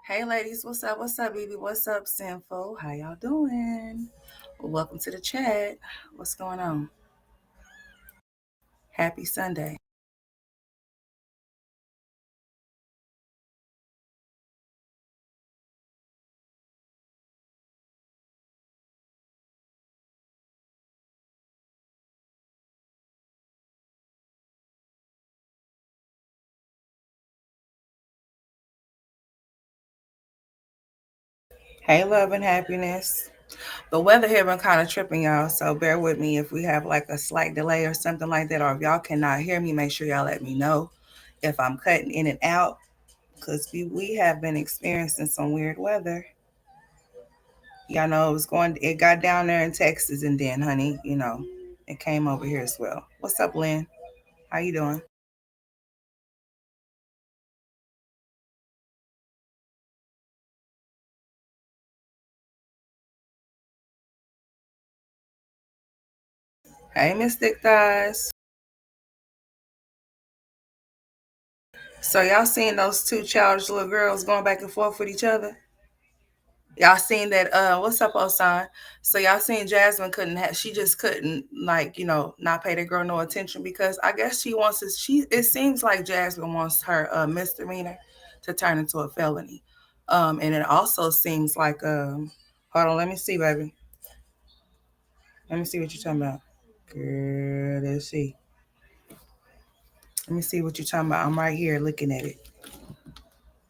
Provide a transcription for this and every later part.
Hey ladies, what's up? What's up, baby? What's up, Sinful? How y'all doing? Welcome to the chat. What's going on? Happy Sunday. Hey, love and happiness. The weather here been kind of tripping, y'all, so bear with me if we have like a slight delay or something like that, or if y'all cannot hear me, make sure y'all let me know if I'm cutting in and out, because we have been experiencing some weird weather. Y'all know it got down there in Texas, and then, honey, it came over here as well. What's up, Lynn? How you doing? Hey, Mystic Thighs. So y'all seen those two childish little girls going back and forth with each other? Y'all seen that? What's up, Osan? So y'all seen Jasmine she just couldn't not pay the girl no attention because I guess she wants to. It seems like Jasmine wants her misdemeanor to turn into a felony, and it also seems like hold on, let me see, baby. Let me see what you're talking about, girl. Let's see. Let me see what you're talking about. I'm right here looking at it.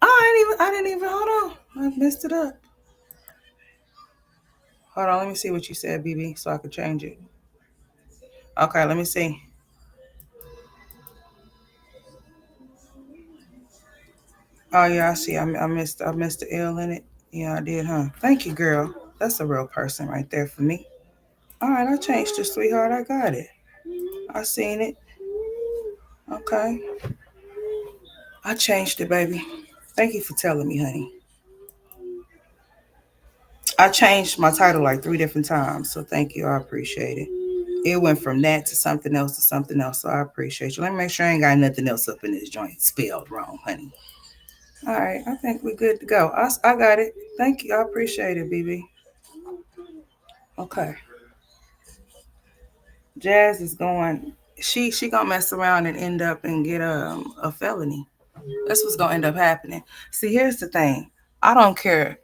I didn't even, hold on. I messed it up. Hold on, let me see what you said, BB, so I could change it. Okay, let me see. Oh yeah, I see. I missed the L in it. Yeah, I did, huh? Thank you, girl. That's a real person right there for me. All right, I changed it, sweetheart. I got it. I seen it. Okay, I changed it, baby. Thank you for telling me, honey. I changed my title like 3 different times, so thank you. I appreciate it. It went from that to something else, so I appreciate you. Let me make sure I ain't got nothing else up in this joint spelled wrong, honey. All right, I think we're good to go. I got it. Thank you. I appreciate it, BB. Okay. Jazz is going. She gonna mess around and end up and get a felony. That's what's gonna end up happening. See, here's the thing. I don't care.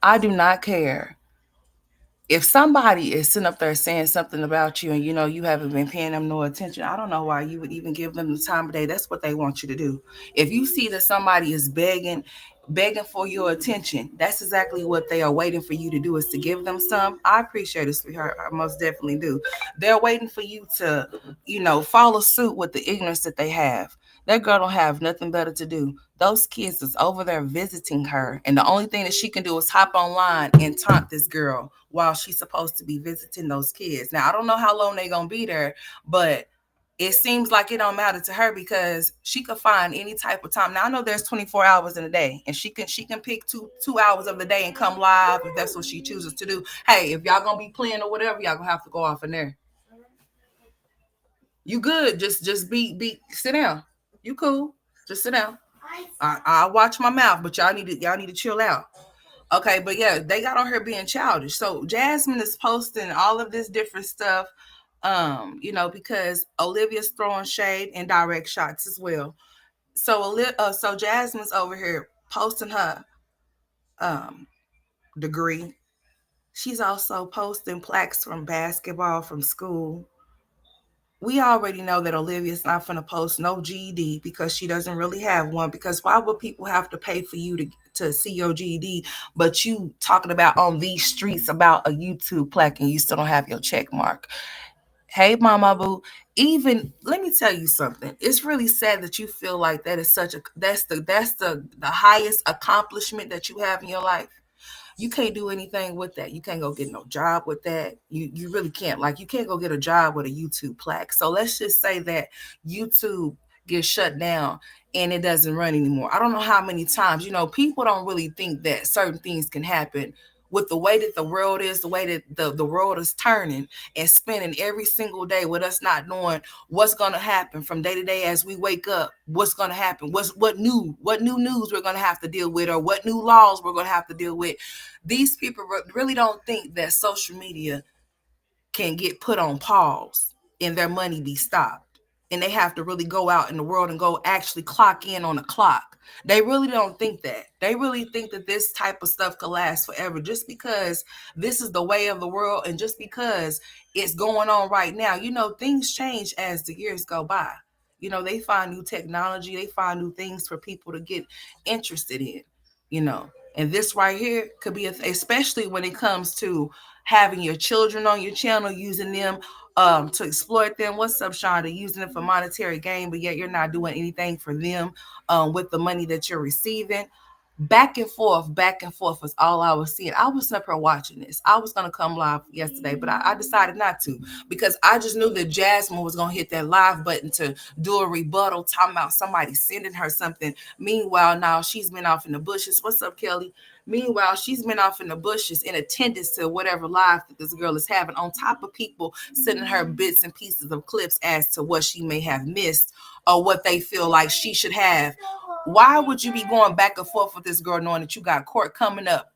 I do not care if somebody is sitting up there saying something about you and you haven't been paying them no attention. I don't know why you would even give them the time of day. That's what they want you to do. If you see that somebody is begging for your attention, that's exactly what they are waiting for you to do, is to give them some. I appreciate it, sweetheart. I most definitely do. They're waiting for you to follow suit with the ignorance that they have. That girl don't have nothing better to do. Those kids is over there visiting her, and the only thing that she can do is hop online and taunt this girl while she's supposed to be visiting those kids. Now, I don't know how long they're gonna be there, but it seems like it don't matter to her because she could find any type of time. Now I know there's 24 hours in a day, and she can pick two hours of the day and come live if that's what she chooses to do. Hey, if y'all gonna be playing or whatever, y'all gonna have to go off in there. You good? Just be sit down. You cool? Just sit down. I watch my mouth, but y'all need to chill out. Okay, but yeah, they got on her being childish. So Jasmine is posting all of this different stuff, because Olivia's throwing shade and direct shots as well. So Jasmine's over here posting her um degree. She's also posting plaques from basketball from school. We already know that Olivia's not going to post no GED because she doesn't really have one. Because why would people have to pay for you to see your GED, but you talking about on these streets about a YouTube plaque and you still don't have your check mark? Hey, Mama Boo. Even let me tell you something. It's really sad that you feel like that is such a that's the highest accomplishment that you have in your life. You can't do anything with that. You can't go get no job with that. You really can't. Like, you can't go get a job with a YouTube plaque. So let's just say that YouTube gets shut down and it doesn't run anymore. I don't know how many times, people don't really think that certain things can happen with the way that the world is, the way that the world is turning and spinning every single day, with us not knowing what's going to happen from day to day as we wake up, what's going to happen, what new news we're going to have to deal with, or what new laws we're going to have to deal with. These people really don't think that social media can get put on pause and their money be stopped, and they have to really go out in the world and go actually clock in on a clock. They really don't think that. They really think that this type of stuff could last forever, just because this is the way of the world, and just because it's going on right now. Things change as the years go by. They find new technology, they find new things for people to get interested in, you know. And this right here could be, especially when it comes to having your children on your channel, using them to exploit them. What's up, Shonda? Using them for monetary gain, but yet you're not doing anything for them with the money that you're receiving. Back and forth was all I was seeing. I was up here watching this. I was going to come live yesterday, but I decided not to, because I just knew that Jasmine was going to hit that live button to do a rebuttal, talking about somebody sending her something. Meanwhile, now she's been off in the bushes. What's up, Kelly? Meanwhile, she's been off in the bushes in attendance to whatever live that this girl is having, on top of people sending her bits and pieces of clips as to what she may have missed or what they feel like she should have. Why would you be going back and forth with this girl knowing that you got court coming up?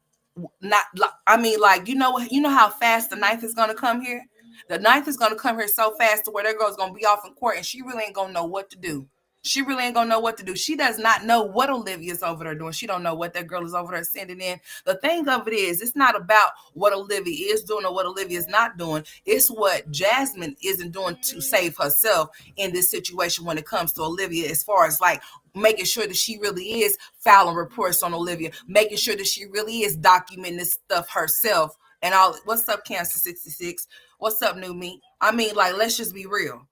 Not, I mean, like, how fast the knife is going to come here? The knife is going to come here so fast to where that girl's going to be off in court, and she really ain't going to know what to do. She really ain't gonna know what to do. She does not know what Olivia's over there doing. She don't know what that girl is over there sending in. The thing of it is, it's not about what Olivia is doing or what Olivia is not doing. It's what Jasmine isn't doing to save herself in this situation when it comes to Olivia, as far as like making sure that she really is filing reports on Olivia, making sure that she really is documenting this stuff herself. And all. What's up, Cancer 66? What's up, New Me? I mean, like, let's just be real.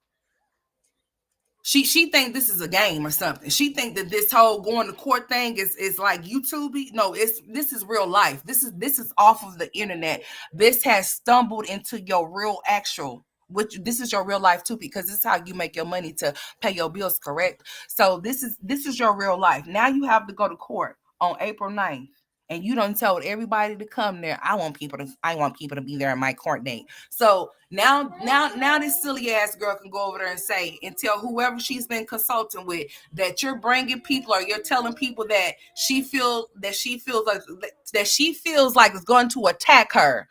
She think this is a game or something. She think that this whole going to court thing is like YouTube. No, this is real life. This is off of the internet. This has stumbled into your real actual, which this is your real life too, because this is how you make your money to pay your bills, correct? So this is your real life. Now you have to go to court on April 9th. And you don't tell everybody to come there. I want people to be there in my court date. So now this silly ass girl can go over there and say and tell whoever she's been consulting with that you're bringing people, or you're telling people that she feels like it's going to attack her,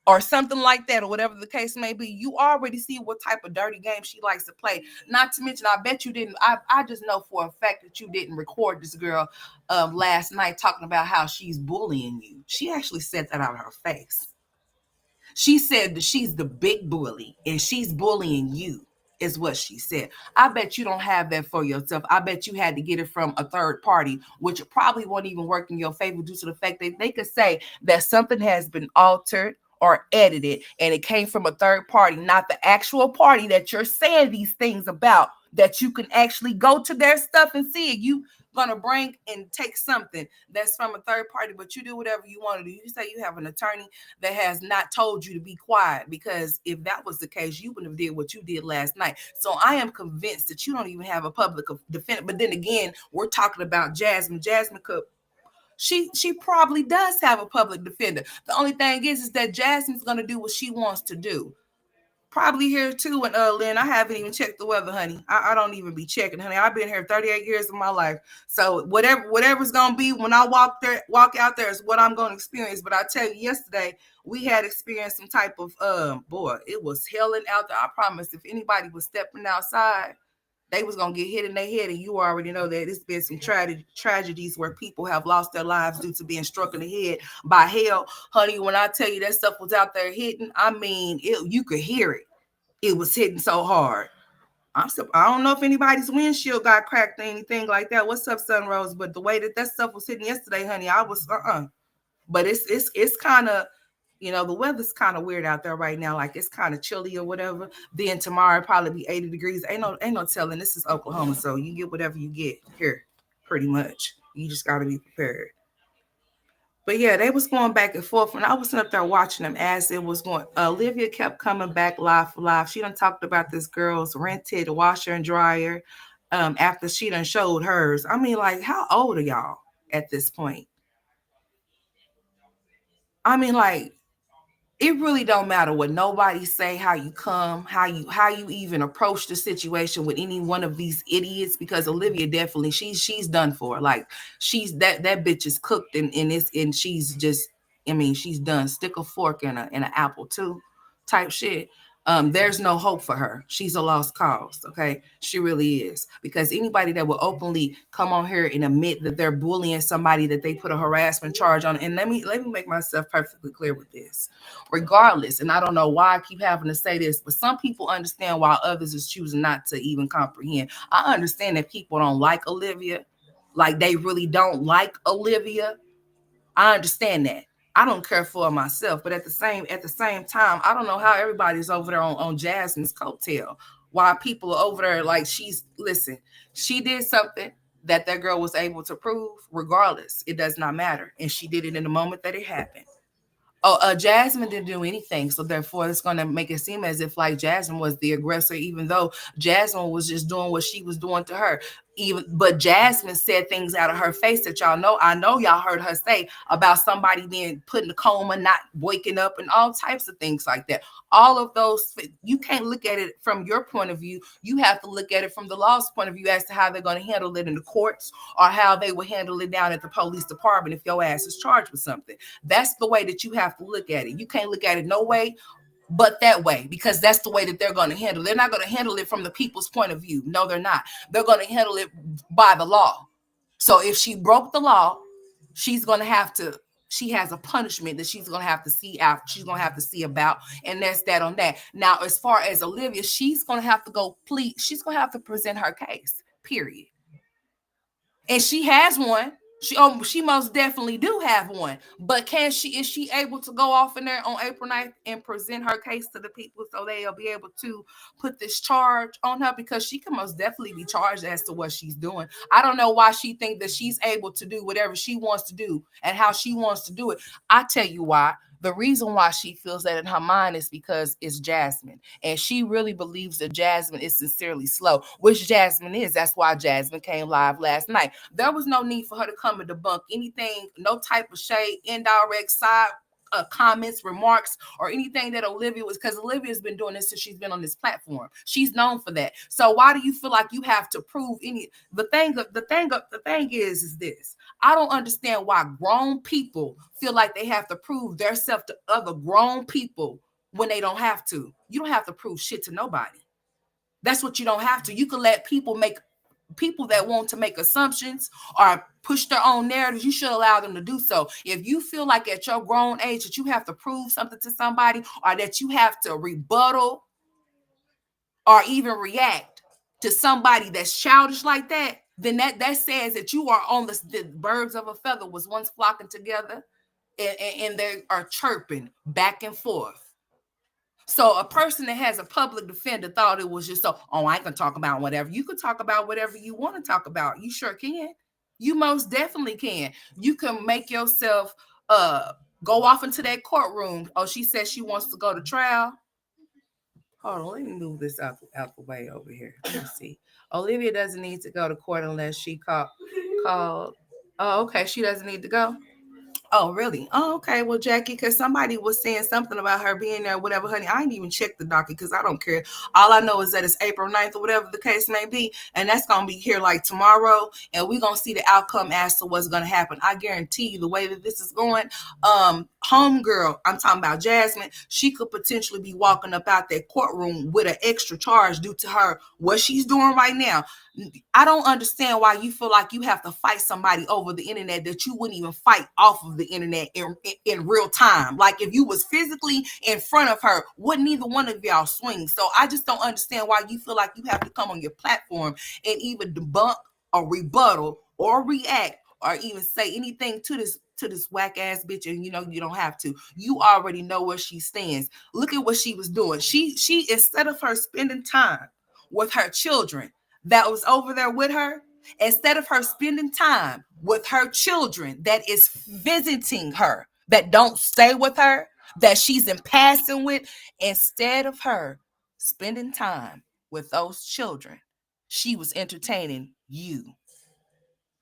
or something like that, or whatever the case may be. You already see what type of dirty game she likes to play. Not to mention, I bet you didn't. I just know for a fact that you didn't record this girl last night talking about how she's bullying you. She actually said that out of her face. She said that she's the big bully and she's bullying you, is what she said. I bet you don't have that for yourself. I bet you had to get it from a third party, which probably won't even work in your favor, due to the fact that they could say that something has been altered or edited and it came from a third party, not the actual party that you're saying these things about, that you can actually go to their stuff and see it. You gonna bring and take something that's from a third party, but you do whatever you want to do. You say you have an attorney that has not told you to be quiet, because if that was the case, you wouldn't have did what you did last night. So I am convinced that you don't even have a public defender. But then again, we're talking about Jasmine. Jasmine could, she probably does have a public defender. The only thing is that Jasmine's gonna do what she wants to do. Probably here too. And Lynn, I haven't even checked the weather, honey. I don't even be checking, honey. I've been here 38 years of my life. So whatever's gonna be when I walk out there is what I'm gonna experience. But I tell you, yesterday we had experienced some type of boy, it was hailing out there. I promise, if anybody was stepping outside, they was gonna get hit in their head. And you already know that it's been some tragedies where people have lost their lives due to being struck in the head by hail. Honey, when I tell you that stuff was out there hitting, I mean, you could hear it. It was hitting so hard. I don't know if anybody's windshield got cracked or anything like that. What's up, Sunrose? But the way that stuff was hitting yesterday, honey, I was But it's kind of, the weather's kind of weird out there right now. Like, it's kind of chilly or whatever. Then tomorrow probably be 80 degrees. Ain't no telling. This is Oklahoma, so you get whatever you get here, pretty much. You just got to be prepared. But yeah, they was going back and forth, and I was up there watching them as it was going. Olivia kept coming back live for live. She done talked about this girl's rented washer and dryer after she done showed hers. I mean, like, how old are y'all at this point? I mean, like, it really don't matter what nobody say, how you come, how you even approach the situation with any one of these idiots, because Olivia definitely, she's done for. Like, she's that bitch is cooked, and she's just, I mean, she's done. Stick a fork in an apple too, type shit. There's no hope for her. She's a lost cause. Okay, she really is. Because anybody that will openly come on here and admit that they're bullying somebody that they put a harassment charge on, and let me make myself perfectly clear with this. Regardless, and I don't know why I keep having to say this, but some people understand why others is choosing not to even comprehend. I understand that people don't like Olivia, like they really don't like Olivia. I understand that. I don't care for myself, but at the same time, I don't know how everybody's over there on Jasmine's coattail. Why people are over there like listen, she did something that girl was able to prove. Regardless, it does not matter, and she did it in the moment that it happened. Oh, Jasmine didn't do anything, so therefore it's going to make it seem as if like Jasmine was the aggressor, even though Jasmine was just doing what she was doing to her. But Jasmine said things out of her face that y'all know. I know y'all heard her say about somebody being put in a coma, not waking up, and all types of things like that. All of those, you can't look at it from your point of view. You have to look at it from the law's point of view as to how they're going to handle it in the courts, or how they will handle it down at the police department if your ass is charged with something. That's the way that you have to look at it. You can't look at it no way but that way, because that's the way that they're going to handle it. They're not going to handle it from the people's point of view. No, they're not. They're going to handle it by the law. So if she broke the law, she's going to have to, she has a punishment that she's going to have to see out. She's going to have to see about, and that's that on that. Now, as far as Olivia, she's going to have to go plead. She's going to have to present her case, period. And she has one. She most definitely do have one. But is she able to go off in there on April 9th and present her case to the people so they'll be able to put this charge on her? Because she can most definitely be charged as to what she's doing. I don't know why she thinks that she's able to do whatever she wants to do and how she wants to do it. I tell you why. The reason why she feels that in her mind is because it's Jasmine. And she really believes that Jasmine is sincerely slow, which Jasmine is. That's why Jasmine came live last night. There was no need for her to come and debunk anything, no type of shade, indirect side comments, remarks, or anything that Olivia was, because Olivia's been doing this since she's been on this platform. She's known for that. So why do you feel like you have to prove any? The thing is this. I don't understand why grown people feel like they have to prove themselves to other grown people when they don't have to. You don't have to prove shit to nobody. That's what you don't have to. You can let people that want to make assumptions or push their own narratives, you should allow them to do so. If you feel like at your grown age that you have to prove something to somebody, or that you have to rebuttal or even react to somebody that's childish like that, then that says that you are on the birds of a feather was once flocking together, and they are chirping back and forth. So a person that has a public defender thought it was just so, oh, I can talk about whatever. You can talk about whatever you want to talk about. You sure can. You most definitely can. You can make yourself go off into that courtroom. Oh, she says she wants to go to trial. Hold on, let me move this out the way over here. Let me see. Olivia doesn't need to go to court unless she called. Oh, okay. She doesn't need to go. Oh, really? Oh, okay. Well, Jackie, because somebody was saying something about her being there, whatever, honey. I ain't even checked the docket because I don't care. All I know is that it's April 9th or whatever the case may be. And that's going to be here like tomorrow. And we're going to see the outcome as to what's going to happen. I guarantee you the way that this is going, homegirl, I'm talking about Jasmine, she could potentially be walking up out that courtroom with an extra charge due to her, what she's doing right now. I don't understand why you feel like you have to fight somebody over the internet that you wouldn't even fight off of the internet in real time. Like if you was physically in front of her, wouldn't either one of y'all swing? So I just don't understand why you feel like you have to come on your platform and even debunk or rebuttal or react or even say anything to this whack ass bitch, and you know you don't have to. You already know where she stands. Look at what she was doing. She instead of her spending time with her children that was over there with her, instead of her spending time with her children that is visiting her, that don't stay with her, that she's in passing with, instead of her spending time with those children, she was entertaining you.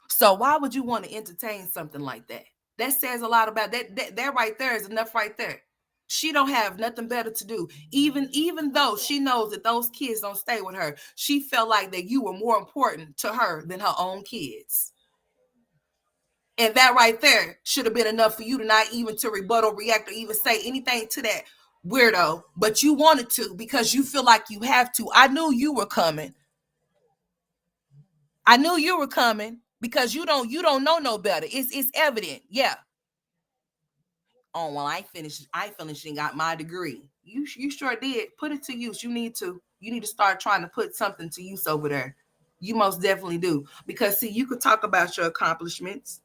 So why would you want to entertain something like that? That says a lot about that right there is enough right there. She don't have nothing better to do. Even though she knows that those kids don't stay with her, she felt like that you were more important to her than her own kids. And that right there should have been enough for you to not even to rebuttal, react, or even say anything to that weirdo. But you wanted to because you feel like you have to. I knew you were coming. I knew you were coming because you don't know no better. It's evident. Yeah. Oh well, I finished and got my degree. You sure did. Put it to use. You need to. You need to start trying to put something to use over there. You most definitely do. Because see, you could talk about your accomplishments.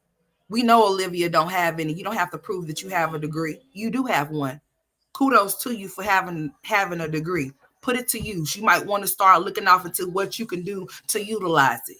We know Olivia don't have any. You don't have to prove that you have a degree. You do have one. Kudos to you for having a degree. Put it to use. You might want to start looking off into what you can do to utilize it,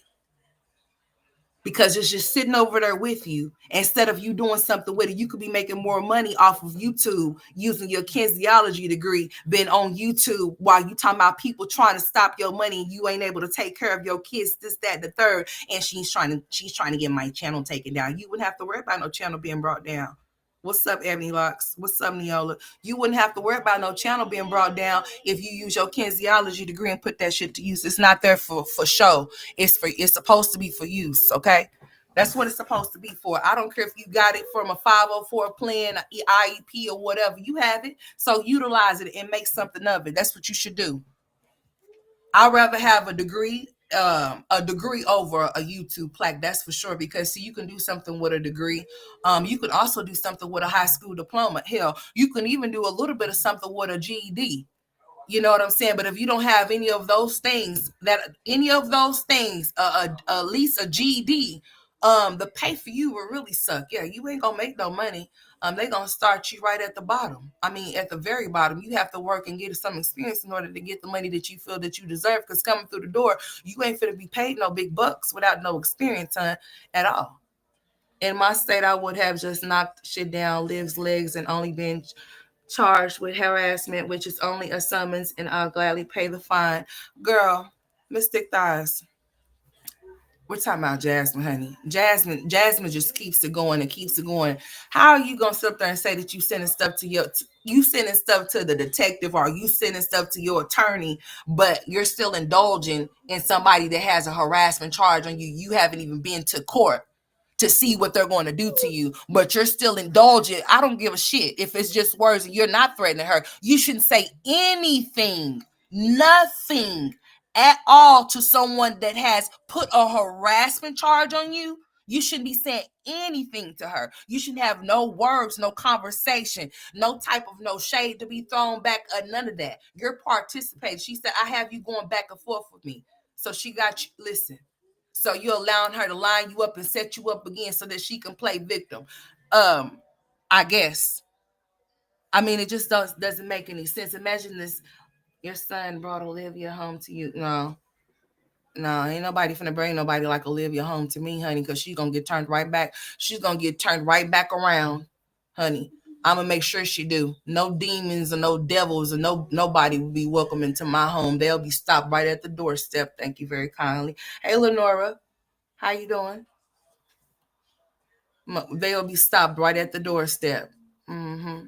because it's just sitting over there with you. Instead of you doing something with it, you could be making more money off of YouTube using your kinesiology degree than on YouTube while you talking about people trying to stop your money and you ain't able to take care of your kids, this, that, the third, and she's trying to get my channel taken down. You wouldn't have to worry about no channel being brought down. What's up, Ebony Locks? What's up, Neola? You wouldn't have to worry about no channel being brought down if you use your kinesiology degree and put that shit to use. It's not there for show. It's supposed to be for use, okay? That's what it's supposed to be for. I don't care if you got it from a 504 plan, IEP, or whatever. You have it, so utilize it and make something of it. That's what you should do. I'd rather have a degree over a YouTube plaque, that's for sure. Because see, you can do something with a degree. You can also do something with a high school diploma. Hell, you can even do a little bit of something with a GED. You know what I'm saying? But if you don't have any of those things, at least a GED, the pay for you will really suck. Yeah, you ain't gonna make no money. They gonna start you right at the bottom. I mean, at the very bottom. You have to work and get some experience in order to get the money that you feel that you deserve. Because coming through the door, you ain't finna be paid no big bucks without no experience at all. In my state, I would have just knocked shit down, Liv's legs, and only been charged with harassment, which is only a summons, and I'll gladly pay the fine. Girl, Miss Thick Thighs, we're talking about Jasmine, honey. Jasmine just keeps it going and keeps it going. How are you gonna sit up there and say that you sending stuff to the detective, or you sending stuff to your attorney, but you're still indulging in somebody that has a harassment charge on you? You haven't even been to court to see what they're going to do to you, but you're still indulging. I don't give a shit if it's just words and you're not threatening her. You shouldn't say anything, nothing at all to someone that has put a harassment charge on you. You shouldn't be saying anything to her. You shouldn't have no words, no conversation, no type of no shade to be thrown back, none of that. You're participating. She said, I have you going back and forth with me. So she got you, listen. So you're allowing her to line you up and set you up again so that she can play victim. I guess. I mean, it just doesn't make any sense. Imagine this. Your son brought Olivia home to you. No, ain't nobody finna bring nobody like Olivia home to me, honey, because she's gonna get turned right back. She's gonna get turned right back around, honey. I'm gonna make sure she do. No demons or no devils or nobody will be welcome into my home. They'll be stopped right at the doorstep. Thank you very kindly. Hey, Lenora, how you doing? They'll be stopped right at the doorstep. Mm-hmm.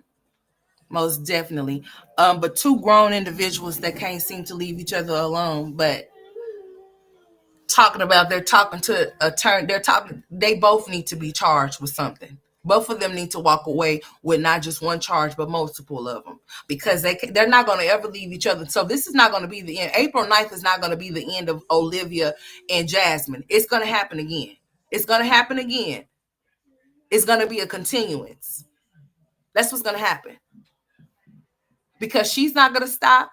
Most definitely. But two grown individuals that can't seem to leave each other alone, but they're talking to a turn. They both need to be charged with something. Both of them need to walk away with not just one charge, but multiple of them, because they're not going to ever leave each other. So this is not going to be the end. April 9th is not going to be the end of Olivia and Jasmine. It's going to happen again. It's going to happen again. It's going to be a continuance. That's what's going to happen, because she's not going to stop.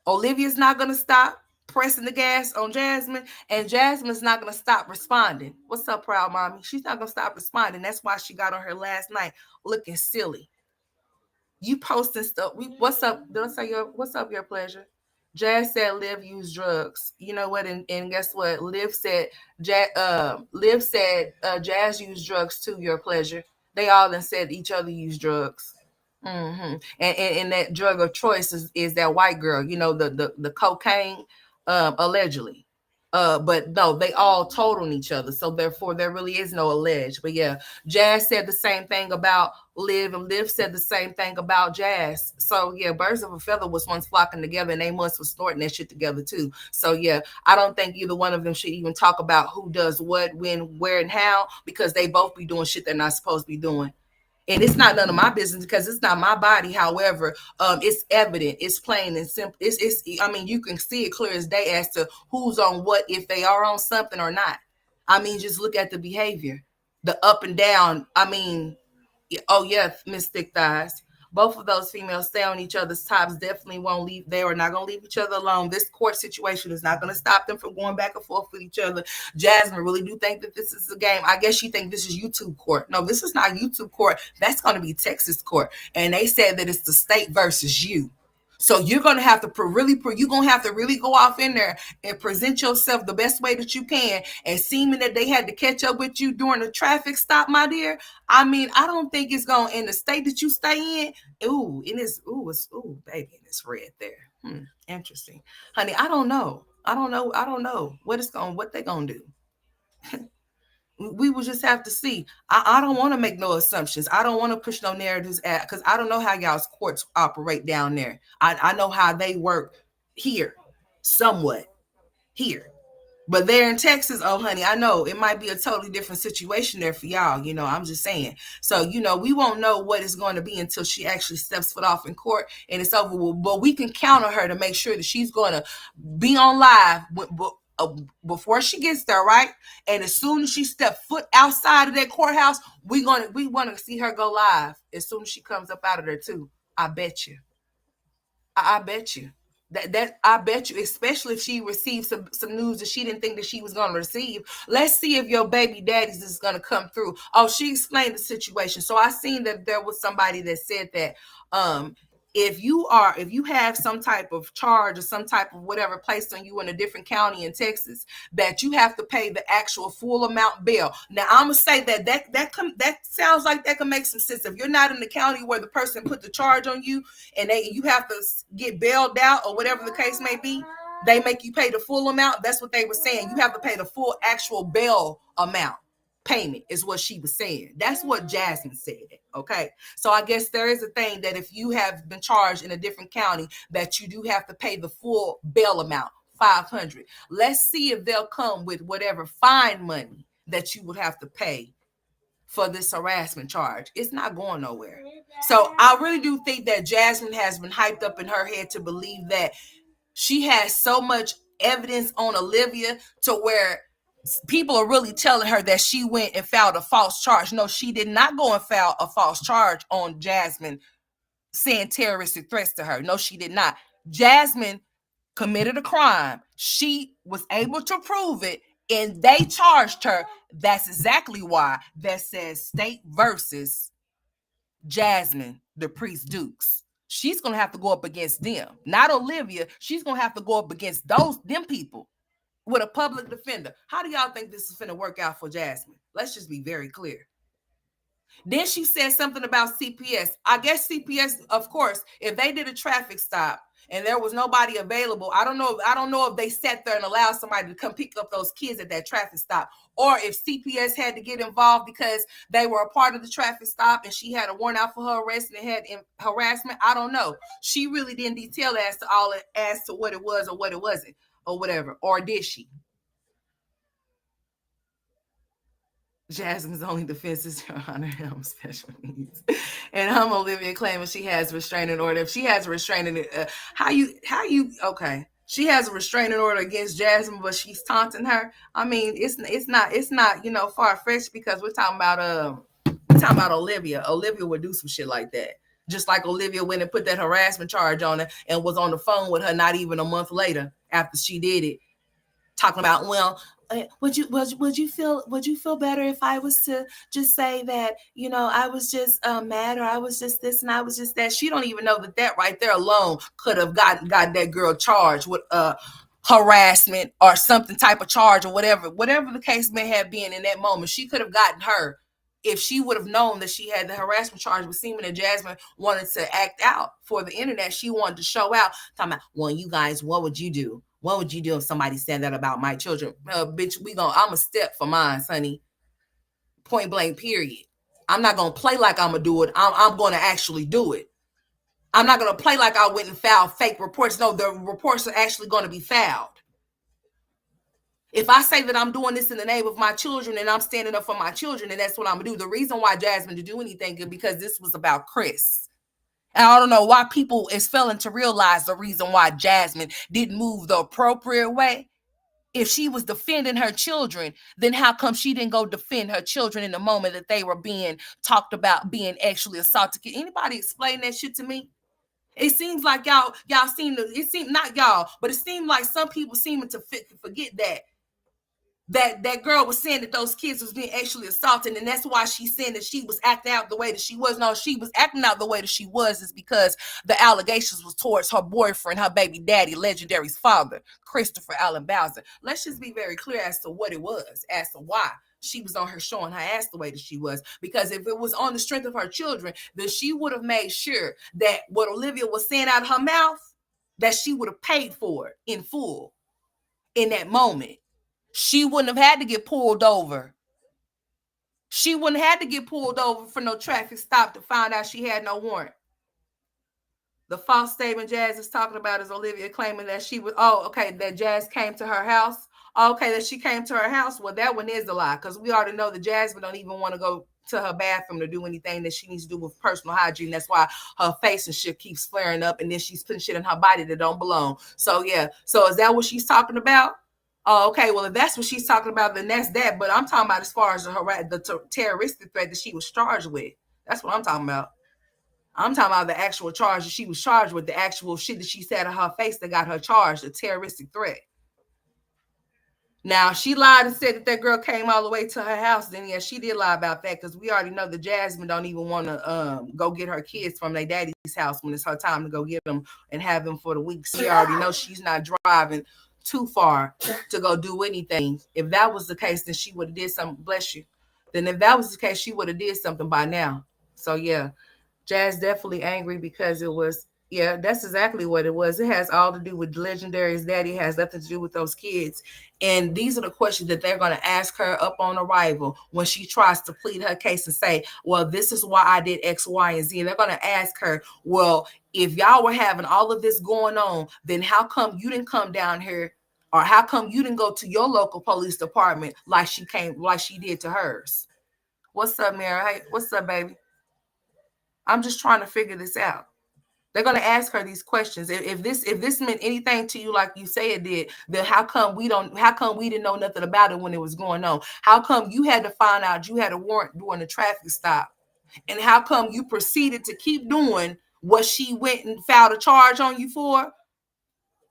Olivia's not going to stop pressing the gas on Jasmine, and Jasmine's not going to stop responding. What's up, proud mommy? She's not going to stop responding. That's why she got on her last night looking silly. You posting stuff. What's up? Did I say what's up, your pleasure? Jazz said Liv used drugs. You know what? And guess what? Liv said Jazz used drugs too, your pleasure. They all then said each other used drugs. Mm-hmm. And that drug of choice is that white girl, you know, the cocaine, allegedly. But no, they all told on each other. So therefore, there really is no alleged. But yeah, Jazz said the same thing about Liv, and Liv said the same thing about Jazz. So yeah, birds of a feather was once flocking together, and they once was snorting that shit together too. So yeah, I don't think either one of them should even talk about who does what, when, where, and how, because they both be doing shit they're not supposed to be doing. And it's not none of my business because it's not my body. However, it's evident, it's plain and simple. It's I mean, you can see it clear as day as to who's on what, if they are on something or not. I mean, just look at the behavior, the up and down. I mean, oh yeah, Miss Thick Thighs. Both of those females stay on each other's tops. Definitely won't leave. They are not going to leave each other alone. This court situation is not going to stop them from going back and forth with each other. Jasmine really do think that this is a game. I guess she think this is YouTube court. No, this is not YouTube court. That's going to be Texas court. And they said that it's the state versus you. So you're going to have to you're going to have to really go off in there and present yourself the best way that you can. And seeming that they had to catch up with you during the traffic stop, my dear. I mean, I don't think it's going in the state that you stay in. Ooh, and it's baby, and it's red there. Interesting. Honey, I don't know. I don't know what they're going to do. We will just have to see. I don't want to make no assumptions. I don't want to push no narratives at, because I don't know how y'all's courts operate down there. I know how they work here, somewhat here. But there in Texas, oh honey, I know it might be a totally different situation there for y'all. I'm just saying. So, we won't know what it's going to be until she actually steps foot off in court and it's over. But we can count on her to make sure that she's going to be on live before she gets there, right? And as soon as she steps foot outside of that courthouse, we want to see her go live as soon as she comes up out of there too. I bet you. I bet you. That I bet you, especially if she receives some news that she didn't think that she was going to receive. Let's see if your baby daddy's is going to come through. Oh, she explained the situation. So I seen that there was somebody that said that if you have some type of charge or some type of whatever placed on you in a different county in Texas, that you have to pay the actual full amount bail. Now I'm gonna say that sounds like that can make some sense. If you're not in the county where the person put the charge on you and you have to get bailed out or whatever the case may be, they make you pay the full amount. That's what they were saying. You have to pay the full actual bail amount. Payment is what she was saying. That's what Jasmine said. Okay. So I guess there is a thing that if you have been charged in a different county, that you do have to pay the full bail amount, $500. Let's see if they'll come with whatever fine money that you would have to pay for this harassment charge. It's not going nowhere. So I really do think that Jasmine has been hyped up in her head to believe that she has so much evidence on Olivia to where people are really telling her that she went and filed a false charge. No, she did not go and file a false charge on Jasmine saying terroristic threats to her. No, she did not. Jasmine committed a crime. She was able to prove it, and they charged her. That's exactly why that says state versus Jasmine, the priest Dukes. She's going to have to go up against them. Not Olivia. She's going to have to go up against them people with a public defender. How do y'all think this is going to work out for Jasmine? Let's just be very clear. Then she said something about CPS. I guess CPS, of course, if they did a traffic stop and there was nobody available, I don't know if they sat there and allowed somebody to come pick up those kids at that traffic stop, or if CPS had to get involved because they were a part of the traffic stop and she had a warrant out for her arrest and had harassment. I don't know. She really didn't detail as to what it was or what it wasn't or whatever. Or did she? Jasmine's only defense is Your Honor, I'm special needs. And I'm Olivia claiming she has restraining order. If she has a restraining, okay. She has a restraining order against Jasmine, but she's taunting her. I mean, it's not, far-fetched, because we're talking about Olivia. Olivia would do some shit like that. Just like Olivia went and put that harassment charge on her and was on the phone with her not even a month later after she did it, talking about, well, would you feel better if I was to just say that, I was just mad, or I was just this and I was just that? She don't even know that right there alone could have got that girl charged with harassment or something type of charge, or whatever the case may have been in that moment. She could have gotten her if she would have known that she had the harassment charge. With seeming that Jasmine wanted to act out for the internet. She wanted to show out, talking about, well, you guys, what would you do? What would you do if somebody said that about my children? Bitch, I'm a step for mine, honey. Point blank, period. I'm not going to play like I'm going to do it. I'm going to actually do it. I'm not going to play like I went and filed fake reports. No, the reports are actually going to be filed. If I say that I'm doing this in the name of my children and I'm standing up for my children, and that's what I'm going to do. The reason why Jasmine didn't do anything is because this was about Chris. And I don't know why people is failing to realize the reason why Jasmine didn't move the appropriate way. If she was defending her children, then how come she didn't go defend her children in the moment that they were being talked about being actually assaulted? Can anybody explain that shit to me? It seems like y'all seem to, it seemed not y'all, but it seemed like some people seem to forget that girl was saying that those kids was being actually assaulted, and that's why she's saying that she was acting out the way that she was. No, she was acting out the way that she was is because the allegations was towards her boyfriend, her baby daddy, Legendary's father, Christopher Allen Bowser. Let's just be very clear as to what it was, as to why she was on her showing her ass the way that she was. Because if it was on the strength of her children, then she would have made sure that what Olivia was saying out of her mouth, that she would have paid for it in full in that moment. She wouldn't have had to get pulled over. She wouldn't have had to get pulled over for no traffic stop to find out she had no warrant. The false statement Jazz is talking about is Olivia claiming that she was, that Jazz came to her house. Okay, that she came to her house. Well, that one is a lie, because we already know that Jasmine don't even want to go to her bathroom to do anything that she needs to do with personal hygiene. That's why her face and shit keeps flaring up, and then she's putting shit in her body that don't belong. So yeah, so is that what she's talking about? Oh, okay. Well, if that's what she's talking about, then that's that. But I'm talking about as far as the terroristic threat that she was charged with. That's what I'm talking about. I'm talking about the actual charge that she was charged with, the actual shit that she said to her face that got her charged, the terroristic threat. Now, she lied and said that girl came all the way to her house. Then, yeah, she did lie about that, because we already know that Jasmine don't even want to go get her kids from their daddy's house when it's her time to go get them and have them for the week. She already knows she's not driving too far to go do anything. If that was the case, then she would have did something. Bless you. Then if that was the case, she would have did something by now. So, yeah, Jazz definitely angry because it was, yeah, that's exactly what it was. It has all to do with Legendary's daddy. It has nothing to do with those kids. And these are the questions that they're going to ask her up on arrival when she tries to plead her case and say, well, this is why I did X, Y, and Z. And they're going to ask her, well, if y'all were having all of this going on, then how come you didn't come down here? Or how come you didn't go to your local police department like she did to hers? What's up, Mara? Hey, what's up, baby? I'm just trying to figure this out. They're going to ask her these questions. If this meant anything to you like you say it did, then how come we didn't know nothing about it when it was going on? How come you had to find out you had a warrant during the traffic stop? And how come you proceeded to keep doing what she went and filed a charge on you for?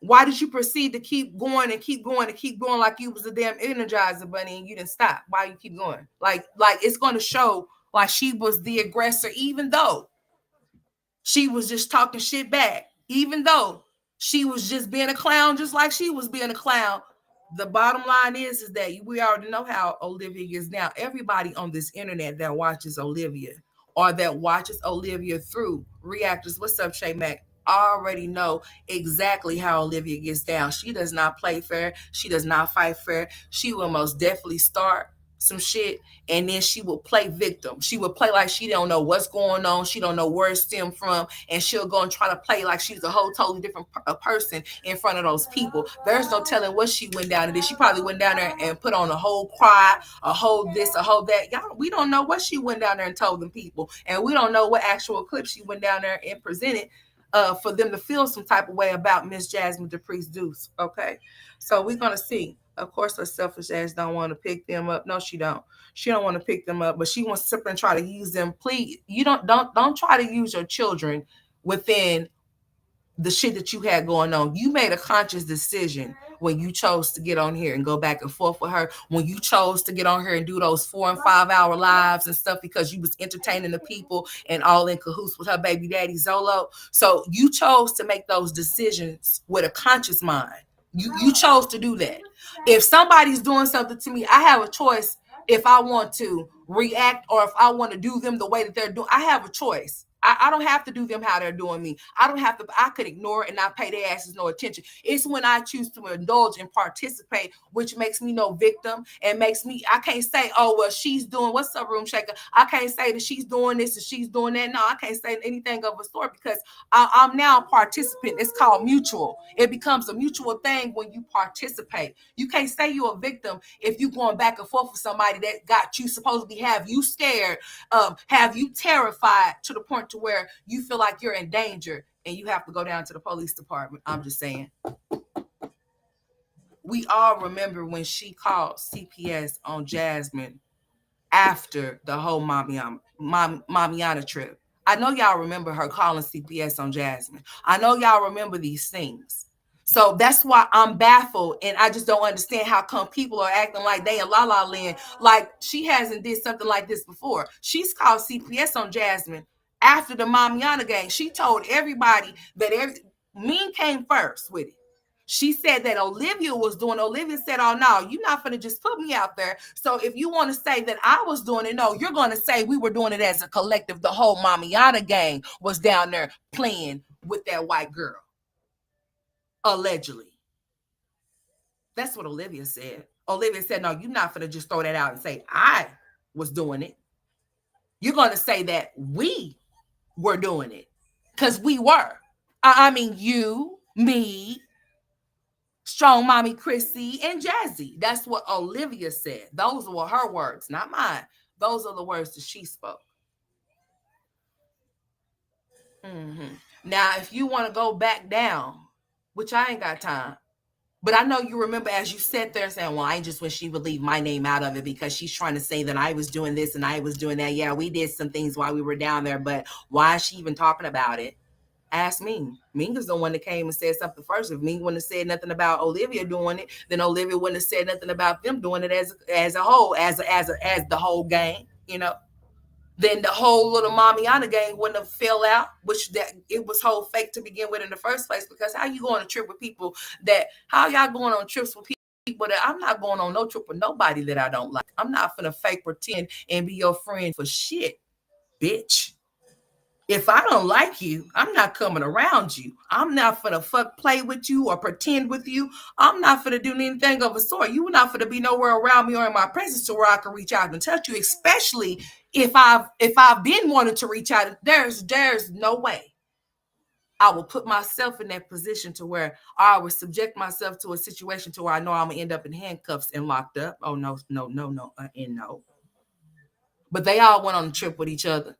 Why did you proceed to keep going and keep going and keep going like you was a damn Energizer bunny and you didn't stop? Why you keep going? Like it's going to show like she was the aggressor, even though she was just talking shit back, even though she was just being a clown, just like she was being a clown. The bottom line is that we already know how Olivia is now. Everybody on this internet that watches Olivia or that watches Olivia through reactors, what's up, Shay Mac? I already know exactly how Olivia gets down. She does not play fair. She does not fight fair. She will most definitely start some shit, and then she will play victim. She will play like she don't know what's going on. She don't know where it stemmed from, and she'll go and try to play like she's a whole totally different person in front of those people. There's no telling what she went down and did. She probably went down there and put on a whole cry, a whole this, a whole that. Y'all, we don't know what she went down there and told them people, and we don't know what actual clip she went down there and presented for them to feel some type of way about Miss Jasmine Dupree's Deuce. Okay, so we're gonna see. Of course, her selfish ass don't want to pick them up. No, she don't. She don't want to pick them up, but she wants to sit and try to use them. Please, you don't try to use your children within the shit that you had going on. You made a conscious decision when you chose to get on here and go back and forth with her, when you chose to get on here and do those 4 and 5 hour lives and stuff because you was entertaining the people and all in cahoots with her baby daddy Zolo. So you chose to make those decisions with a conscious mind. You chose to do that. If somebody's doing something to me, I have a choice if I want to react or if I want to do them the way that they're doing. I have a choice. I don't have to do them how they're doing me. I could ignore it and not pay their asses no attention. It's when I choose to indulge and participate, which makes me no victim and makes me, I can't say, oh, well, she's doing, what's up, room shaker? I can't say that she's doing this and she's doing that. No, I can't say anything of a sort because I'm now a participant. It's called mutual. It becomes a mutual thing when you participate. You can't say you're a victim if you're going back and forth with somebody that got you, supposedly have you scared, have you terrified to the point to where you feel like you're in danger and you have to go down to the police department. I'm just saying. We all remember when she called CPS on Jasmine after the whole Mamiana trip. I know y'all remember her calling CPS on Jasmine. I know y'all remember these things. So that's why I'm baffled, and I just don't understand how come people are acting like they in La La Land, like she hasn't did something like this before. She's called CPS on Jasmine after the Mamiana gang. She told everybody that Mean came first with it. She said that Olivia was doing. Olivia said, oh, no, you're not going to just put me out there. So if you want to say that I was doing it, no, you're going to say we were doing it as a collective. The whole Mamiana gang was down there playing with that white girl. Allegedly. That's what Olivia said. Olivia said, no, you're not going to just throw that out and say I was doing it. You're going to say that we were doing it because we were. I mean, you, me, Strong Mommy Chrissy, and Jazzy. That's what Olivia said. Those were her words, not mine. Those are the words that she spoke. Mm-hmm. Now, if you want to go back down, which I ain't got time, but I know you remember as you sat there saying, well, I just wish she would leave my name out of it because she's trying to say that I was doing this and I was doing that. Yeah, we did some things while we were down there, but why is she even talking about it? Ask Ming. Ming is the one that came and said something first. If Ming wouldn't have said nothing about Olivia doing it, then Olivia wouldn't have said nothing about them doing it as a whole, as the whole gang, you know. Then the whole little Mamiana gang wouldn't have fell out, which that it was whole fake to begin with in the first place. Because how you going on a trip with people how y'all going on trips with people that I'm not going on no trip with nobody that I don't like. I'm not gonna fake pretend and be your friend for shit, bitch. If I don't like you, I'm not coming around you. I'm not finna play with you or pretend with you. I'm not finna do anything of a sort. You're not finna be nowhere around me or in my presence to where I can reach out and touch you, especially if I've been wanting to reach out. There's no way I will put myself in that position to where I would subject myself to a situation to where I know I'm gonna end up in handcuffs and locked up. Oh no, and no. But they all went on a trip with each other.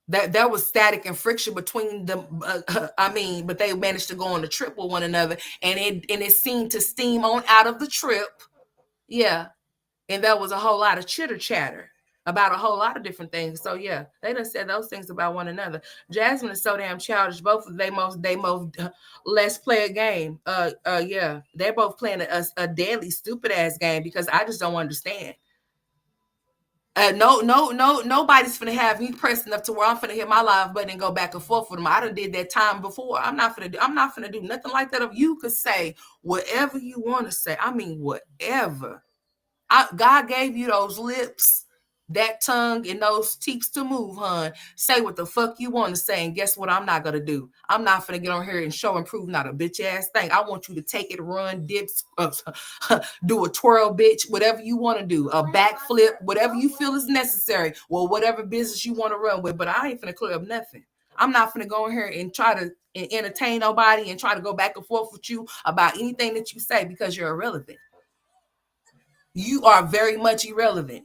That was static and friction between them. But they managed to go on a trip with one another, and it seemed to steam on out of the trip. Yeah, and there was a whole lot of chitter chatter about a whole lot of different things. So yeah, they done said those things about one another. Jasmine is so damn childish. Both of they most let's play a game. Yeah, they're both playing a deadly stupid ass game because I just don't understand. Nobody's finna have me pressing up to where I'm finna hit my live button and go back and forth with them. I done did that time before. I'm not finna do nothing like that. If you could say whatever you want to say, I mean whatever. God gave you those lips, that tongue, and those teeth to move, hun. Say what the fuck you want to say, and guess what? I'm not gonna do. I'm not gonna get on here and show and prove not a bitch ass thing. I want you to take it, run, dip, do a twirl, bitch, whatever you want to do, a backflip, whatever you feel is necessary. Well, whatever business you want to run with, but I ain't finna clear up nothing. I'm not finna go in here and try to entertain nobody and try to go back and forth with you about anything that you say because you're irrelevant. You are very much irrelevant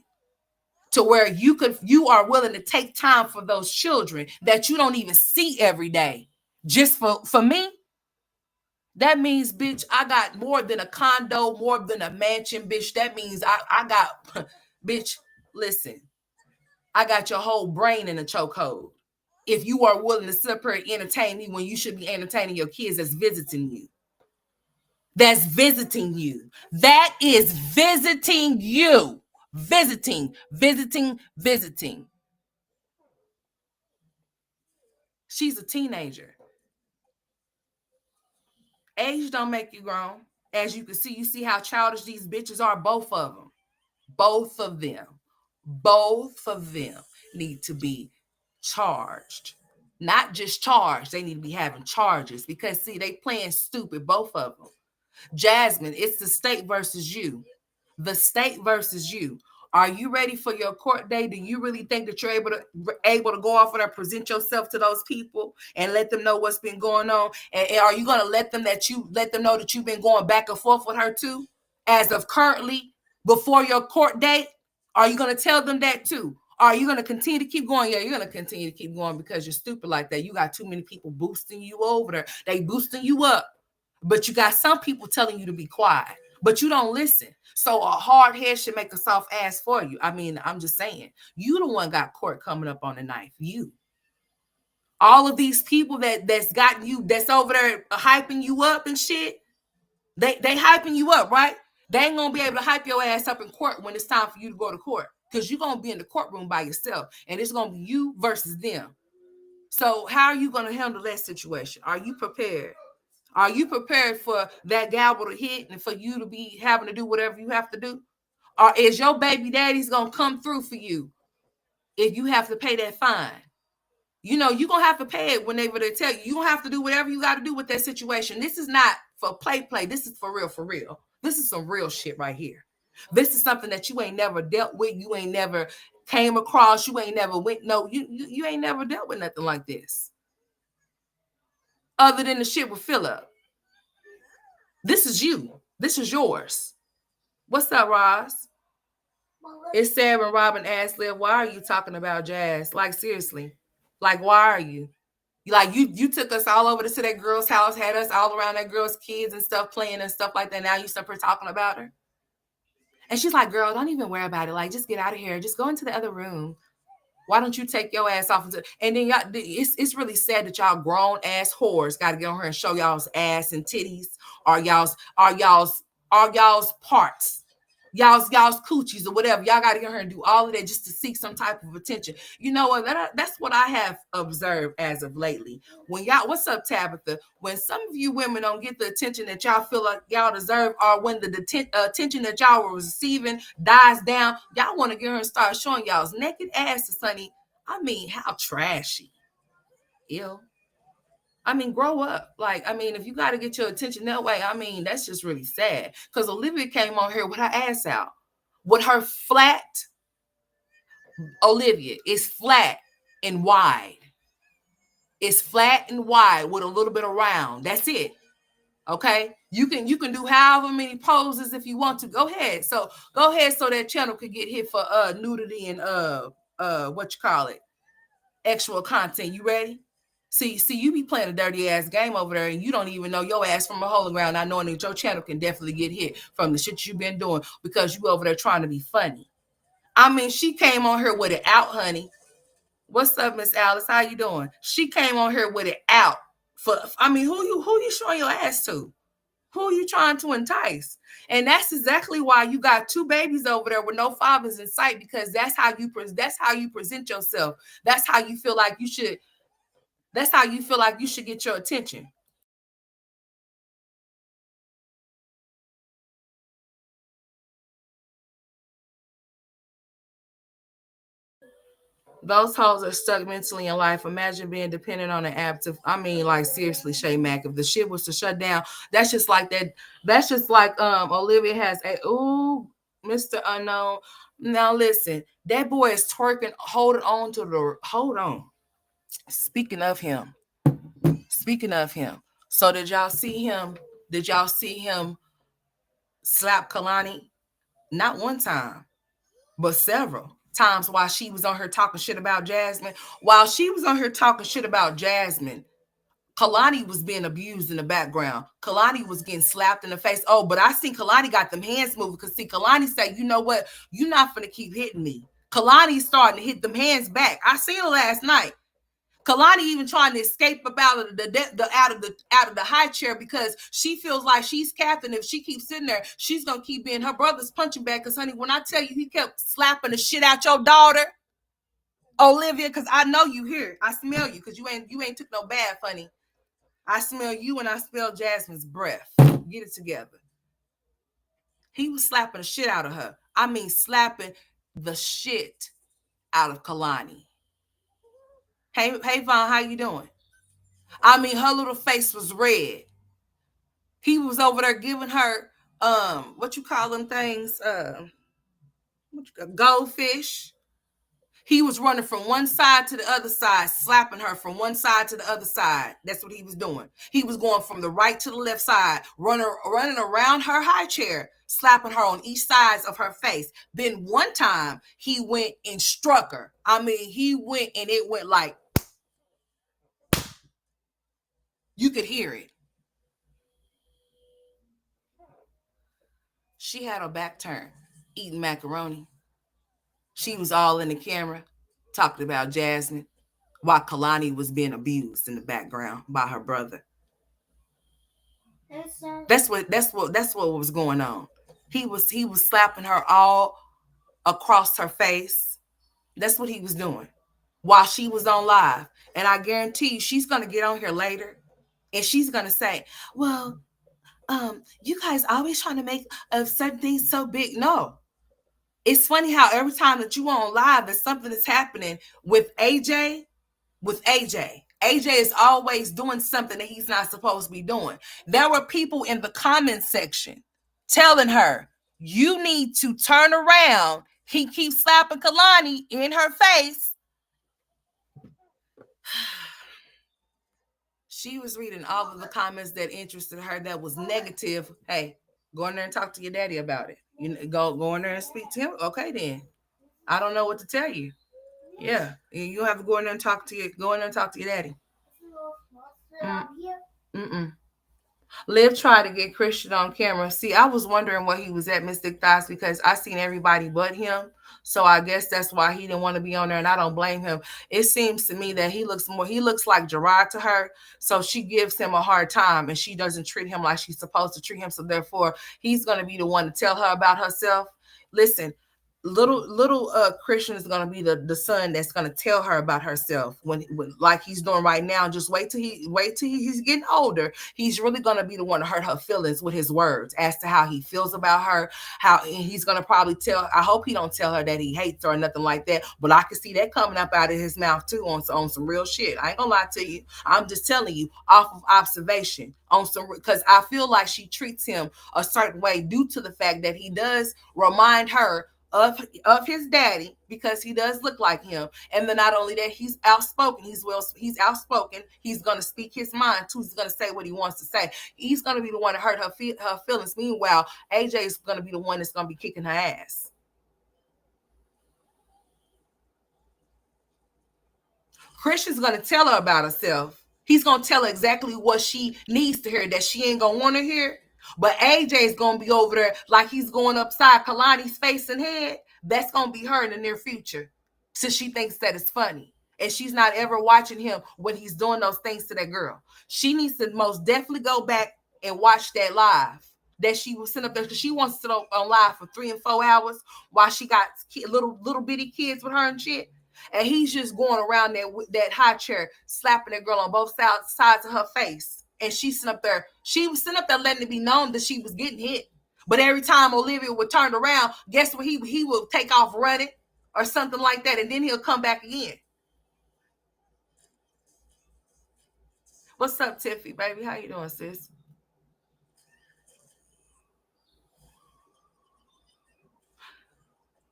to where you are willing to take time for those children that you don't even see every day. Just for me, that means, bitch, I got more than a condo, more than a mansion, bitch. That means I got, bitch, listen, I got your whole brain in a chokehold. If you are willing to sit up here and entertain me when you should be entertaining your kids that's visiting you. That's visiting you. That is visiting you. Visiting. She's a teenager. Age don't make you grown. As you can see, you see how childish these bitches are, both of them. Both of them need to be charged. Not just charged, they need to be having charges because see, they playing stupid, both of them. Jasmine, it's the state versus you. The state versus you. Are you ready for your court day? Do you really think that you're able to go off and present yourself to those people and let them know what's been going on? And are you gonna let them know that you've been going back and forth with her too, as of currently before your court date? Are you gonna tell them that too? Are you gonna continue to keep going? Yeah, you're gonna continue to keep going because you're stupid like that. You got too many people boosting you over there. They boosting you up, but you got some people telling you to be quiet, but you don't listen. So a hard head should make a soft ass for you. I mean, I'm just saying, you the one got court coming up on the knife. You. All of these people that's gotten you, that's over there hyping you up and shit, they hyping you up, right? They ain't gonna be able to hype your ass up in court when it's time for you to go to court. Because you're gonna be in the courtroom by yourself and it's gonna be you versus them. So how are you gonna handle that situation? Are you prepared? Are you prepared for that gavel to hit and for you to be having to do whatever you have to do? Or is your baby daddy's going to come through for you if you have to pay that fine? You know, you're going to have to pay it whenever they tell you. You don't have to do whatever you got to do with that situation. This is not for play. This is for real, for real. This is some real shit right here. This is something that you ain't never dealt with. You ain't never came across. You ain't never went. No, you ain't never dealt with nothing like this. Other than the shit with Philip. This is you. This is yours. What's up, Roz? It's Sarah and Robin asked Liv, why are you talking about jazz? Like, seriously. Like, why are you? Like, you took us all over to that girl's house, had us all around that girl's kids and stuff playing and stuff like that. Now you start talking about her. And she's like, girl, don't even worry about it. Like, just get out of here. Just go into the other room. Why don't you take your ass off? And then y'all, it's really sad that y'all grown ass whores got to get on her and show y'all's ass and titties or y'all's parts. Y'all's coochies or whatever. Y'all got to get her and do all of that just to seek some type of attention. You know what? That's what I have observed as of lately. When y'all, what's up, Tabitha? When some of you women don't get the attention that y'all feel like y'all deserve, or when the attention that y'all were receiving dies down, y'all want to get her and start showing y'all's naked asses, honey. I mean, how trashy. Ew. I mean, grow up. Like, I mean, if you got to get your attention that way, I mean, that's just really sad. Because Olivia came on here with her ass out. With her flat, Olivia is flat and wide. It's flat and wide with a little bit of round. That's it. Okay? You can do however many poses if you want to. Go ahead. So go ahead so that channel could get hit for nudity and what you call it? Extra content. You ready? See, you be playing a dirty ass game over there, and you don't even know your ass from a hole in the ground, not knowing that your channel can definitely get hit from the shit you've been doing because you over there trying to be funny. I mean, she came on here with it out, honey. What's up, Miss Alice? How you doing? She came on here with it out. I mean, who you showing your ass to? Who are you trying to entice? And that's exactly why you got two babies over there with no fathers in sight, because that's how you present yourself. That's how you feel like you should. That's how you feel like you should get your attention. Those hoes are stuck mentally in life. Imagine being dependent on an app to, I mean, like, seriously, Shay Mack, if the shit was to shut down, that's just like that. That's just like Olivia has a Mr. Unknown. Now listen, that boy is twerking, hold on. Speaking of him. So did y'all see him? Did y'all see him slap Kalani? Not one time, but several times while she was on her talking shit about Jasmine. While she was on her talking shit about Jasmine, Kalani was being abused in the background. Kalani was getting slapped in the face. Oh, but I seen Kalani got them hands moving because see, Kalani said, you know what? You're not going to keep hitting me. Kalani's starting to hit them hands back. I seen her last night. Kalani even trying to escape up out of the high chair because she feels like she's captain. If she keeps sitting there, she's gonna keep being her brother's punching bag. Because honey, when I tell you he kept slapping the shit out your daughter, Olivia, because I know you here. I smell you because you ain't took no bath, honey. I smell you and I smell Jasmine's breath. Get it together. He was slapping the shit out of her. I mean, slapping the shit out of Kalani. Hey Vaughn, how you doing? I mean, her little face was red. He was over there giving her what you call them things? Goldfish. He was running from one side to the other side, slapping her from one side to the other side. That's what he was doing. He was going from the right to the left side, running around her high chair, slapping her on each side of her face. Then one time he went and struck her. I mean, he went and it went like you could hear it. She had her back turned, eating macaroni. She was all in the camera, talking about Jasmine, while Kalani was being abused in the background by her brother. That's what was going on. He was slapping her all across her face. That's what he was doing while she was on live. And I guarantee you, she's gonna get on here later, and she's gonna say, "Well, you guys always trying to make certain things so big." No, it's funny how every time that you on live, there's something that's happening with AJ. AJ is always doing something that he's not supposed to be doing. There were people in the comment section telling her, you need to turn around. He keeps slapping Kalani in her face. She was reading all of the comments that interested her that was negative. Hey, go in there and talk to your daddy about it. You go in there and speak to him. Okay, then. I don't know what to tell you. Yeah, you have to go in there and talk to your daddy. Mm-mm. Liv tried to get Christian on camera. See, I was wondering where he was at, Mystic Thighs, because I seen everybody but him. So I guess that's why he didn't want to be on there, and I don't blame him. It seems to me that he looks like Gerard to her. So she gives him a hard time, and she doesn't treat him like she's supposed to treat him. So therefore, he's going to be the one to tell her about herself. Listen, little Christian is going to be the son that's going to tell her about herself when like he's doing right now. Just wait till he's getting older. He's really going to be the one to hurt her feelings with his words as to how he feels about her, how he's going to probably tell. I hope he don't tell her that he hates her or nothing like that, but I can see that coming up out of his mouth too on some real shit. I ain't gonna lie to you. I'm just telling you off of observation on some, because I feel like she treats him a certain way due to the fact that he does remind her of his daddy, because he does look like him. And then not only that, he's outspoken. He's outspoken. He's going to speak his mind too. He's going to say what he wants to say. He's going to be the one to hurt her feelings. Meanwhile, AJ is going to be the one that's going to be kicking her ass. Christian's going to tell her about herself. He's going to tell her exactly what she needs to hear that she ain't going to want to hear. But AJ's going to be over there like he's going upside Kalani's face and head. That's going to be her in the near future. So she thinks that it's funny. And she's not ever watching him when he's doing those things to that girl. She needs to most definitely go back and watch that live that she was sitting up there, because she wants to sit on live for 3 and 4 hours while she got little bitty kids with her and shit. And he's just going around there with that high chair, slapping that girl on both sides of her face. And she was sitting up there letting it be known that she was getting hit. But every time Olivia would turn around, guess what? He would take off running or something like that. And then he'll come back again. What's up, Tiffy, baby? How you doing, sis?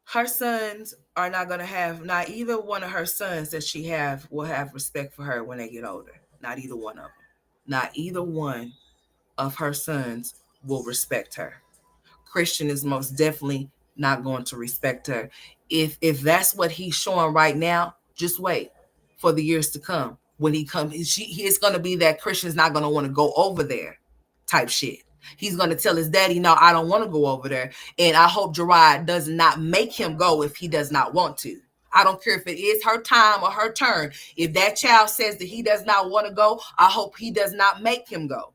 Her sons are not going to have, not either one of her sons that she will have respect for her when they get older. Not either one of them. Not either one of her sons will respect her. Christian is most definitely not going to respect her. If that's what he's showing right now, just wait for the years to come. When he comes, it's going to be that Christian's not going to want to go over there type shit. He's going to tell his daddy, no, I don't want to go over there. And I hope Gerard does not make him go if he does not want to. I don't care if it is her time or her turn. If that child says that he does not want to go, I hope he does not make him go.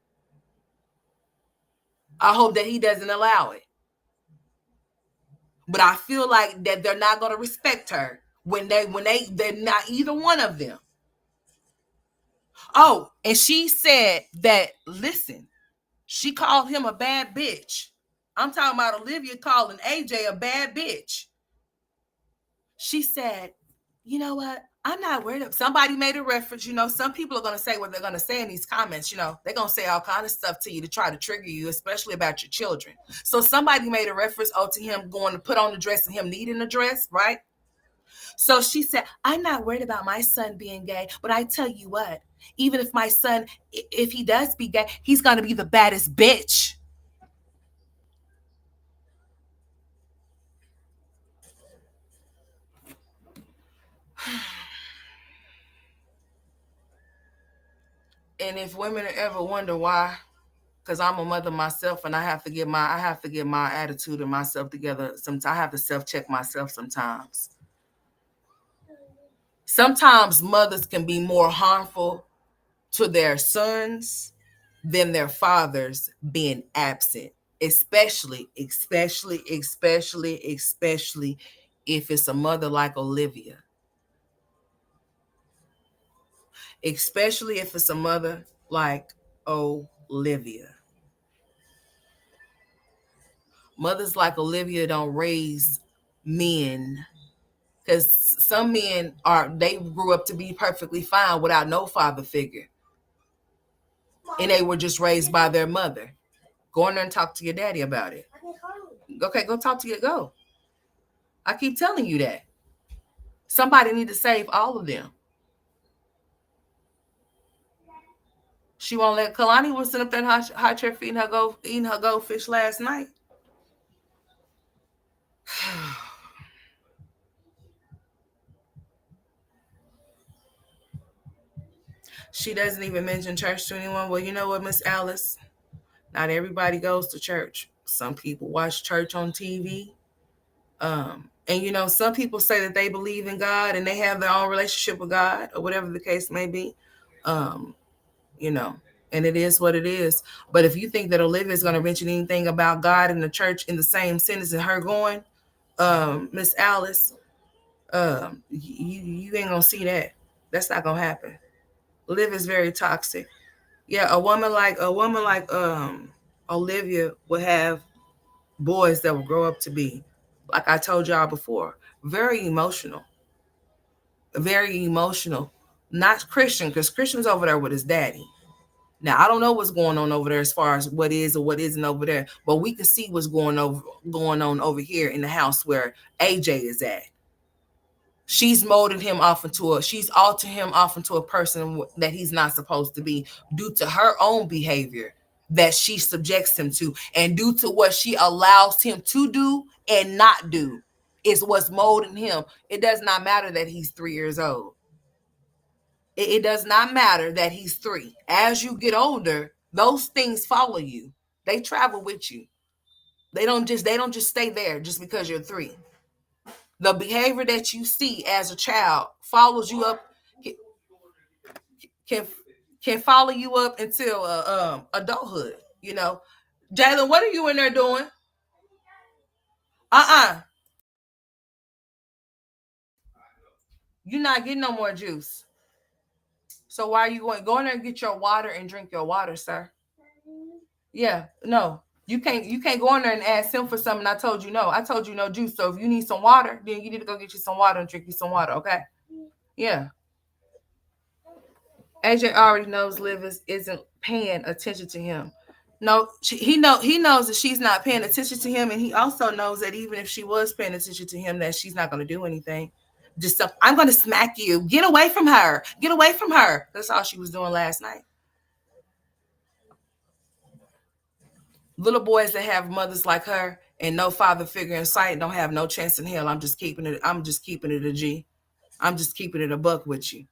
I hope that he doesn't allow it. But I feel like that they're not going to respect her they're not either one of them. Oh, and she said that, listen, she called him a bad bitch. I'm talking about Olivia calling AJ a bad bitch. She said, you know what? I'm not worried. Somebody made a reference. Some people are going to say what they're going to say in these comments. They're going to say all kind of stuff to you to try to trigger you, especially about your children. So somebody made a reference to him going to put on the dress and him needing a dress, right? So she said, I'm not worried about my son being gay, but I tell you what, even if my son, if he does be gay, he's going to be the baddest bitch. And if women ever wonder why, because I'm a mother myself, and I have to get my attitude and myself together. Sometimes I have to self-check myself sometimes. Sometimes mothers can be more harmful to their sons than their fathers being absent, especially if it's a mother like Olivia. Especially if it's a mother like Olivia. Mothers like Olivia don't raise men, because some men they grew up to be perfectly fine without no father figure, and they were just raised by their mother. Go in there and talk to your daddy about it. Okay, go talk to go. I keep telling you that. Somebody need to save all of them. She won't let Kalani was sitting up there in high chair eating her goldfish last night. She doesn't even mention church to anyone. Well, you know what, Miss Alice? Not everybody goes to church. Some people watch church on TV. And some people say that they believe in God and they have their own relationship with God, or whatever the case may be. And it is what it is. But if you think that Olivia is going to mention anything about God and the church in the same sentence as her going, Miss Alice, you ain't gonna see that. That's not gonna happen. Olivia is very toxic. Yeah, a woman like Olivia would have boys that will grow up to be, like I told y'all before, very emotional. Not Christian, because Christian's over there with his daddy. Now, I don't know what's going on over there as far as what is or what isn't over there, but we can see what's going on over here in the house where AJ is at. She's altered him off into a person that he's not supposed to be, due to her own behavior that she subjects him to, and due to what she allows him to do and not do is what's molding him. It does not matter that he's 3 years old. It does not matter that he's 3. As you get older, those things follow you. They travel with you. They don't just stay there just because you're 3. The behavior that you see as a child follows you up, can follow you up until adulthood. Jalen, what are you in there doing? You're not getting no more juice. So why are you going? Go in there and get your water and drink your water, sir. Yeah, no. You can't go in there and ask him for something. I told you no. I told you no juice. So if you need some water, then you need to go get you some water and drink you some water, okay? Yeah. AJ already knows Liv isn't paying attention to him. No, he knows that she's not paying attention to him, and he also knows that even if she was paying attention to him, that she's not going to do anything. Just I'm going to smack you. Get away from her. Get away from her. That's all she was doing last night. Little boys that have mothers like her and no father figure in sight don't have no chance in hell. I'm just keeping it a G. I'm just keeping it a buck with you.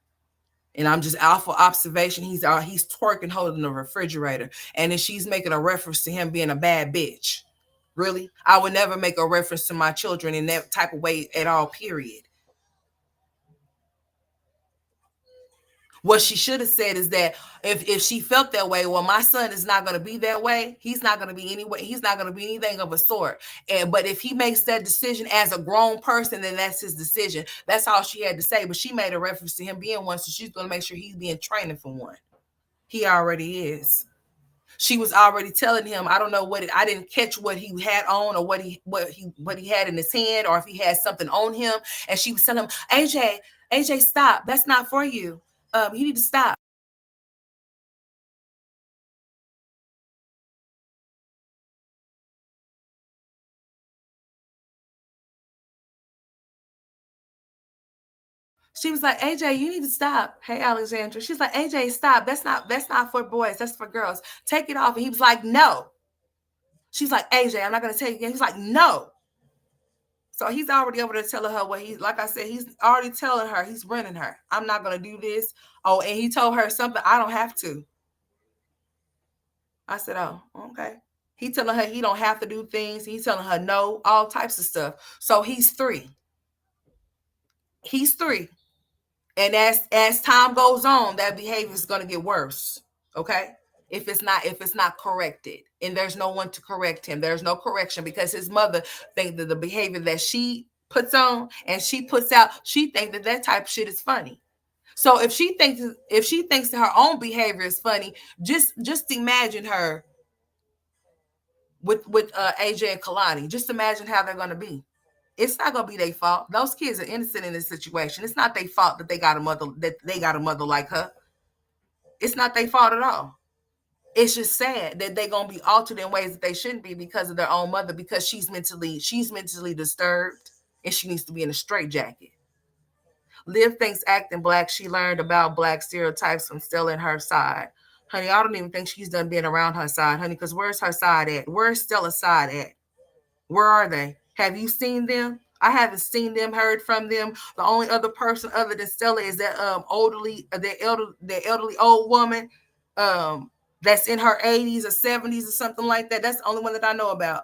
And I'm just out for observation. He's twerking, holding the refrigerator. And then she's making a reference to him being a bad bitch. Really? I would never make a reference to my children in that type of way at all, period. What she should have said is that if she felt that way, well, my son is not going to be that way. He's not going to be anyway. He's not going to be anything of a sort. But if he makes that decision as a grown person, then that's his decision. That's all she had to say. But she made a reference to him being one, so she's going to make sure he's being trained for one. He already is. She was already telling him, I don't know I didn't catch what he had on, or what he had in his hand, or if he had something on him. And she was telling him, AJ, AJ, stop. That's not for you. You need to stop. She was like, AJ, you need to stop. Hey, Alexandra. She's like, AJ, stop. That's not for boys. That's for girls. Take it off. And he was like, no. She's like, AJ, I'm not gonna take it again. He's like, no. So he's already over there telling her what he's, like I said, he's already telling her, he's running her. I'm not gonna do this. Oh, and he told her something I don't have to. I said, oh, okay. He telling her he don't have to do things. He's telling her no, all types of stuff. So he's three. He's three. And as time goes on, that behavior is going to get worse. Okay, if it's not corrected, and there's no one to correct him, there's no correction, because his mother think that the behavior that she puts on and she puts out, she think that type of shit is funny. So if she thinks that her own behavior is funny, just imagine her with AJ and Kalani. Just imagine how they're going to be. It's not gonna be their fault. Those kids are innocent in this situation. It's not their fault that they got a mother like her. It's not their fault at all. It's just sad that they're gonna be altered in ways that they shouldn't be because of their own mother, because she's mentally disturbed and she needs to be in a straitjacket. Liv thinks acting black, she learned about black stereotypes from Stella and her side. Honey, I don't even think she's done being around her side, honey, because where's her side at? Where's Stella's side at? Where are they? Have you seen them? I haven't seen them, heard from them. The only other person other than Stella is that the elderly old woman um that's in her 80s or 70s or something like that. That's the only one that I know about.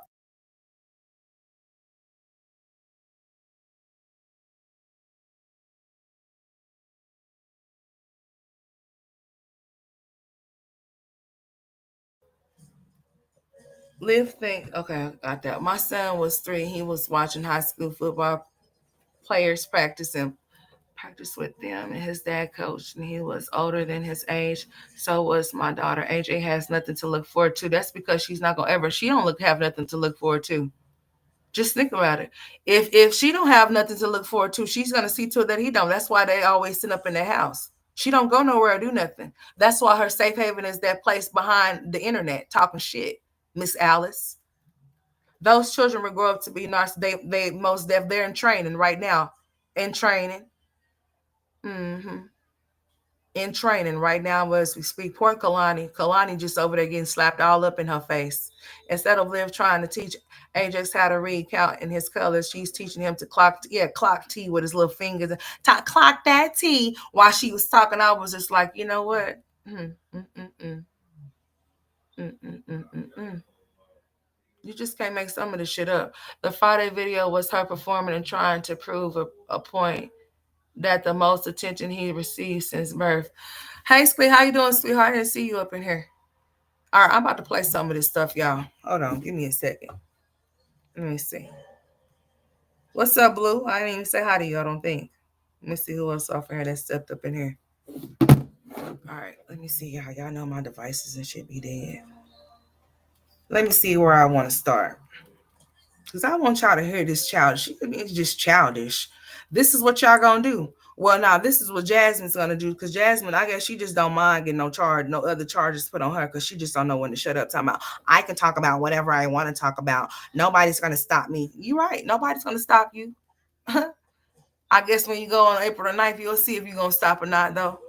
Liv think, okay, I got that. My son was 3. He was watching high school football players practice with them, and his dad coached, and he was older than his age. So was my daughter. AJ has nothing to look forward to. That's because she's not gonna ever. She don't have nothing to look forward to. Just think about it. If she don't have nothing to look forward to, she's gonna see to it that he don't. That's why they always sit up in their house. She don't go nowhere or do nothing. That's why her safe haven is that place behind the internet talking shit. Miss Alice. Those children will grow up to be narcissists. They most deaf. They're in training right now. In training. Mm-hmm. In training right now as we speak. Poor Kalani. Kalani just over there getting slapped all up in her face. Instead of Liv trying to teach Ajax how to read, count in his colors, she's teaching him to clock T with his little fingers. Clock that T. While she was talking, I was just like, you know what? Mm, mm, mm, mm. Mm, mm, mm, mm, mm. You just can't make some of this shit up. The Friday video was her performing and trying to prove a point that the most attention he received since birth. Hey, Squid, how you doing, sweetheart? I didn't see you up in here. All right, I'm about to play some of this stuff, y'all. Hold on, give me a second. Let me see. What's up, Blue? I didn't even say hi to you, I don't think. Let me see who else off here that stepped up in here. All right, let me see, y'all. Y'all know my devices and shit be dead. Let me see where I want to start. Because I want y'all to hear this childish. It's just childish. This is what y'all gonna do. Well, now this is what Jasmine's gonna do, because Jasmine, I guess she just don't mind getting no other charges put on her, because she just don't know when to shut up. Talking about, I can talk about whatever I want to talk about. Nobody's gonna stop me. You're right. Nobody's gonna stop you. I guess when you go on April the 9th, you'll see if you're gonna stop or not, though.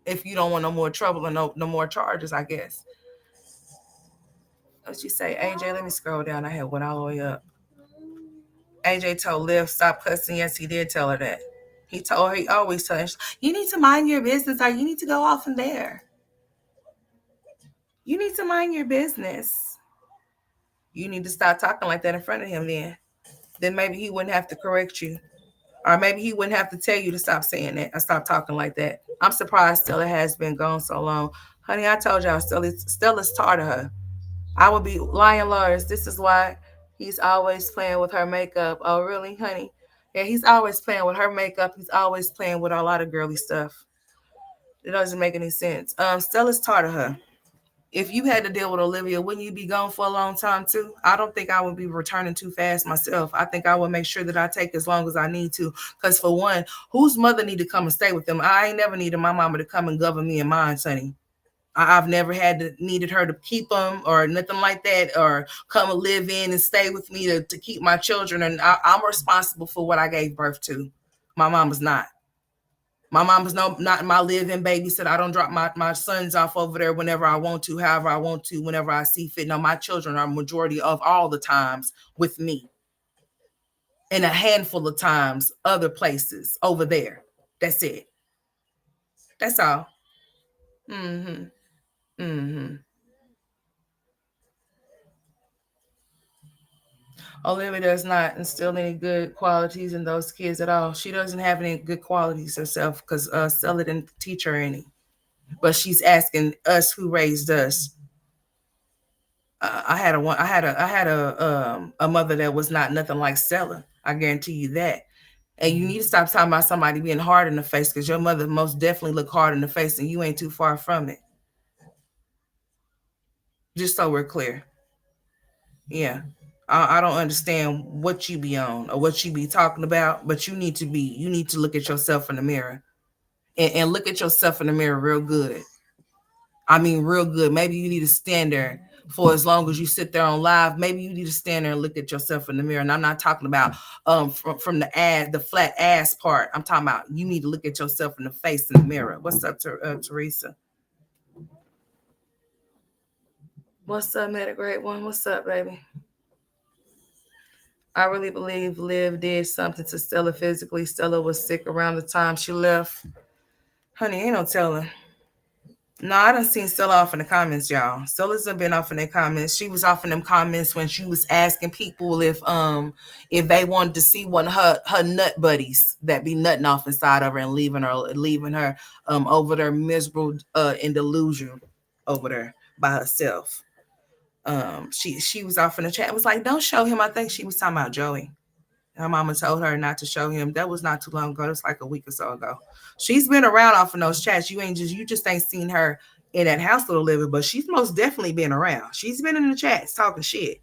If you don't want no more trouble or no more charges, I guess. What you say, AJ? Let me scroll down. I had went all the way up. AJ told Liv stop cussing. Yes, he did tell her that. He always tells her, you need to mind your business, or you need to go off from there. You need to mind your business. You need to stop talking like that in front of him then. Then maybe he wouldn't have to correct you. Or maybe he wouldn't have to tell you to stop saying that or stop talking like that. I'm surprised Stella has been gone so long. Honey, I told y'all Stella's tired of her. I would be lying, Lars. This is why he's always playing with her makeup. Oh, really, honey? Yeah, he's always playing with her makeup. He's always playing with a lot of girly stuff. It doesn't make any sense. Stella's tired of her. If you had to deal with Olivia, wouldn't you be gone for a long time too? I don't think I would be returning too fast myself. I think I would make sure that I take as long as I need to. Because for one, whose mother need to come and stay with them? I ain't never needed my mama to come and govern me and mine, sonny. I've never needed her to keep them or nothing like that, or come and live in and stay with me to keep my children. And I'm responsible for what I gave birth to. My mom was not. My mom was not my live-in babysitter. I don't drop my sons off over there whenever I want to, however I want to, whenever I see fit. No, my children are majority of all the times with me. And a handful of times other places over there. That's it. That's all. Mm-hmm. Mm-hmm. Olivia does not instill any good qualities in those kids at all. She doesn't have any good qualities herself because Stella didn't teach her any. But she's asking us who raised us. I had a mother that was not nothing like Stella. I guarantee you that. And you need to stop talking about somebody being hard in the face, because your mother most definitely looked hard in the face, and you ain't too far from it. Just so we're clear. Yeah. I don't understand what you be on or what you be talking about, but you need to look at yourself in the mirror and look at yourself in the mirror real good. I mean, real good. Maybe you need to stand there for as long as you sit there on live. Maybe you need to stand there and look at yourself in the mirror. And I'm not talking about from the flat ass part. I'm talking about you need to look at yourself in the face in the mirror. What's up, Teresa? What's up, Meta Great One? What's up, baby? I really believe Liv did something to Stella physically. Stella was sick around the time she left. Honey, ain't no telling. No, I done seen Stella off in the comments, y'all. Stella's done been off in the comments. She was off in them comments when she was asking people if they wanted to see one of her nut buddies that be nutting off inside of her and leaving her over there miserable in delusion over there by herself. She was off in the chat. It was like, don't show him. I think she was talking about Joey. Her mama told her not to show him. That was not too long ago. It was like a week or so ago. She's been around off in those chats. You just ain't seen her in that house little living, but she's most definitely been around. She's been in the chats talking shit.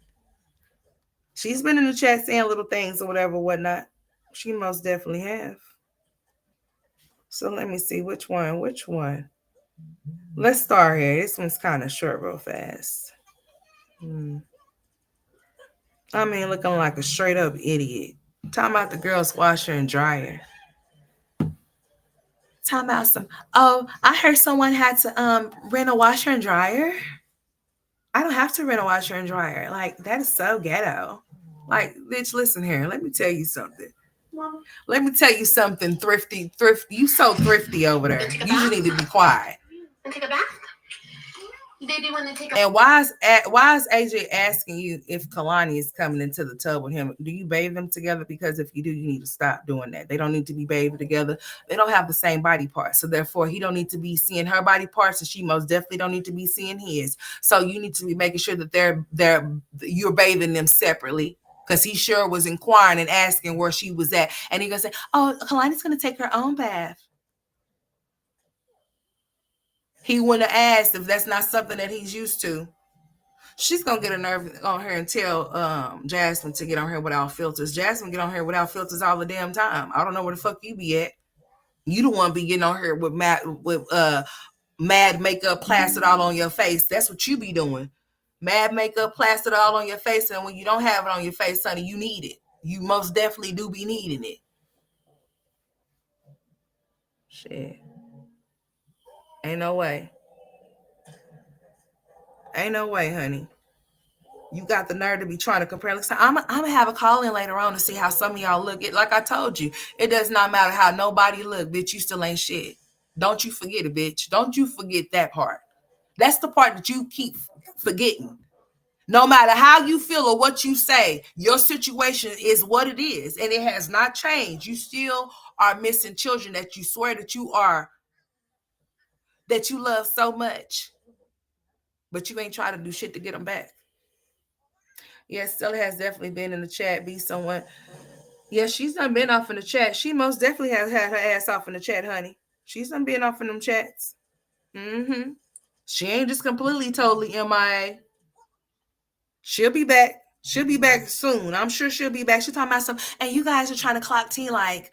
She's been in the chat saying little things or whatever, whatnot. She most definitely have. So let me see which one. Let's start here. This one's kind of short, real fast. I mean, looking like a straight up idiot. Talking about the girl's washer and dryer. Talking about I heard someone had to rent a washer and dryer. I don't have to rent a washer and dryer. Like, that is so ghetto. Like, bitch, listen here. Let me tell you something. Mom. Let me tell you something, thrifty. You so thrifty over there. You need to be quiet. And take a bath? Baby, when they take a- And why is AJ asking you if Kalani is coming into the tub with him? Do you bathe them together? Because if you do, you need to stop doing that. They don't need to be bathed together. They don't have the same body parts. So therefore, he don't need to be seeing her body parts, and she most definitely don't need to be seeing his. So you need to be making sure that you're bathing them separately. Because he sure was inquiring and asking where she was at. And he gonna say, oh, Kalani's gonna take her own bath. He wouldn't have asked if that's not something that he's used to. She's gonna get a nerve on her and tell Jasmine to get on here without filters. Jasmine get on here without filters all the damn time. I don't know where the fuck you be at. You don't want to be getting on here with mad makeup plastered all on your face. That's what you be doing. Mad makeup plastered all on your face, and when you don't have it on your face, honey, you need it. You most definitely do be needing it. Shit. Ain't no way. Ain't no way, honey. You got the nerve to be trying to compare. Listen, I'm gonna have a call in later on to see how some of y'all look. It like I told you, it does not matter how nobody look, bitch. You still ain't shit. Don't you forget it, bitch. Don't you forget that part. That's the part that you keep forgetting. No matter how you feel or what you say, your situation is what it is, and it has not changed. You still are missing children that you swear that you love so much, but you ain't trying to do shit to get them back. Yes, Stella has definitely been in the chat. Be someone. Yeah, she's done been off in the chat. She most definitely has had her ass off in the chat, honey. She's done been off in them chats. Mm-hmm. She ain't just completely, totally MIA. She'll be back. She'll be back soon. I'm sure she'll be back. She's talking about some, and you guys are trying to clock T like,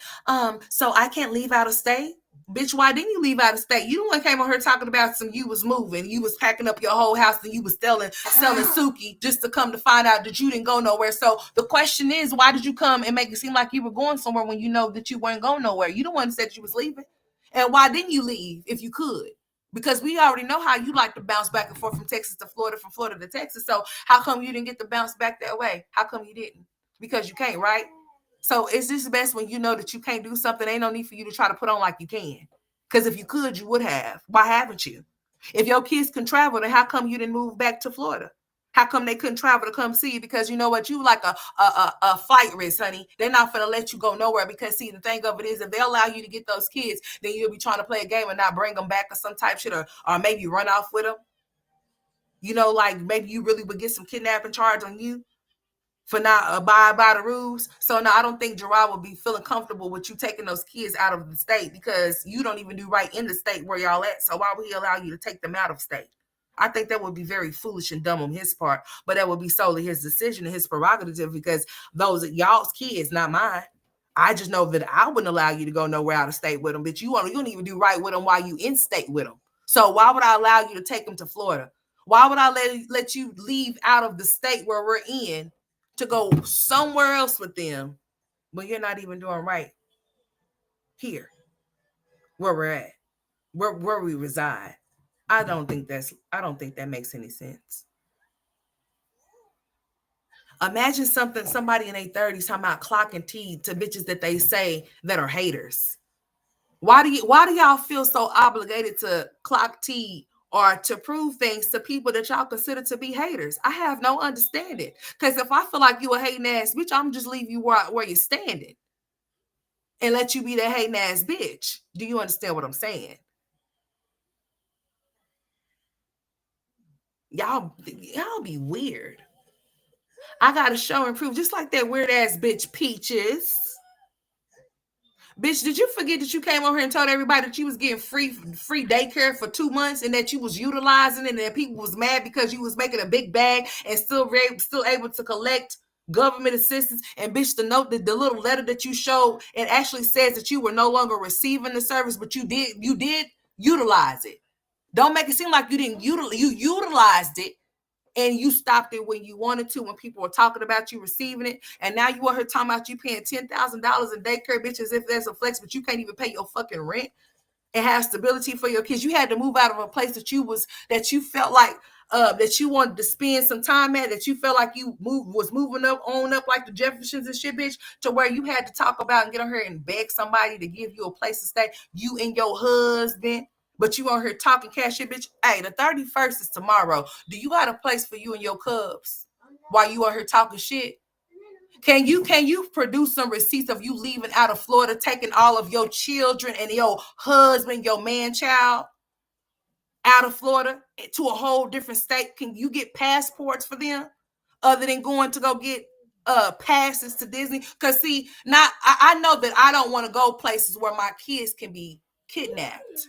so I can't leave out of state. Bitch, why didn't you leave out of state? You the one came on her talking about some you was moving, you was packing up your whole house, and you was selling Suki just to come to find out that you didn't go nowhere. So the question is, why did you come and make it seem like you were going somewhere when you know that you weren't going nowhere? You the one that said you was leaving. And why didn't you leave if you could? Because we already know how you like to bounce back and forth from Texas to Florida, from Florida to Texas. So how come you didn't get to bounce back that way? How come you didn't? Because you can't, right? So it's just best when you know that you can't do something. Ain't no need for you to try to put on like you can. Because if you could, you would have. Why haven't you? If your kids can travel, then how come you didn't move back to Florida? How come they couldn't travel to come see you? Because you know what? You like a flight risk, honey. They're not going to let you go nowhere because, see, the thing of it is if they allow you to get those kids, then you'll be trying to play a game and not bring them back or some type shit or maybe run off with them. You know, like maybe you really would get some kidnapping charge on you for not abide by the rules. So no, I don't think Gerard would be feeling comfortable with you taking those kids out of the state because you don't even do right in the state where y'all at. So why would he allow you to take them out of state? I think that would be very foolish and dumb on his part, but that would be solely his decision and his prerogative because those are y'all's kids, not mine. I just know that I wouldn't allow you to go nowhere out of state with them, but you don't even do right with them while you in state with them. So why would I allow you to take them to Florida? Why would I let you leave out of the state where we're in to go somewhere else with them when you're not even doing right here where we're at, where we reside? I don't think that makes any sense. Imagine somebody in their 30s talking about clocking T to bitches that they say that are haters. Why do y'all feel so obligated to clock T or to prove things to people that y'all consider to be haters? I have no understanding. Because if I feel like you a hating ass bitch, I'm just leave you where you're standing and let you be that hating ass bitch. Do you understand what I'm saying? Y'all be weird. I gotta show and prove, just like that weird ass bitch Peaches. Bitch, did you forget that you came over here and told everybody that you was getting free daycare for 2 months and that you was utilizing it and that people was mad because you was making a big bag and still able to collect government assistance? And bitch, the note, the little letter that you showed, it actually says that you were no longer receiving the service, but you did utilize it. Don't make it seem like you didn't you utilized it. And you stopped it when you wanted to, when people were talking about you receiving it. And now you want her talking about you paying $10,000 in daycare, bitch, as if there's a flex, but you can't even pay your fucking rent and have stability for your kids. You had to move out of a place that you felt like that you wanted to spend some time at, that you felt like you was moving up like the Jeffersons and shit, bitch, to where you had to talk about and get on her and beg somebody to give you a place to stay, you and your husband. But you on here talking cash shit, bitch. Hey, the 31st is tomorrow. Do you got a place for you and your cubs while you on here talking shit? Can you produce some receipts of you leaving out of Florida, taking all of your children and your husband, your man child out of Florida to a whole different state? Can you get passports for them other than going to go get passes to Disney? Because see, I know that I don't want to go places where my kids can be kidnapped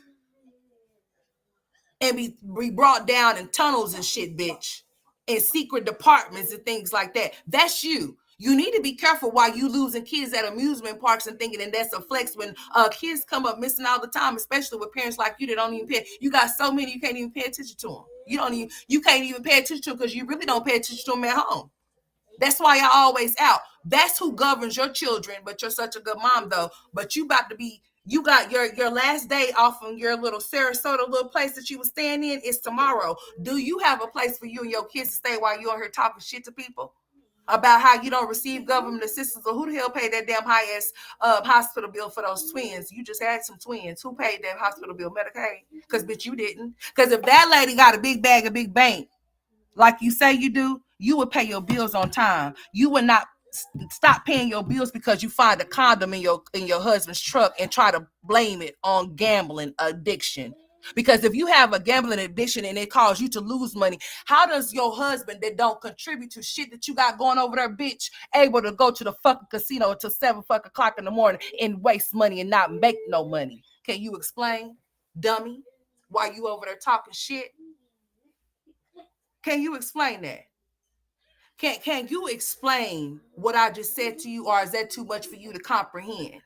and be brought down in tunnels and shit, bitch, in secret departments and things like that. That's you. You need to be careful while you losing kids at amusement parks and thinking that that's a flex when kids come up missing all the time, especially with parents like you that don't even pay. You got so many you can't even pay attention to them. You can't even pay attention to them because you really don't pay attention to them at home. That's why y'all always out. That's who governs your children, but you're such a good mom though. But you got your last day off on your little Sarasota little place that you was staying in is tomorrow. Do you have a place for you and your kids to stay while you on here talking shit to people about how you don't receive government assistance? Or who the hell paid that damn high-ass hospital bill for those twins? You just had some twins. Who paid that hospital bill? Medicaid? Because bitch, you didn't. Because if that lady got a big bag, a big bank, like you say you do, you would pay your bills on time. You would not stop paying your bills because you find a condom in your husband's truck and try to blame it on gambling addiction. Because if you have a gambling addiction and it causes you to lose money, how does your husband that don't contribute to shit that you got going over there, bitch, able to go to the fucking casino until 7 fucking o'clock in the morning and waste money and not make no money? Can you explain, dummy, why you over there talking shit? Can you explain that? Can you explain what I just said to you, or is that too much for you to comprehend?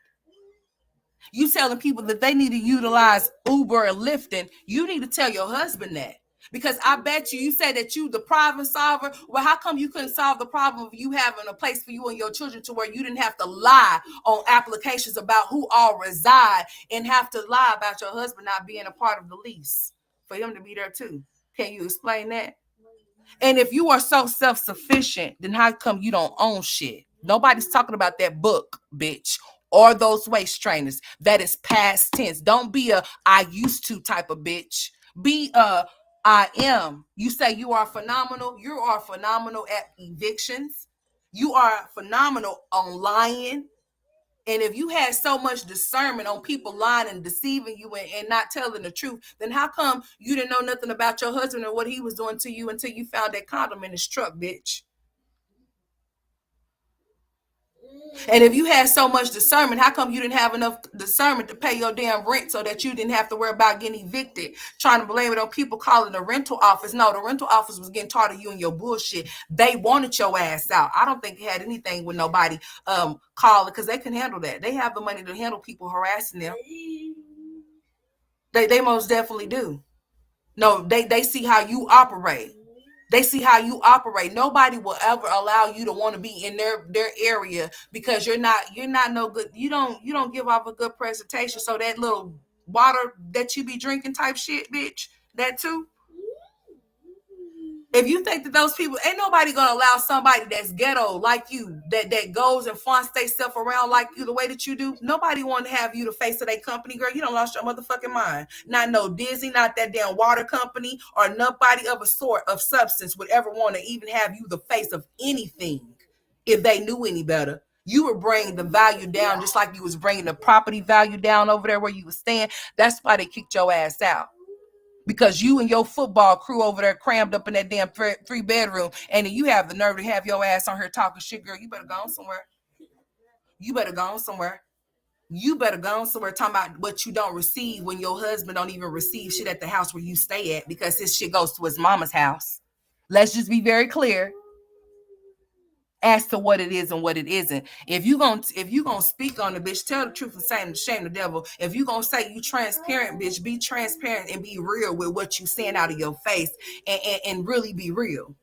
You telling people that they need to utilize Uber and Lyfting, you need to tell your husband that. Because I bet you say that you the problem solver. Well, how come you couldn't solve the problem of you having a place for you and your children to where you didn't have to lie on applications about who all reside and have to lie about your husband not being a part of the lease for him to be there too? Can you explain that? And if you are so self-sufficient, then how come you don't own shit? Nobody's talking about that book, bitch, or those waist trainers. That is past tense. Don't be a I used to type of bitch. Be a I am. You say you are phenomenal. You are phenomenal at evictions. You are phenomenal on lying. And if you had so much discernment on people lying and deceiving you and not telling the truth, then how come you didn't know nothing about your husband and what he was doing to you until you found that condom in his truck, bitch? And if you had so much discernment, how come you didn't have enough discernment to pay your damn rent so that you didn't have to worry about getting evicted, trying to blame it on people calling the rental office? No, the rental office was getting tired of you and your bullshit. They wanted your ass out. I don't think it had anything with nobody calling because they can handle that. They have the money to handle people harassing them. They most definitely do. No, they see how you operate. They see how you operate. Nobody will ever allow you to want to be in their area because you're not no good. You don't give off a good presentation. So that little water that you be drinking type shit, bitch, that too. If you think that those people, ain't nobody gonna allow somebody that's ghetto like you, that goes and flaunts themselves around like you the way that you do. Nobody want to have you the face of their company, girl. You don't lost your motherfucking mind. Not no Disney, not that damn water company, or nobody of a sort of substance would ever want to even have you the face of anything if they knew any better. You were bringing the value down just like you was bringing the property value down over there where you was staying. That's why they kicked your ass out. Because you and your football crew over there crammed up in that damn 3-bedroom, and then you have the nerve to have your ass on here talking shit, girl. You better go on somewhere. You better go on somewhere. You better go on somewhere talking about what you don't receive when your husband don't even receive shit at the house where you stay at because his shit goes to his mama's house. Let's just be very clear as to what it is and what it isn't. If you gonna speak on the bitch, tell the truth and shame the devil. If you gonna say you transparent, bitch, be transparent and be real with what you saying out of your face and really be real.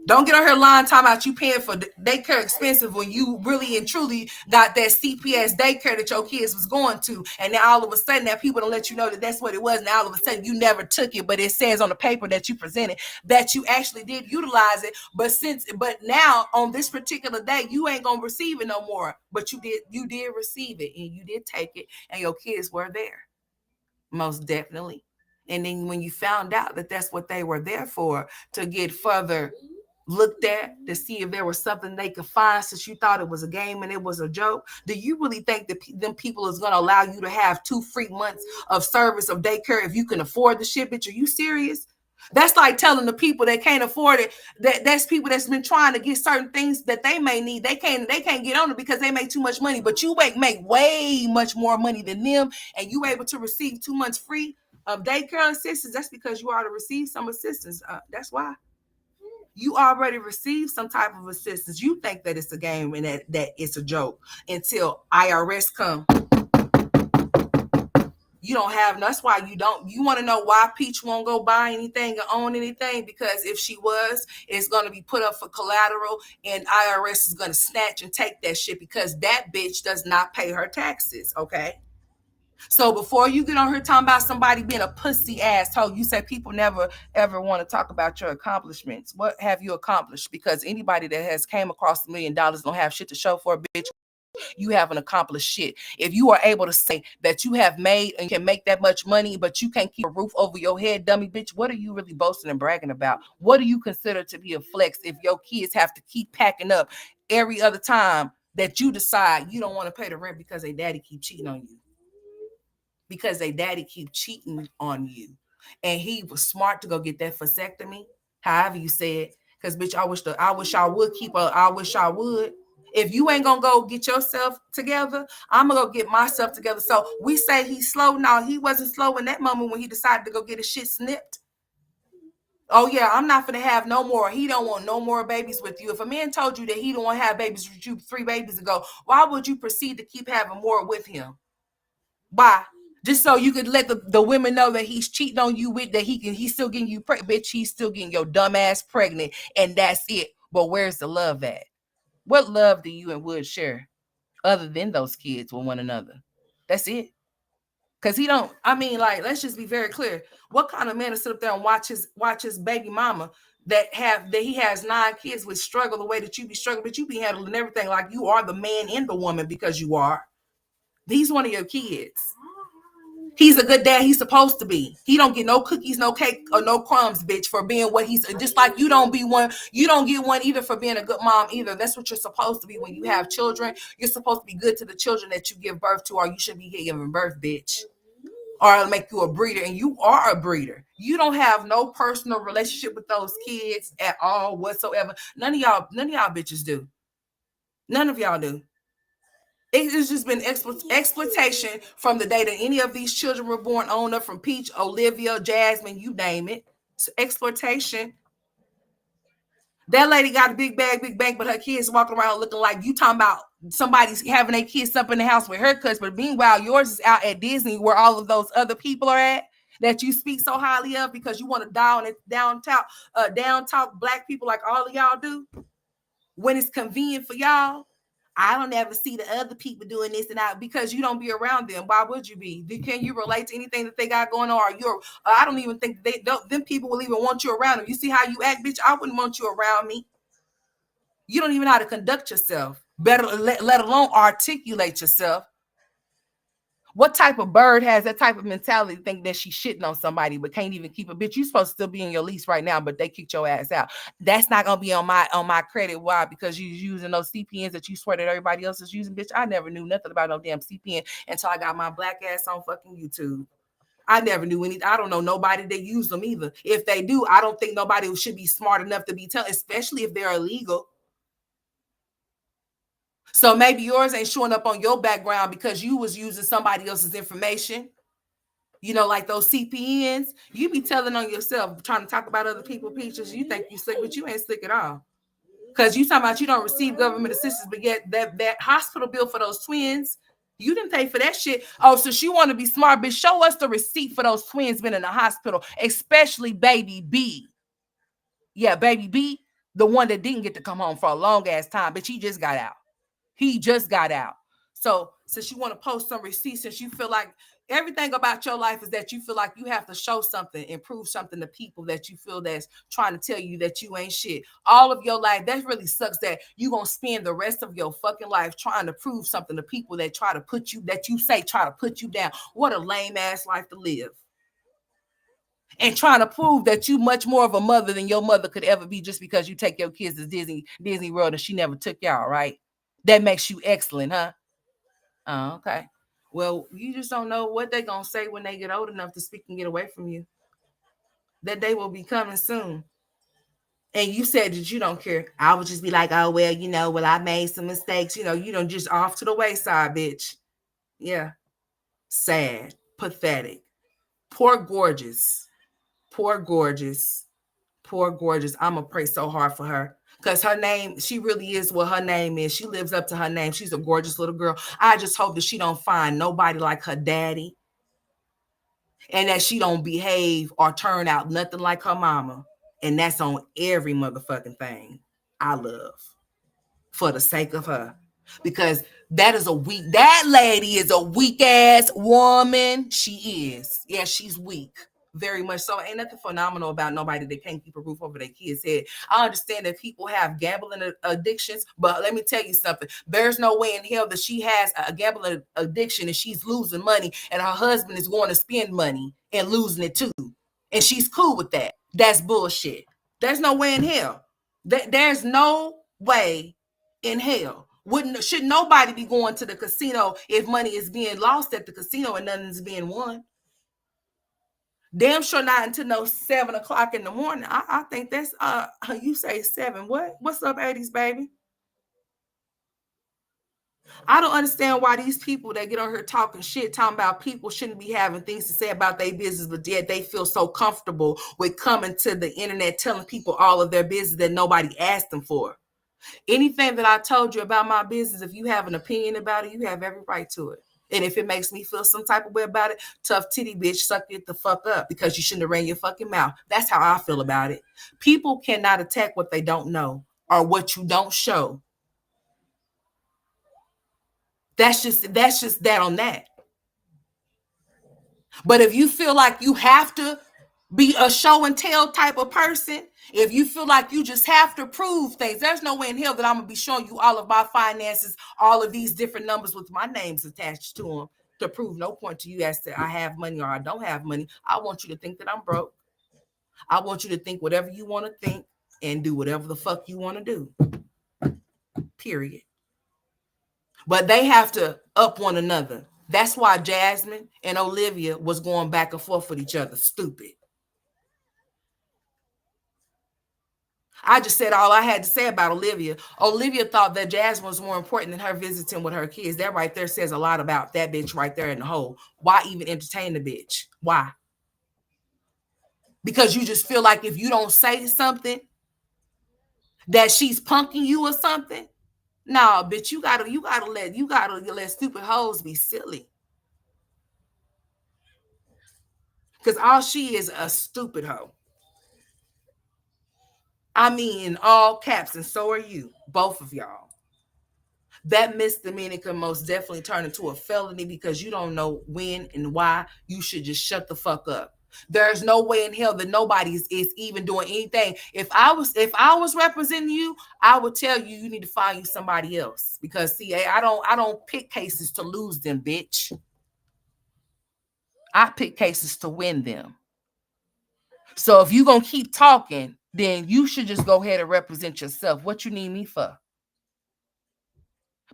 Don't get on here lying talking about you paying for daycare expensive when you really and truly got that CPS daycare that your kids was going to. And now all of a sudden that people don't let you know that that's what it was. Now all of a sudden you never took it, but it says on the paper that you presented that you actually did utilize it. But now on this particular day, you ain't going to receive it no more. But you did receive it and you did take it and your kids were there. Most definitely. And then when you found out that that's what they were there for, to get further looked at to see if there was something they could find since you thought it was a game and it was a joke, do you really think that them people is going to allow you to have 2 free months of service of daycare if you can afford the shit, bitch? Are you serious? That's like telling the people that can't afford it, that's people that's been trying to get certain things that they may need. They can't get on it because they make too much money, but you make way much more money than them and you able to receive 2 months free of daycare assistance. That's because you ought to receive some assistance. That's why. You already received some type of assistance. You think that it's a game and that it's a joke until IRS come. You don't have, that's why you want to know why Peach won't go buy anything or own anything, because if she was, it's going to be put up for collateral and IRS is going to snatch and take that shit because that bitch does not pay her taxes, okay? So before you get on here talking about somebody being a pussy asshole, you say people never ever want to talk about your accomplishments. What have you accomplished? Because anybody that has came across $1 million don't have shit to show for a bitch. You haven't accomplished shit. If you are able to say that you have made and can make that much money, but you can't keep a roof over your head, dummy bitch, what are you really boasting and bragging about? What do you consider to be a flex if your kids have to keep packing up every other time that you decide you don't want to pay the rent because their daddy keep cheating on you? Because they daddy keep cheating on you. And he was smart to go get that vasectomy, however you said. Because bitch, I wish I would keep I wish I would. If you ain't gonna go get yourself together, I'm gonna go get myself together. So we say he's slow. No, he wasn't slow in that moment when he decided to go get his shit snipped. Oh yeah, I'm not gonna have no more. He don't want no more babies with you. If a man told you that he don't want to have babies with you 3 babies ago, why would you proceed to keep having more with him? Why? Just so you could let the women know that he's cheating on you with that he's still getting you pregnant, bitch. He's still getting your dumb ass pregnant, and that's it. But where's the love at? What love do you and Wood share other than those kids with one another? That's it. Cause he don't. I mean, like, let's just be very clear. What kind of man to sit up there and watch his baby mama that he has 9 kids with struggle the way that you be struggling, but you be handling everything like you are the man in the woman because you are. He's one of your kids. He's a good dad. He's supposed to be. He don't get no cookies, no cake, or no crumbs, bitch, for being what he's. Just like you don't be one. You don't get one either for being a good mom either. That's what you're supposed to be when you have children. You're supposed to be good to the children that you give birth to, or you should be giving birth, bitch. Or it'll make you a breeder, and you are a breeder. You don't have no personal relationship with those kids at all whatsoever. None of y'all bitches do. None of y'all do. It's just been exploitation from the day that any of these children were born on up, from Peach, Olivia, Jasmine, you name it. It's exploitation. That lady got a big bag, but her kids walking around looking like you talking about somebody's having their kids up in the house with haircuts, but meanwhile, yours is out at Disney where all of those other people are at that you speak so highly of because you want to down talk black people like all of y'all do when it's convenient for y'all. I don't ever see the other people doing this and that because you don't be around them. Why would you be? Can you relate to anything that they got going on? Or I don't even think them people will even want you around them. You see how you act, bitch? I wouldn't want you around me. You don't even know how to conduct yourself, better let alone articulate yourself. What type of bird has that type of mentality, think that she's shitting on somebody but can't even keep a bitch? You supposed to still be in your lease right now, but they kicked your ass out. That's not gonna be on my credit. Why? Because you using those CPNs that you swear that everybody else is using, bitch. I never knew nothing about no damn CPN until I got my black ass on fucking YouTube. I never knew any. I don't know nobody that used them either. If they do, I don't think nobody should be smart enough to be telling, especially if they're illegal. So maybe yours ain't showing up on your background because you was using somebody else's information. You know, like those CPNs, you be telling on yourself, trying to talk about other people's pictures. You think you slick, but you ain't slick at all. Because you talking about you don't receive government assistance, but yet that hospital bill for those twins, you didn't pay for that shit. Oh, so she want to be smart, bitch. Show us the receipt for those twins been in the hospital, especially baby B. Yeah, baby B, the one that didn't get to come home for a long ass time, but he just got out. He just got out. So since you want to post some receipts, since you feel like everything about your life is that you feel like you have to show something and prove something to people that you feel that's trying to tell you that you ain't shit. All of your life, that really sucks that you going to spend the rest of your fucking life trying to prove something to people that try to put you, that you say try to put you down. What a lame ass life to live. And trying to prove that you much more of a mother than your mother could ever be just because you take your kids to Disney World and she never took y'all, right? That makes you excellent, huh? Oh, okay. Well, you just don't know what they're going to say when they get old enough to speak and get away from you. That day will be coming soon. And you said that you don't care. I would just be like, oh, well, I made some mistakes. You don't just off to the wayside, bitch. Yeah. Sad. Pathetic. Poor gorgeous. Poor gorgeous. Poor gorgeous. I'm going to pray so hard for her. Because her name, she really is what her name is. She lives up to her name. She's a gorgeous little girl. I just hope that she don't find nobody like her daddy. And that she don't behave or turn out nothing like her mama. And that's on every motherfucking thing I love. For the sake of her. Because that lady is a weak ass woman. She is. Yeah, she's weak. Very much so. Ain't nothing phenomenal about nobody that can't keep a roof over their kids' head. I understand that people have gambling addictions, but let me tell you something. There's no way in hell that she has a gambling addiction and she's losing money and her husband is going to spend money and losing it too. And she's cool with that. That's bullshit. There's no way in hell. There's no way in hell. Should nobody be going to the casino if money is being lost at the casino and nothing's being won? Damn sure not until no 7 o'clock in the morning. I think that's you say 7. What's up, 80s baby? I don't understand why these people that get on here talking shit, talking about people shouldn't be having things to say about their business, but yet they feel so comfortable with coming to the internet telling people all of their business that nobody asked them for. Anything that I told you about my business, if you have an opinion about it, you have every right to it. And if it makes me feel some type of way about it, tough titty bitch, suck it the fuck up because you shouldn't have ran your fucking mouth. That's how I feel about it. People cannot attack what they don't know or what you don't show. That's just that on that. But if you feel like you have to be a show and tell type of person, if you feel like you just have to prove things, there's no way in hell that I'm gonna be showing you all of my finances, all of these different numbers with my names attached to them to prove no point to you as to I have money or I don't have money. I want you to think that I'm broke. I want you to think whatever you want to think and do whatever the fuck you want to do. Period. But they have to up one another. That's why Jasmine and Olivia was going back and forth with each other. Stupid. I just said all I had to say about Olivia. Olivia thought that Jasmine was more important than her visiting with her kids. That right there says a lot about that bitch right there in the hole. Why even entertain the bitch? Why? Because you just feel like if you don't say something that she's punking you or something. No, bitch, you gotta let stupid hoes be silly. Because all she is a stupid hoe. I mean, in all caps, and so are you, both of y'all. That misdemeanor can most definitely turn into a felony because you don't know when and why. You should just shut the fuck up. There's no way in hell that nobody is even doing anything. If I was representing you, I would tell you you need to find you somebody else. Because see, I don't pick cases to lose them, bitch. I pick cases to win them. So if you're gonna keep talking, then you should just go ahead and represent yourself. What you need me for?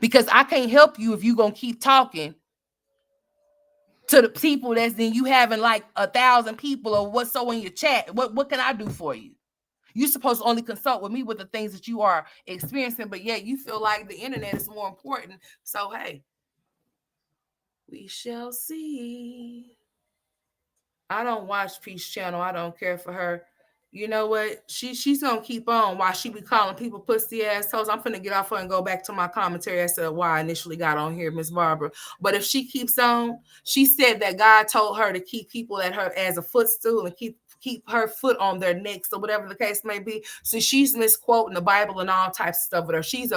Because I can't help you if you're gonna keep talking to the people that's then you having like 1,000 people or what's so in your chat. What can I do for you? You're supposed to only consult with me with the things that you are experiencing, but yet you feel like the internet is more important. So hey, we shall see. I don't watch Peace Channel. I don't care for her. You know what? She's gonna keep on while she be calling people pussy assholes. I'm finna get off her and go back to my commentary as to why I initially got on here, Miss Barbara. But if she keeps on, she said that God told her to keep people at her as a footstool and keep her foot on their necks or whatever the case may be. So she's misquoting the Bible and all types of stuff with her. She's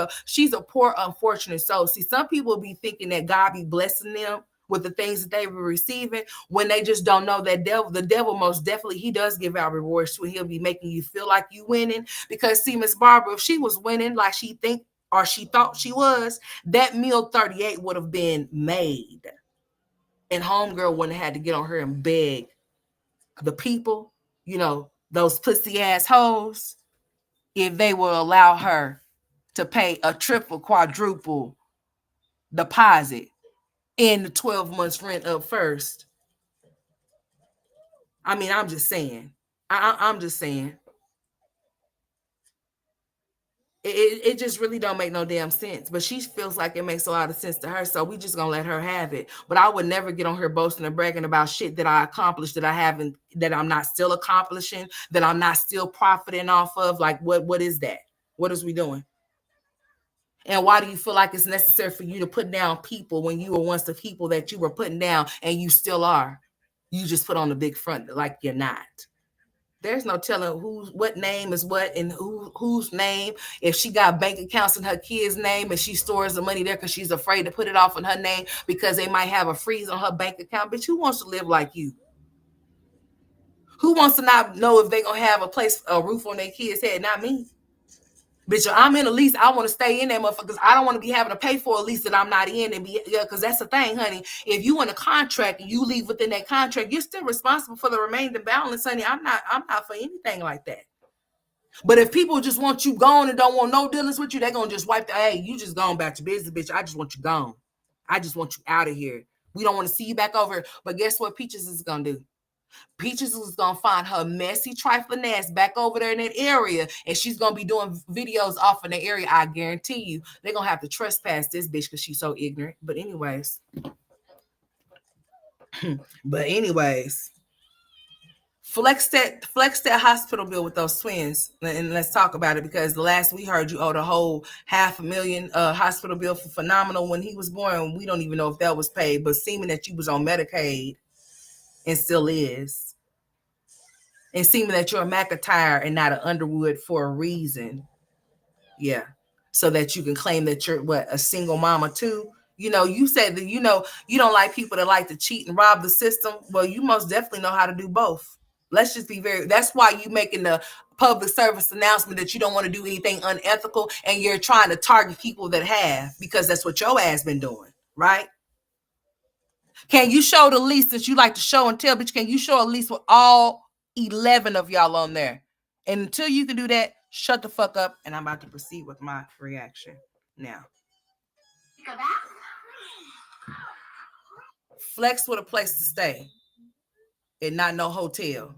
a poor, unfortunate soul. See, some people be thinking that God be blessing them with the things that they were receiving when they just don't know that the devil most definitely, he does give out rewards to it. He'll be making you feel like you winning because see, Miss Barbara, if she was winning like she think or she thought she was, that meal 38 would have been made and homegirl wouldn't have had to get on her and beg the people, those pussy ass hoes, if they will allow her to pay a triple, quadruple deposit in the 12 months rent up first. I mean, I'm just saying. I'm just saying. It just really don't make no damn sense. But she feels like it makes a lot of sense to her, so we just gonna let her have it. But I would never get on her boasting and bragging about shit that I accomplished that I haven't, that I'm not still accomplishing, that I'm not still profiting off of. Like, what is that? What is we doing? And why do you feel like it's necessary for you to put down people when you were once the people that you were putting down and you still are? You just put on the big front like you're not. There's no telling what name is what and whose name. If she got bank accounts in her kid's name and she stores the money there because she's afraid to put it off in her name because they might have a freeze on her bank account. Bitch, who wants to live like you? Who wants to not know if they're going to have a roof on their kid's head? Not me. Bitch, I'm in a lease. I want to stay in there, motherfuckers. I don't want to be having to pay for a lease that I'm not in and be, because that's the thing, honey. If you in a contract and you leave within that contract, you're still responsible for the remaining balance, honey. I'm not for anything like that. But if people just want you gone and don't want no dealings with you, they're gonna just wipe the, hey, you just gone back to business, bitch. I just want you gone. I just want you out of here. We don't want to see you back over. But guess what Peaches is gonna do? Peaches is gonna find her messy, trifling ass back over there in that area, and she's gonna be doing videos off in the area. I guarantee you, they're gonna have to trespass this bitch because she's so ignorant. But anyways, flex that hospital bill with those twins, and let's talk about it, because the last we heard, you owed a whole $500,000 hospital bill for Phenomenal when he was born. We don't even know if that was paid, but seeming that you was on Medicaid and still is, and seeming that you're a McIntyre and not an Underwood for a reason. Yeah. So that you can claim that you're a single mama too. You said that, you don't like people that like to cheat and rob the system. Well, you most definitely know how to do both. Let's just be that's why you making the public service announcement that you don't want to do anything unethical, and you're trying to target people that have, because that's what your ass been doing, right? Can you show the list that you like to show and tell, bitch? Can you show a list with all 11 of y'all on there? And until you can do that, shut the fuck up, and I'm about to proceed with my reaction now. Flex with a place to stay and not no hotel,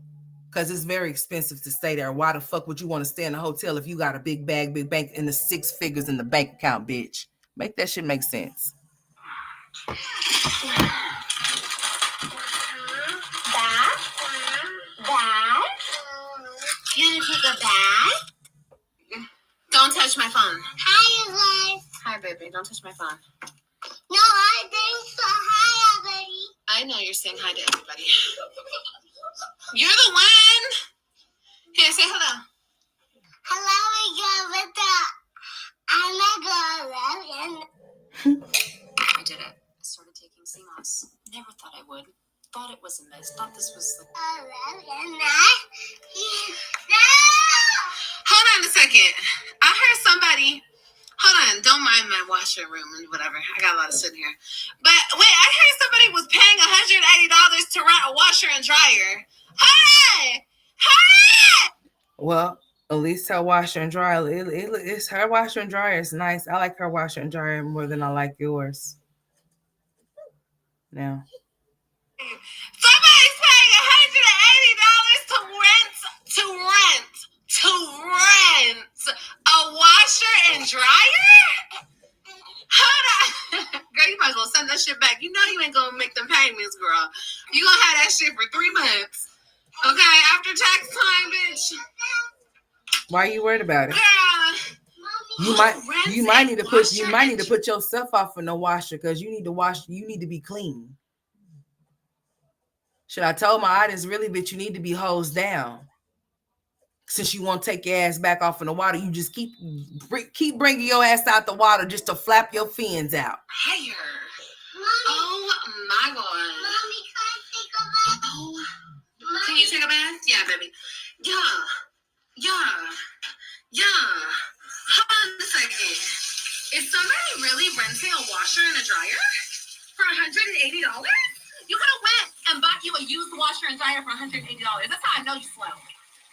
because it's very expensive to stay there. Why the fuck would you want to stay in a hotel if you got a big bag, big bank, and the 6 figures in the bank account, bitch? Make that shit make sense. Dad? You want to take a bath? Don't touch my phone. Hi, you guys. Hi, baby. Don't touch my phone. No, I didn't say hi, everybody. I know you're saying hi to everybody. You're the one. Here, say hello. Hello, I'm a girl. I did it. I started taking CMOS. Never thought I would. Thought it was a miss. Thought this was the... Hold on a second. I heard somebody... Hold on. Don't mind my washer room and whatever. I got a lot of shit in here. But wait, I heard somebody was paying $180 to rent a washer and dryer. Hey! Hey! Well, at least her washer and dryer, it's her washer and dryer is nice. I like her washer and dryer more than I like yours. Now, somebody's paying $180 to rent a washer and dryer? Hold on. Girl, you might as well send that shit back. You know you ain't gonna make them payments, girl. You gonna have that shit for 3 months. Okay, after tax time, bitch. Why are you worried about it? Girl, you might need to put your stuff off in the washer, because you need to wash. You need to be clean. Should I told my audience, really, bitch, you need to be hosed down. Since you won't take your ass back off in the water, you just keep bringing your ass out the water just to flap your fins out. Higher. Oh my god. Mommy, can I take a bath? Oh. Can you take a bath? Yeah, baby. Yeah. Hold on a second. Is somebody really renting a washer and a dryer for $180? You could have went and bought you a used washer and dryer for $180. That's how I know you slow.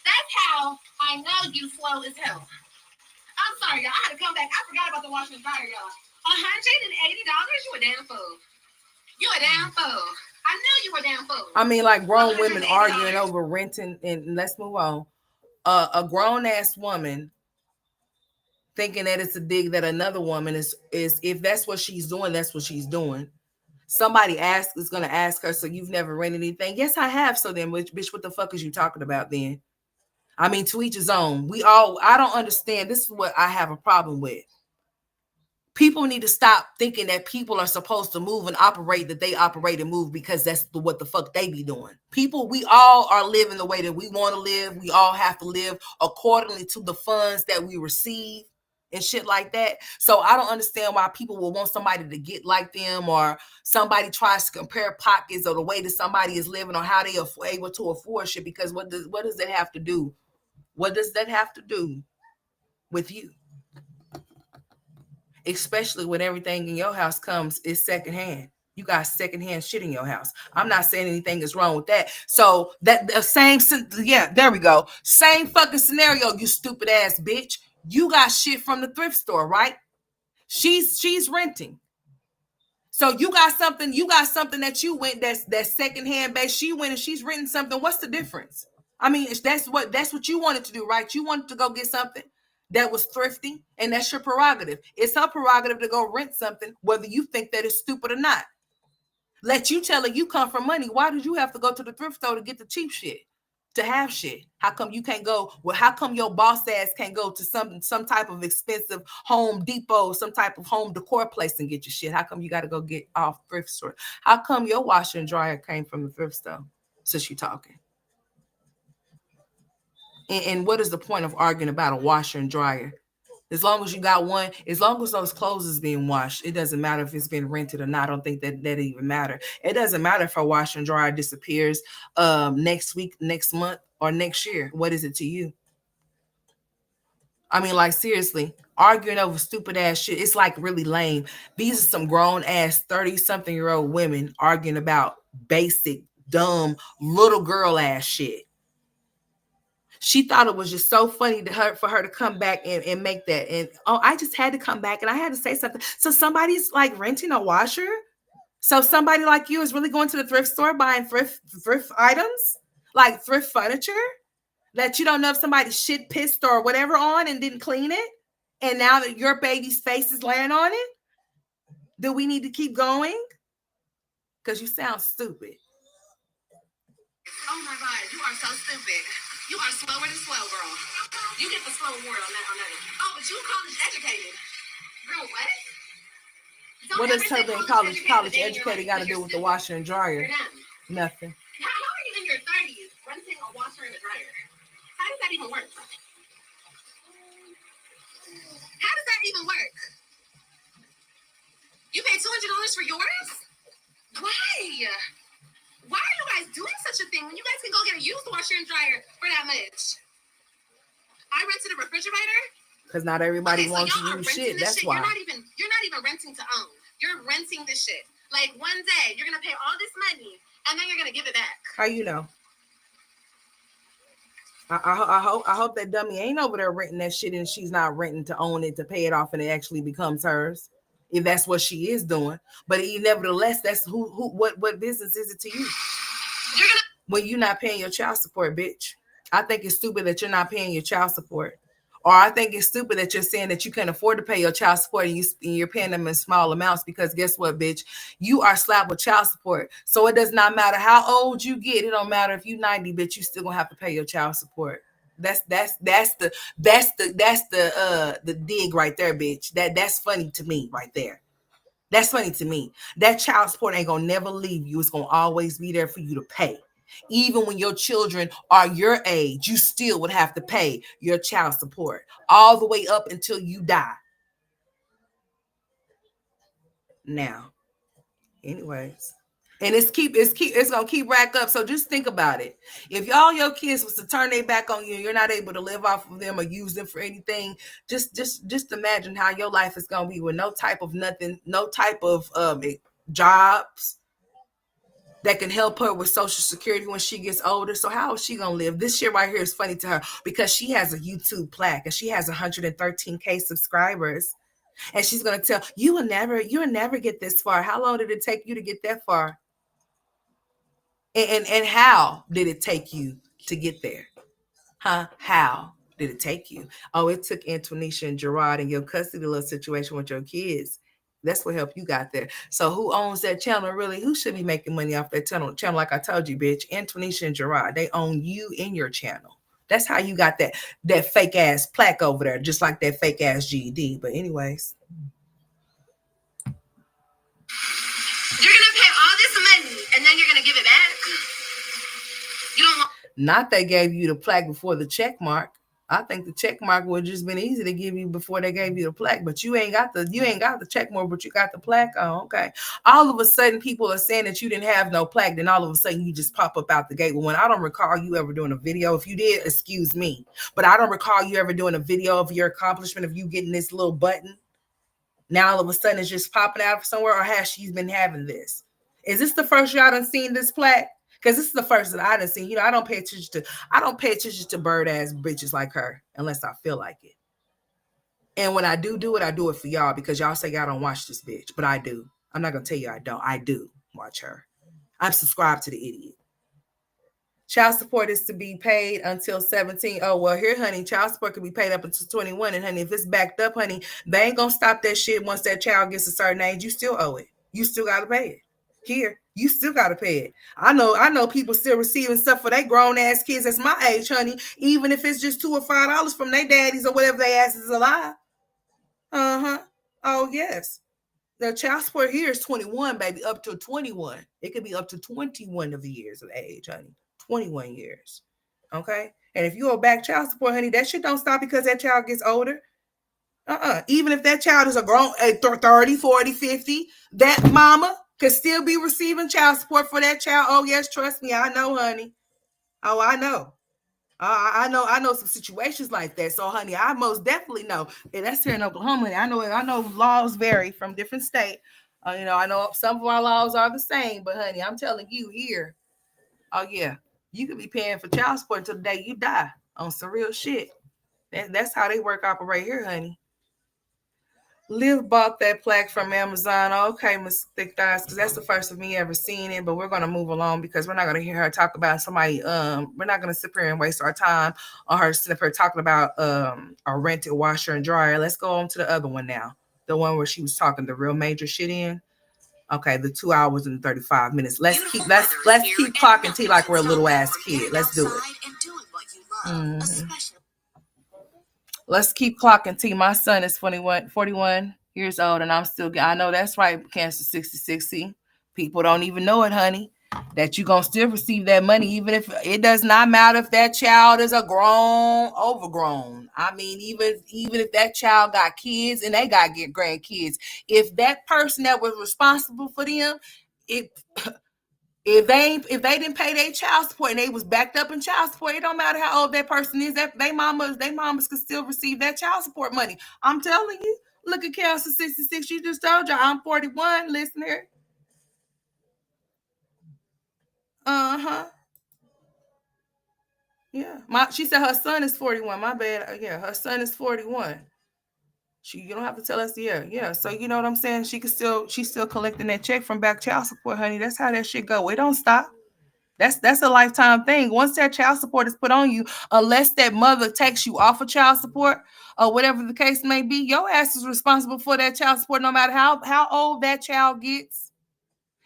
That's how I know you slow as hell. I'm sorry, y'all. I had to come back. I forgot about the washer and dryer, y'all. $180? You a damn fool. You a damn fool. I knew you were damn fool. I mean, like grown women arguing over renting, and let's move on. A grown ass woman thinking that it's a dig that another woman is if that's what she's doing, that's what she's doing. Somebody is going to ask her, so you've never rented anything? Yes, I have. So then, bitch, what the fuck is you talking about then? I mean, to each his own. I don't understand. This is what I have a problem with. People need to stop thinking that people are supposed to move and operate, that they operate and move because that's what the fuck they be doing. People, we all are living the way that we want to live. We all have to live accordingly to the funds that we receive and shit like that. So I don't understand why people will want somebody to get like them, or somebody tries to compare pockets or the way that somebody is living or how they are able to afford shit, because what does that have to do? What does that have to do with you? Especially when everything in your house is secondhand. You got secondhand shit in your house. I'm not saying anything is wrong with that. So that the same, there we go. Same fucking scenario, you stupid ass bitch. You got shit from the thrift store, right? She's renting. So you got something that you went that's secondhand based. She went and she's written something. What's the difference? I mean, that's what you wanted to do, right? You wanted to go get something that was thrifty, and that's your prerogative. It's her prerogative to go rent something, whether you think that it's stupid or not. Let you tell her you come from money. Why did you have to go to the thrift store to get the cheap shit? To have shit. How come you can't go? Well, how come your boss ass can't go to some type of expensive Home Depot, some type of home decor place and get your shit? How come you got to go get off thrift store? How come your washer and dryer came from the thrift store? Since you talking. And what is the point of arguing about a washer and dryer? As long as you got one, as long as those clothes is being washed, it doesn't matter if it's been rented or not. I don't think that even matter. It doesn't matter if a washer and dryer disappears next week, next month, or next year. What is it to you? I mean, like, seriously, arguing over stupid ass shit. It's like really lame. These are some grown ass 30-something-year-old women arguing about basic, dumb, little girl ass shit. She thought it was just so funny for her to come back and make that. And I just had to come back and I had to say something. So somebody's like renting a washer. So somebody like you is really going to the thrift store buying thrift items, like thrift furniture that you don't know if somebody shit, pissed, or whatever on and didn't clean it. And now that your baby's face is laying on it, do we need to keep going? Because you sound stupid. Oh my God, you are so stupid. You are slower than slow, girl. You get the slow word on that. Oh, but you college educated. Girl, what? What does her being college educated got to do with the washer and dryer? Nothing. How are you in your 30s renting a washer and a dryer? How does that even work? How does that even work? You paid $200 for yours? Why? Why are you guys doing such a thing when you guys can go get a used washer and dryer for that much? I rented a refrigerator. Because not everybody wants to use shit. That's why. You're not even renting to own. You're renting this shit. Like, one day you're gonna pay all this money and then you're gonna give it back. How you know? I hope that dummy ain't over there renting that shit and she's not renting to own it, to pay it off, and it actually becomes hers. If that's what she is doing. But nevertheless, that's what business is it to you? When you're not paying your child support, bitch. I think it's stupid that you're not paying your child support. Or I think it's stupid that you're saying that you can't afford to pay your child support and you're paying them in small amounts, because guess what, bitch? You are slapped with child support. So it does not matter how old you get. It don't matter if you're 90, bitch, you still gonna have to pay your child support. That's the dig right there, bitch. That's funny to me right there. That's funny to me. That child support ain't gonna never leave you. It's gonna always be there for you to pay. Even when your children are your age, you still would have to pay your child support all the way up until you die. Now, anyways, and it's gonna keep rack up. So just think about it. If your kids was to turn their back on you, you're not able to live off of them or use them for anything. Just imagine how your life is gonna be with no type of nothing, no type of jobs that can help her with Social Security when she gets older. So how is she gonna live? This shit right here is funny to her because she has a YouTube plaque and she has 113K subscribers, and she's gonna tell you'll never get this far. How long did it take you to get that far? And how did it take you to get there? Huh? How did it take you? Oh, it took Antonisha and Gerard and your custody little situation with your kids. That's what helped you got there. So who owns that channel really? Who should be making money off that channel? Like I told you, bitch, Antonisha and Gerard, they own you in your channel. That's how you got that fake ass plaque over there, just like that fake ass GED. But anyways. You're going to pay all this money and then you're going to give it back? You don't want... Not they gave you the plaque before the check mark. I think the check mark would have just been easy to give you before they gave you the plaque, but you ain't got the check mark, but you got the plaque. Oh, okay. All of a sudden, people are saying that you didn't have no plaque. Then all of a sudden, you just pop up out the gate. Well, when I don't recall you ever doing a video. If you did, excuse me, but I don't recall you ever doing a video of your accomplishment of you getting this little button. Now all of a sudden, it's just popping out of somewhere, or has she been having this? Is this the first y'all done seen this plaque? Because this is the first that I done seen. You know, I don't pay attention to bird ass bitches like her unless I feel like it. And when I do it, I do it for y'all because y'all say y'all don't watch this bitch, but I do. I'm not gonna tell you I don't. I do watch her. I'm subscribed to the idiot. Child support is to be paid until 17. Oh, well, here, honey, child support can be paid up until 21. And, honey, if it's backed up, honey, they ain't going to stop that shit once that child gets a certain age. You still owe it. You still got to pay it. Here, you still got to pay it. I know people still receiving stuff for their grown-ass kids that's my age, honey, even if it's just $2 or $5 from their daddies or whatever they asses alive. Uh-huh. Oh, yes. The child support here is 21, baby, up to 21. It could be up to 21 of the years of age, honey. 21 years. Okay? And if you owe back child support, honey, that shit don't stop because that child gets older. Even if that child is a grown 30, 40, 50, that mama could still be receiving child support for that child. Oh, yes, trust me. I know, honey. Oh, I know. I know some situations like that. So, honey, I most definitely know. And that's here in Oklahoma. I know laws vary from different states. I know some of our laws are the same, but honey, I'm telling you here, oh yeah, you could be paying for child support until the day you die on some real shit. That's how they operate here, honey. Liv bought that plaque from Amazon. Okay, Miss Thick Thighs, because that's the first of me ever seeing it. But we're gonna move along because we're not gonna hear her talk about somebody. We're not gonna sit here and waste our time on her sitting up here talking about a rented washer and dryer. Let's go on to the other one now. The one where she was talking the real major shit in. Okay, the 2 hours and 35 minutes. Let's keep clocking T like we're a little ass kid. Let's do it. Mm-hmm. Let's keep clocking T. My son is 41 years old, and I know that's right, Cancer 66. People don't even know it, honey, that you're going to still receive that money, even if it does not matter if that child is overgrown. I mean, even if that child got kids and they got to get grandkids, if that person that was responsible for them, if they didn't pay their child support and they was backed up in child support, it don't matter how old that person is. That they mamas could still receive that child support money. I'm telling you. Look at Cancer 66. She just told you I'm 41. Listen here. Uh-huh. Yeah. She said her son is 41. My bad. Yeah, her son is 41. You don't have to tell us. Yeah. So you know what I'm saying? She's still collecting that check from back child support, honey. That's how that shit go. It don't stop. That's a lifetime thing. Once that child support is put on you, unless that mother takes you off of child support or whatever the case may be, your ass is responsible for that child support no matter how old that child gets.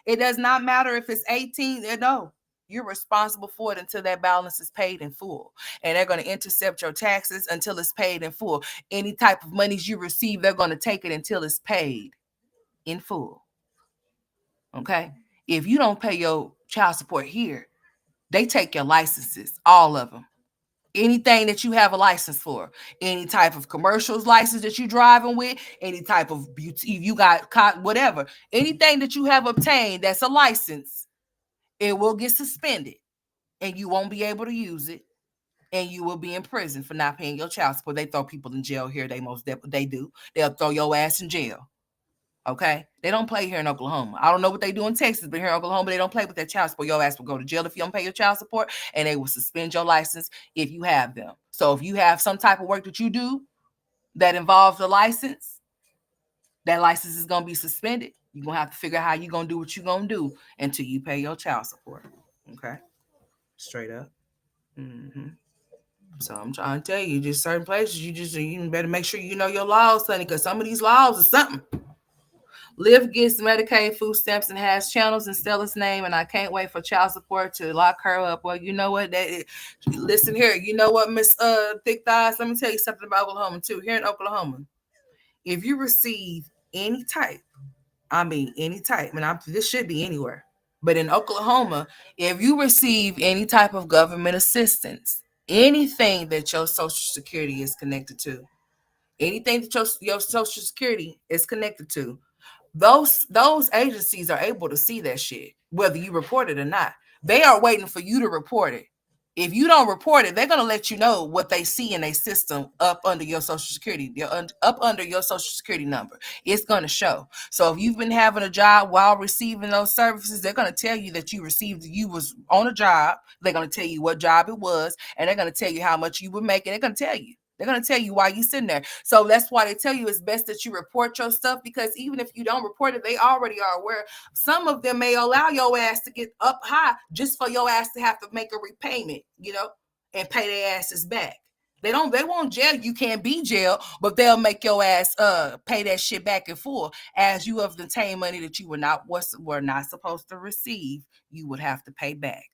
It does not matter if it's 18. No, you're responsible for it until that balance is paid in full. And they're going to intercept your taxes until it's paid in full. Any type of monies you receive, they're going to take it until it's paid in full. Okay? If you don't pay your child support here, they take your licenses, all of them. Anything that you have a license for, any type of commercials license that you're driving with, any type of beauty, you got whatever, anything that you have obtained that's a license, it will get suspended and you won't be able to use it. And you will be in prison for not paying your child support. They throw people in jail here. They do. They'll throw your ass in jail. Okay, they don't play here in Oklahoma. I don't know what they do in Texas, but here in Oklahoma, they don't play with their child support. Your ass will go to jail if you don't pay your child support, and they will suspend your license if you have them. So if you have some type of work that you do that involves a license, that license is gonna be suspended. You're gonna have to figure out how you're gonna do what you're gonna do until you pay your child support. Okay, straight up. Mm-hmm. So I'm trying to tell you, just certain places, you better make sure you know your laws, honey, because some of these laws are something. Liv gets Medicaid food stamps and has channels in Stella's name, and I can't wait for child support to lock her up. Well, you know what? Listen here. You know what, Miss Thick Thighs? Let me tell you something about Oklahoma, too. Here in Oklahoma, if you receive any type, this should be anywhere, but in Oklahoma, if you receive any type of government assistance, anything that your Social Security is connected to, anything that your Social Security is connected to, those agencies are able to see that shit, whether you report it or not. They are waiting for you to report it. If you don't report it, they're going to let you know what they see in their system up under your Social Security, up under your Social Security number. It's going to show. So if you've been having a job while receiving those services, they're going to tell you that you was on a job. They're going to tell you what job it was, and they're going to tell you how much you were making. They're going to tell you. They're going to tell you why you sitting there. So that's why they tell you it's best that you report your stuff, because even if you don't report it, they already are aware. Some of them may allow your ass to get up high just for your ass to have to make a repayment, and pay their asses back. They won't jail. You can't be jailed, but they'll make your ass pay that shit back in full, as you have obtained money that you were not supposed to receive. You would have to pay back.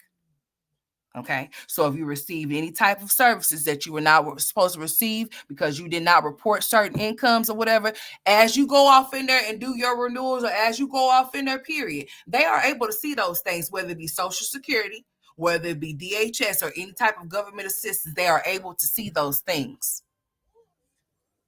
Okay, so if you received any type of services that you were not supposed to receive because you did not report certain incomes or whatever, as you go off in there and do your renewals, or as you go off in there, period, they are able to see those things, whether it be Social Security, whether it be DHS, or any type of government assistance. They are able to see those things.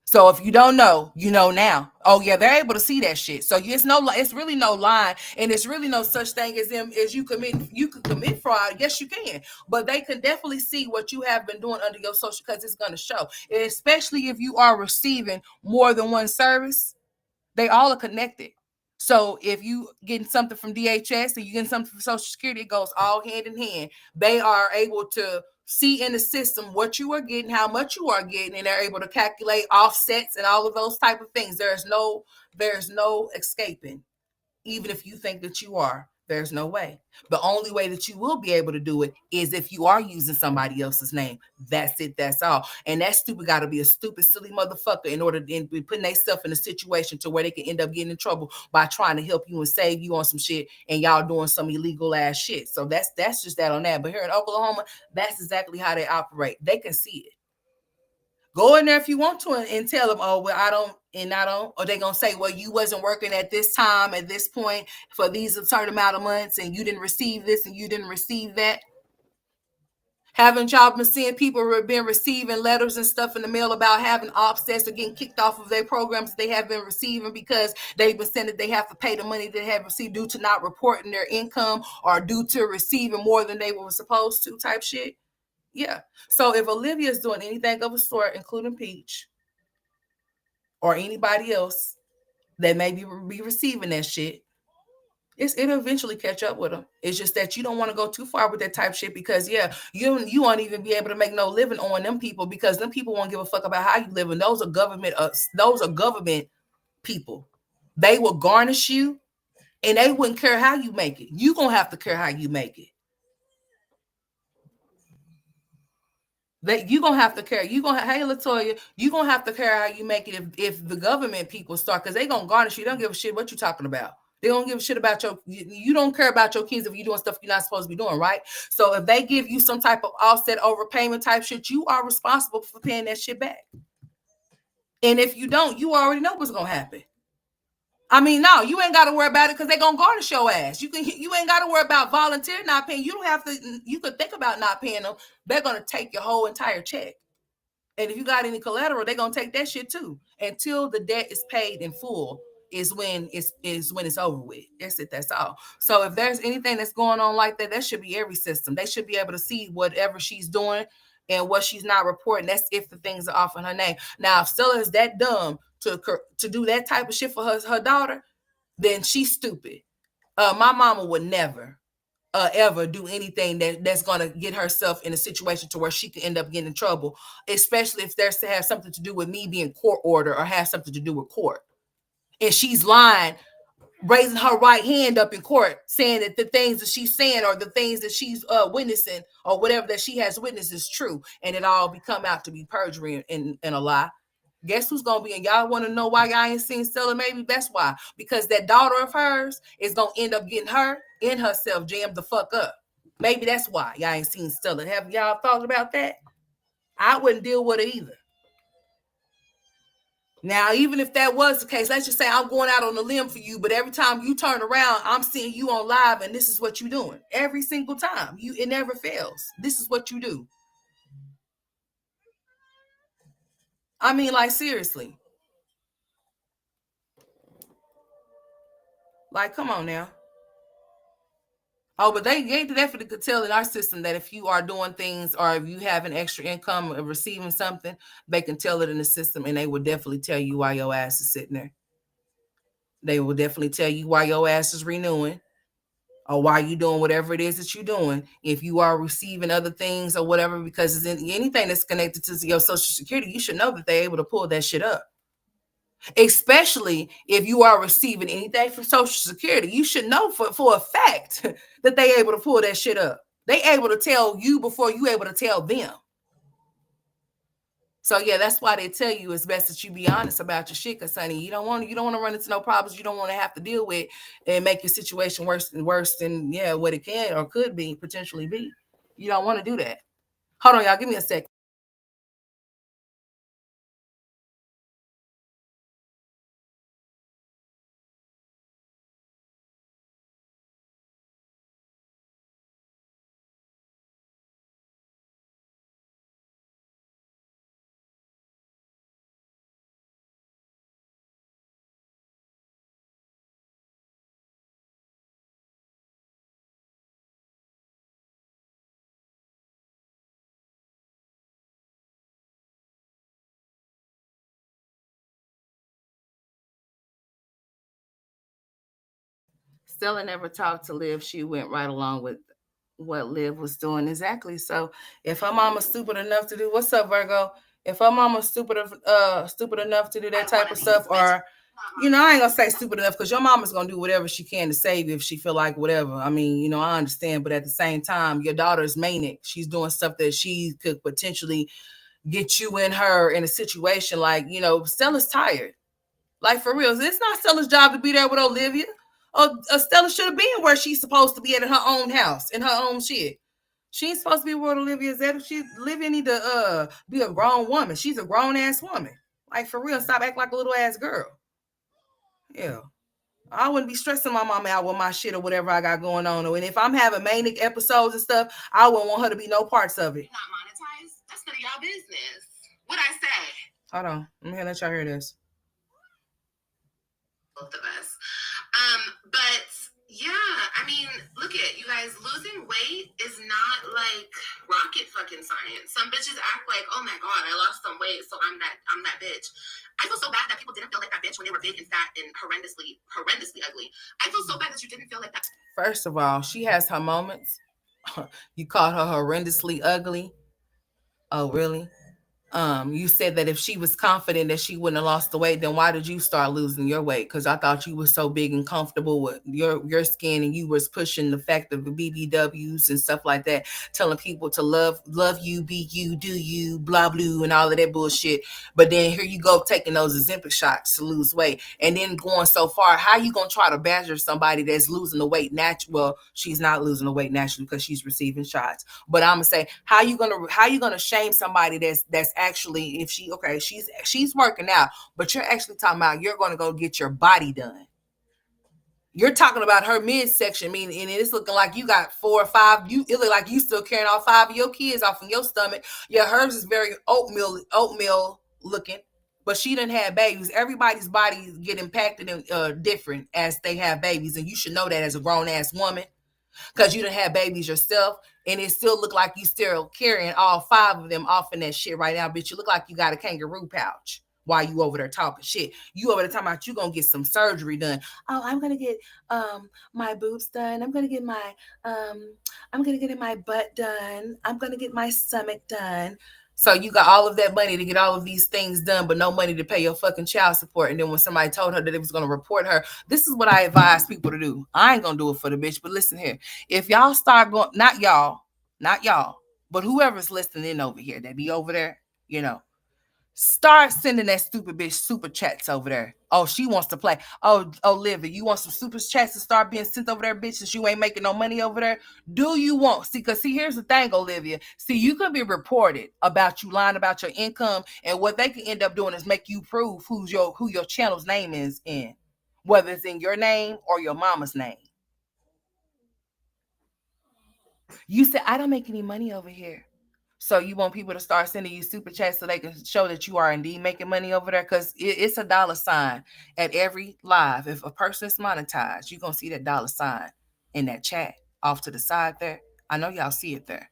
So if you don't know, you know now. Oh yeah, they're able to see that shit. So it's really no line, and it's really no such thing as them as you could commit fraud. Yes, you can, but they can definitely see what you have been doing under your social, because it's going to show. And especially if you are receiving more than one service, they all are connected. So if you getting something from DHS and you getting something from Social Security, it goes all hand in hand. They are able to see in the system what you are getting, how much you are getting, and they're able to calculate offsets and all of those type of things. There's no escaping. Even if you think that you are, there's no way. The only way that you will be able to do it is if you are using somebody else's name. That's it. That's all. And that stupid got to be a stupid, silly motherfucker in order to be putting themselves in a situation to where they can end up getting in trouble by trying to help you and save you on some shit, and y'all doing some illegal ass shit. So that's just that on that. But here in Oklahoma, that's exactly how they operate. They can see it. Go in there if you want to and tell them, oh, well, I don't, or they're going to say, well, you wasn't working at this time, at this point for these a certain amount of months, and you didn't receive this and you didn't receive that. Haven't y'all been seeing people who have been receiving letters and stuff in the mail about having offsets or getting kicked off of their programs they have been receiving because they've been saying that they have to pay the money they have received due to not reporting their income or due to receiving more than they were supposed to type shit? Yeah. So if Olivia is doing anything of a sort, including Peach or anybody else that may be receiving that shit, it'll eventually catch up with them. It's just that you don't want to go too far with that type shit, because you won't even be able to make no living on them people, because them people won't give a fuck about how you live. And those are government people. They will garnish you, and they wouldn't care how you make it. You gonna have to care how you make it. That you gonna have to care. Hey Latoya, you gonna have to care how you make it if the government people start, because they gonna garnish you. They don't give a shit what you talking about. They don't give a shit about you don't care about your kids if you're doing stuff you're not supposed to be doing, right? So if they give you some type of offset overpayment type shit, you are responsible for paying that shit back. And if you don't, you already know what's gonna happen. I mean, no, you ain't got to worry about it, because they're gonna garnish your ass. You ain't got to worry about volunteer not paying. You don't have to. You could think about not paying them. They're gonna take your whole entire check. And if you got any collateral, they're gonna take that shit too. Until the debt is paid in full is when it's over with. That's it. That's all. So if there's anything that's going on like that, that should be every system. They should be able to see whatever she's doing and what she's not reporting. That's if the things are off in her name. Now, if Stella is that dumb to do that type of shit for her daughter, then she's stupid. My mama would never ever do anything that's going to get herself in a situation to where she could end up getting in trouble, especially if there's to have something to do with me being court order or have something to do with court. And she's lying, raising her right hand up in court, saying that the things that she's saying or the things that she's witnessing or whatever that she has witnessed is true, and it all become out to be perjury and a lie. Guess who's gonna be? And y'all want to know why y'all ain't seen Stella? Maybe that's why. Because that daughter of hers is gonna end up getting her in herself jammed the fuck up. Maybe that's why y'all ain't seen Stella. Have y'all thought about that? I wouldn't deal with it either. Now, even if that was the case, let's just say I'm going out on a limb for you, but every time you turn around, I'm seeing you on live, and this is what you're doing. Every single time. It never fails. This is what you do. I mean, like, seriously. Like, come on now. Oh, but they definitely could tell in our system that if you are doing things or if you have an extra income or receiving something, they can tell it in the system, and they will definitely tell you why your ass is sitting there. They will definitely tell you why your ass is renewing. or why you doing whatever it is that you're doing. If you are receiving other things or whatever, because it's anything that's connected to your social security, you should know that they're able to pull that shit up. Especially if you are receiving anything from social security, you should know for a fact that they able to pull that shit up. They able to tell you before you able to tell them. So yeah, that's why they tell you it's best that you be honest about your shit, cause honey, you don't want to run into no problems you don't want to have to deal with and make your situation worse than yeah what it can or could be potentially be. You don't want to do that. Hold on, y'all, give me a sec. Stella never talked to Liv. She went right along with what Liv was doing exactly. So if her mama's stupid enough to do what's up, Virgo? If her mama's stupid enough to do that type of stuff, or I ain't gonna say stupid enough because your mama's gonna do whatever she can to save you if she feel like whatever. I mean, I understand, but at the same time, your daughter's manic. She's doing stuff that she could potentially get you in her in a situation like, Stella's tired. Like for real, it's not Stella's job to be there with Olivia. Oh, Stella should have been where she's supposed to be at in her own house, in her own shit. She ain't supposed to be where Olivia's at. Olivia need to be a grown woman. She's a grown ass woman. Like for real, stop acting like a little ass girl. Yeah. I wouldn't be stressing my mama out with my shit or whatever I got going on. And if I'm having manic episodes and stuff, I wouldn't want her to be no parts of it. Not monetized. That's none of y'all business. What I say? Hold on. Let me let y'all hear this. Both of us. But yeah, I mean, look at you guys. Losing weight is not like rocket fucking science. Some bitches act like, oh my god, I lost some weight, so I'm that bitch. I feel so bad that people didn't feel like that bitch when they were big and fat and horrendously ugly. I feel so bad that you didn't feel like that. First of all, she has her moments. You called her horrendously ugly. Oh, really? You said that if she was confident that she wouldn't have lost the weight, then why did you start losing your weight? Because I thought you were so big and comfortable with your skin, and you was pushing the fact of the BBWs and stuff like that, telling people to love you, be you, do you, blah blah, and all of that bullshit. But then here you go taking those Ozempic shots to lose weight, and then going so far. How you gonna try to badger somebody that's losing the weight naturally? Well, she's not losing the weight naturally because she's receiving shots. But I'm gonna say, how you gonna shame somebody that's actually, if she's working out, but you're actually talking about you're gonna go get your body done. You're talking about her midsection, meaning, and it's looking like you got 4 or 5. It look like you still carrying all 5 of your kids off in your stomach. Yeah, hers is very oatmeal looking, but she didn't have babies. Everybody's bodies get impacted and different as they have babies, and you should know that as a grown ass woman, because you didn't have babies yourself, and it still look like you still carrying all 5 of them off in that shit right now, bitch. You look like you got a kangaroo pouch while you over there talking shit. You over there talking about you gonna get some surgery done. Oh, I'm gonna get my boobs done. I'm gonna get my butt done. I'm gonna get my stomach done. So you got all of that money to get all of these things done, but no money to pay your fucking child support. And then when somebody told her that it was going to report her, this is what I advise people to do. I ain't going to do it for the bitch, but listen here. If y'all start going, not y'all, but whoever's listening in over here, that be over there, start sending that stupid bitch super chats over there. Oh, she wants to play. Oh, Olivia, you want some super chats to start being sent over there, bitch, since you ain't making no money over there? Do you want? Because here's the thing, Olivia. See, you could be reported about you lying about your income, and what they can end up doing is make you prove who your channel's name is in, whether it's in your name or your mama's name. You said, I don't make any money over here. So you want people to start sending you super chats so they can show that you are indeed making money over there? Because it's a dollar sign at every live. If a person is monetized, you're going to see that dollar sign in that chat off to the side there. I know y'all see it there.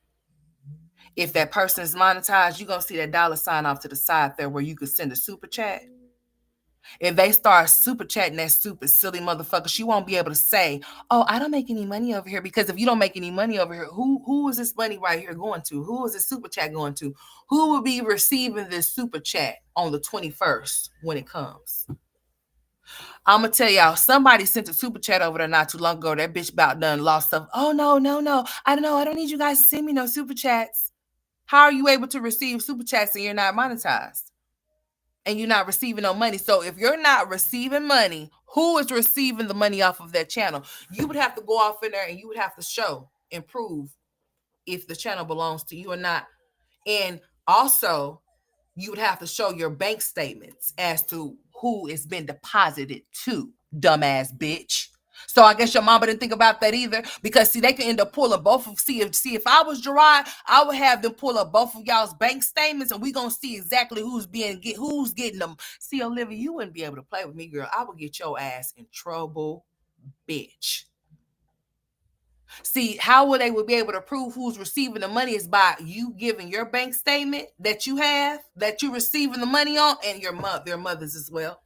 If that person is monetized, you're going to see that dollar sign off to the side there where you could send a super chat. If they start super chatting that stupid, silly motherfucker, she won't be able to say, "Oh, I don't make any money over here." Because if you don't make any money over here, who is this money right here going to? Who is this super chat going to? Who will be receiving this super chat on the 21st when it comes? I'm gonna tell y'all, somebody sent a super chat over there not too long ago. That bitch about done lost stuff. Oh no, no, no. I don't know. I don't need you guys to send me no super chats. How are you able to receive super chats and you're not monetized? And you're not receiving no money. So if you're not receiving money, who is receiving the money off of that channel? You would have to go off in there and you would have to show and prove if the channel belongs to you or not. And also, you would have to show your bank statements as to who it's been deposited to, dumbass bitch. So I guess your mama didn't think about that either, because see, they can end up pulling both of see if I was Gerard, I would have them pull up both of y'all's bank statements, and we gonna see exactly who's getting them. See, Olivia, you wouldn't be able to play with me, girl. I would get your ass in trouble, bitch. See, how would they would be able to prove who's receiving the money is by you giving your bank statement that you have, that you're receiving the money on, and their mothers as well.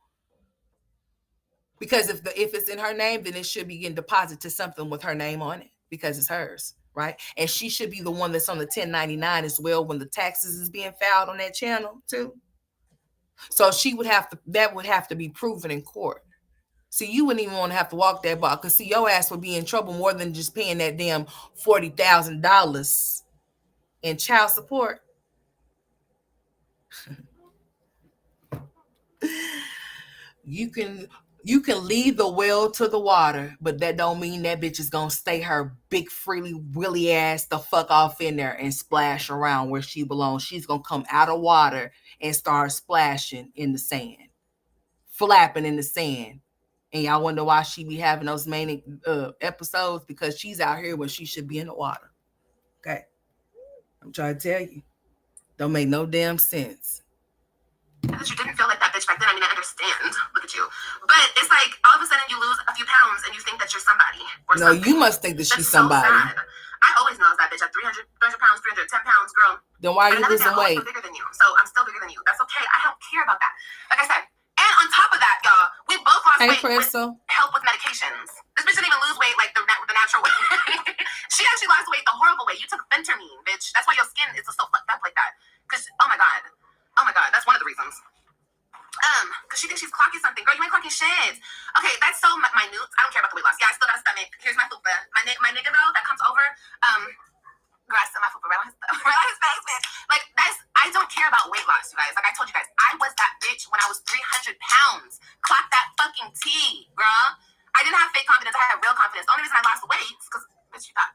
Because if it's in her name, then it should be getting deposited to something with her name on it because it's hers, right? And she should be the one that's on the 1099 as well when the taxes is being filed on that channel too. So that would have to be proven in court. See, you wouldn't even want to have to walk that block, because see, your ass would be in trouble more than just paying that damn $40,000 in child support. You can lead the well to the water, but that don't mean that bitch is gonna stay her big freely willy ass the fuck off in there and splash around where she belongs. She's gonna come out of water and start splashing in the sand, flapping in the sand. And y'all wonder why she be having those manic episodes, because she's out here when she should be in the water. Okay, I'm trying to tell you, don't make no damn sense. That you didn't feel like that bitch back then. I mean, I understand. Look at you. But it's like all of a sudden you lose a few pounds and you think that you're somebody. Or no, something. You must think that she's somebody. So sad. I always know I was that bitch at 300 pounds, 310 pounds, girl. Then why are you losing weight? I'm bigger than you, so I'm still bigger than you. That's okay. I don't care about that. Like I said, and on top of that, y'all, we both lost weight with help with medications. This bitch didn't even lose weight like the natural way. She actually lost weight the horrible way. You took fentanyl, bitch. That's why your skin is so fucked up like that. Because, oh my god, that's one of the reasons. Because she thinks she's clocking something. Girl, you ain't clocking shit. Okay, that's so minute. I don't care about the weight loss. Yeah, I still got a stomach. Here's my fupa. My nigga, though, that comes over, girl, I still my fupa right on his face, bitch. Like, I don't care about weight loss, you guys. Like I told you guys, I was that bitch when I was 300 pounds. Clock that fucking T, girl. I didn't have fake confidence. I had real confidence. The only reason I lost weight is because, bitch, you thought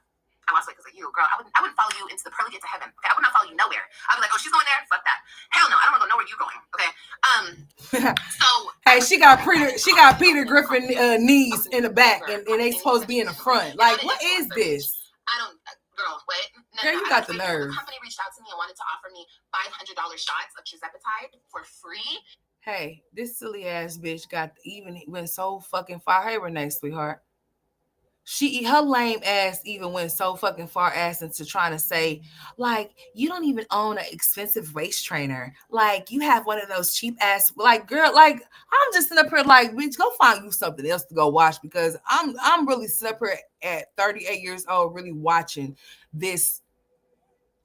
I lost weight because of you, girl. I wouldn't follow you into the pearly gates of heaven. Okay, I would not follow you nowhere. I'd be like, oh, she's going there. Fuck that. Hell no, I don't want to go nowhere you're going. Okay. So hey, she got Peter Griffin knees in the back, and they supposed to be in the front. Like, what is this? I don't, girl. Wait. Girl, you got the nerve. The company reached out to me and wanted to offer me $500 shots of Chizepatide for free. Hey, this silly ass bitch went so fucking far. Hey, Renee, sweetheart. Her lame ass even went so fucking far ass into trying to say, like, you don't even own an expensive waist trainer. Like, you have one of those cheap ass, like, girl, like, I'm just sitting up here like, bitch, go find you something else to go watch, because I'm really sitting up here at 38 years old really watching this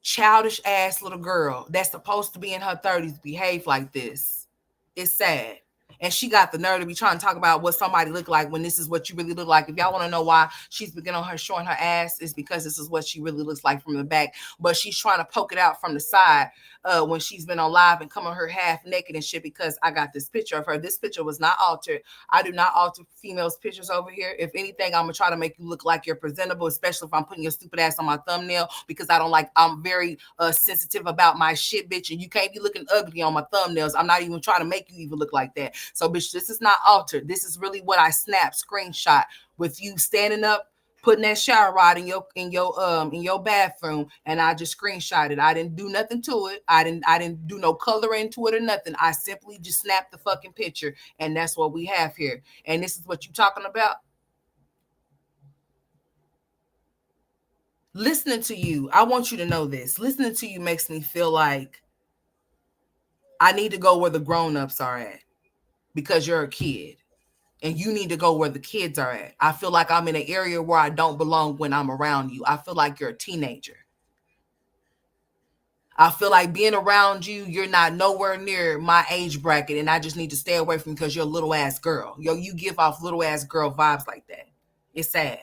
childish ass little girl that's supposed to be in her 30s behave like this. It's sad. And she got the nerve to be trying to talk about what somebody look like when this is what you really look like. If y'all want to know why she's beginning on her showing her ass, it's because this is what she really looks like from the back. But she's trying to poke it out from the side when she's been on live and come on her half naked and shit, because I got this picture of her. This picture was not altered. I do not alter females' pictures over here. If anything, I'm going to try to make you look like you're presentable, especially if I'm putting your stupid ass on my thumbnail, because I'm very sensitive about my shit, bitch, and you can't be looking ugly on my thumbnails. I'm not even trying to make you even look like that. So, bitch, this is not altered. This is really what I snapped, screenshot, with you standing up, putting that shower rod in your bathroom, and I just screenshot it. I didn't do nothing to it. I didn't do no color into it or nothing. I simply just snapped the fucking picture, and that's what we have here. And this is what you talking about? Listening to you, I want you to know this. Listening to you makes me feel like I need to go where the grown-ups are at. because you're a kid and you need to go where the kids are at. I feel like I'm in an area where I don't belong when I'm around you. I feel like you're a teenager. I feel like being around you, you're not nowhere near my age bracket, and I just need to stay away from you because you're a little ass girl. Yo, you give off little ass girl vibes like that. It's sad.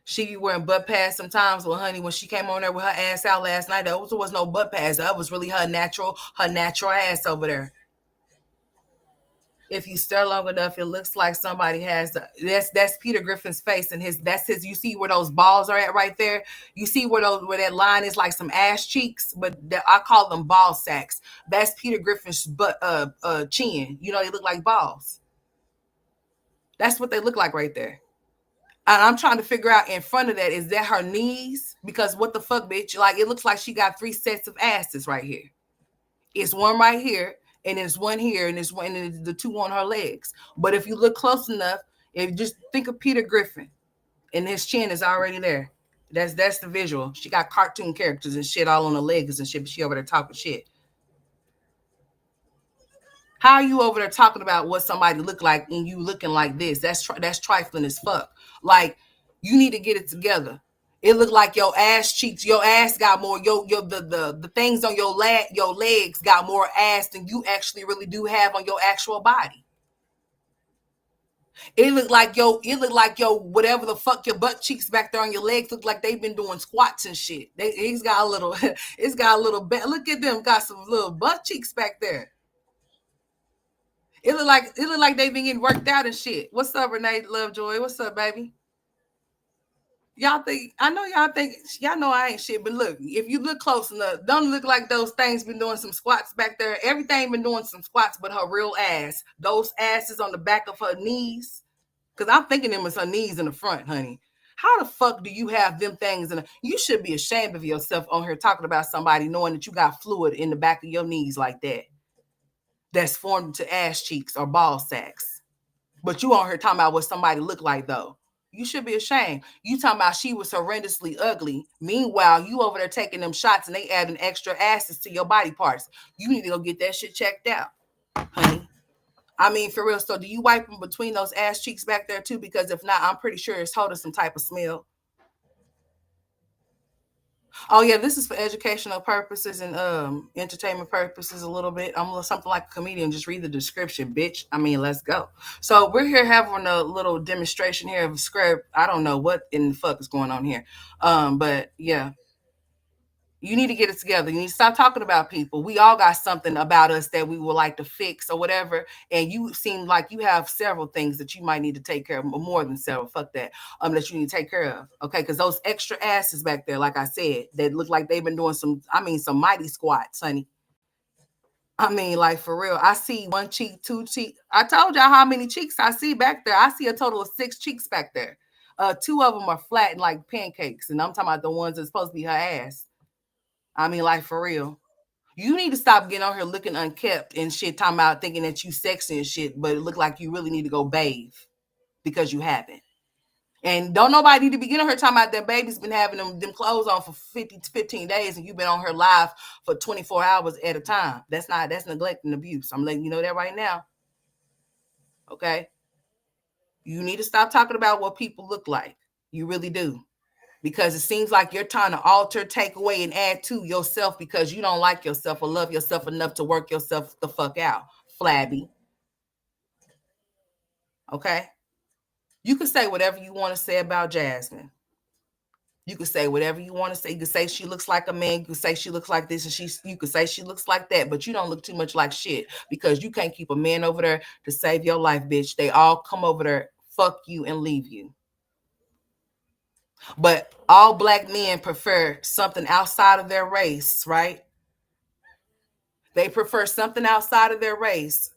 She be wearing butt pads sometimes. Well, honey, when she came on there with her ass out last night, there was no butt pads. That was really her natural ass over there. If you stare long enough, it looks like somebody has that's Peter Griffin's face and his. You see where those balls are at right there. You see where that line is like some ass cheeks, but I call them ball sacks. That's Peter Griffin's chin. You know, they look like balls. That's what they look like right there. And I'm trying to figure out in front of that, is that her knees? Because what the fuck, bitch? Like, it looks like she got 3 sets of asses right here. It's one right here, and it's one here, and it's one, and the 2 on her legs. But if you look close enough, if you just think of Peter Griffin, and his chin is already there. That's the visual. She got cartoon characters and shit all on her legs and shit, but she over there talking shit. How are you over there talking about what somebody look like and you looking like this? That's trifling as fuck. Like, you need to get it together. It looked like your ass cheeks, your ass got more, the things on your legs got more ass than you actually really do have on your actual body. It looked like yo, whatever the fuck your butt cheeks back there on your legs look like they've been doing squats and shit. It's got a little, it's got a little bit. Look at them, got some little butt cheeks back there. It look like they've been getting worked out and shit. What's up, Renee Lovejoy? What's up, baby? Y'all know I ain't shit, but look, if you look close enough, don't look like those things been doing some squats back there. Everything been doing some squats, but her real ass, those asses on the back of her knees, because I'm thinking them as her knees in the front, honey. How the fuck do you have them things? You should be ashamed of yourself on here talking about somebody knowing that you got fluid in the back of your knees like that. That's formed into ass cheeks or ball sacks. But you on her talking about what somebody looked like though. You should be ashamed. You talking about she was horrendously ugly. Meanwhile, you over there taking them shots and they adding extra asses to your body parts. You need to go get that shit checked out, honey. I mean, for real. So do you wipe them between those ass cheeks back there too? Because if not, I'm pretty sure it's holding some type of smell. Oh yeah, this is for educational purposes and entertainment purposes a little bit. I'm something like a comedian. Just read the description, bitch. I mean, let's go. So we're here having a little demonstration here of a script. I don't know what in the fuck is going on here. But yeah, you need to get it together. You need to stop talking about people. We all got something about us that we would like to fix or whatever. And you seem like you have several things that you might need to take care of, more than several. Fuck that. That you need to take care of. Okay, because those extra asses back there, like I said, that look like they've been doing some mighty squats, honey. I mean, like for real. I see 1 cheek, 2 cheek. I told y'all how many cheeks I see back there. I see a total of 6 cheeks back there. 2 of them are flat and like pancakes, and I'm talking about the ones that's supposed to be her ass. I mean, like for real. You need to stop getting on here looking unkept and shit, talking about thinking that you sexy and shit, but it look like you really need to go bathe because you haven't. And don't nobody need to be getting on her talking about that baby's been having them clothes on for 50 to 15 days and you've been on her live for 24 hours at a time. That's neglect and abuse. I'm letting you know that right now. Okay? You need to stop talking about what people look like. You really do. Because it seems like you're trying to alter, take away, and add to yourself because you don't like yourself or love yourself enough to work yourself the fuck out. Flabby. Okay? You can say whatever you want to say about Jasmine. You can say whatever you want to say. You can say she looks like a man. You can say she looks like this, and you can say she looks like that, but you don't look too much like shit because you can't keep a man over there to save your life, bitch. They all come over there, fuck you, and leave you. But all black men prefer something outside of their race, right? They prefer something outside of their race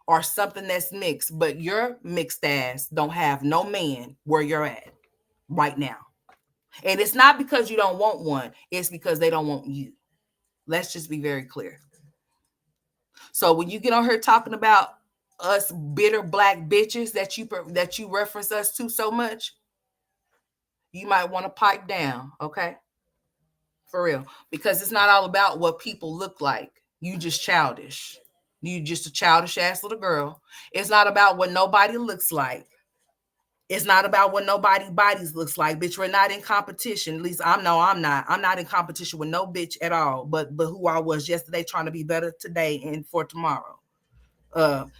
or something that's mixed, but your mixed ass don't have no man where you're at right now. And it's not because you don't want one, it's because they don't want you. Let's just be very clear. So when you get on here talking about us bitter black bitches that you reference us to so much, you might want to pipe down, okay? For real. Because it's not all about what people look like. You just childish. You just a childish ass little girl. It's not about what nobody looks like. It's not about what nobody bodies looks like, bitch. We're not in competition. At least I'm not. I'm not in competition with no bitch at all. But who I was yesterday, trying to be better today and for tomorrow.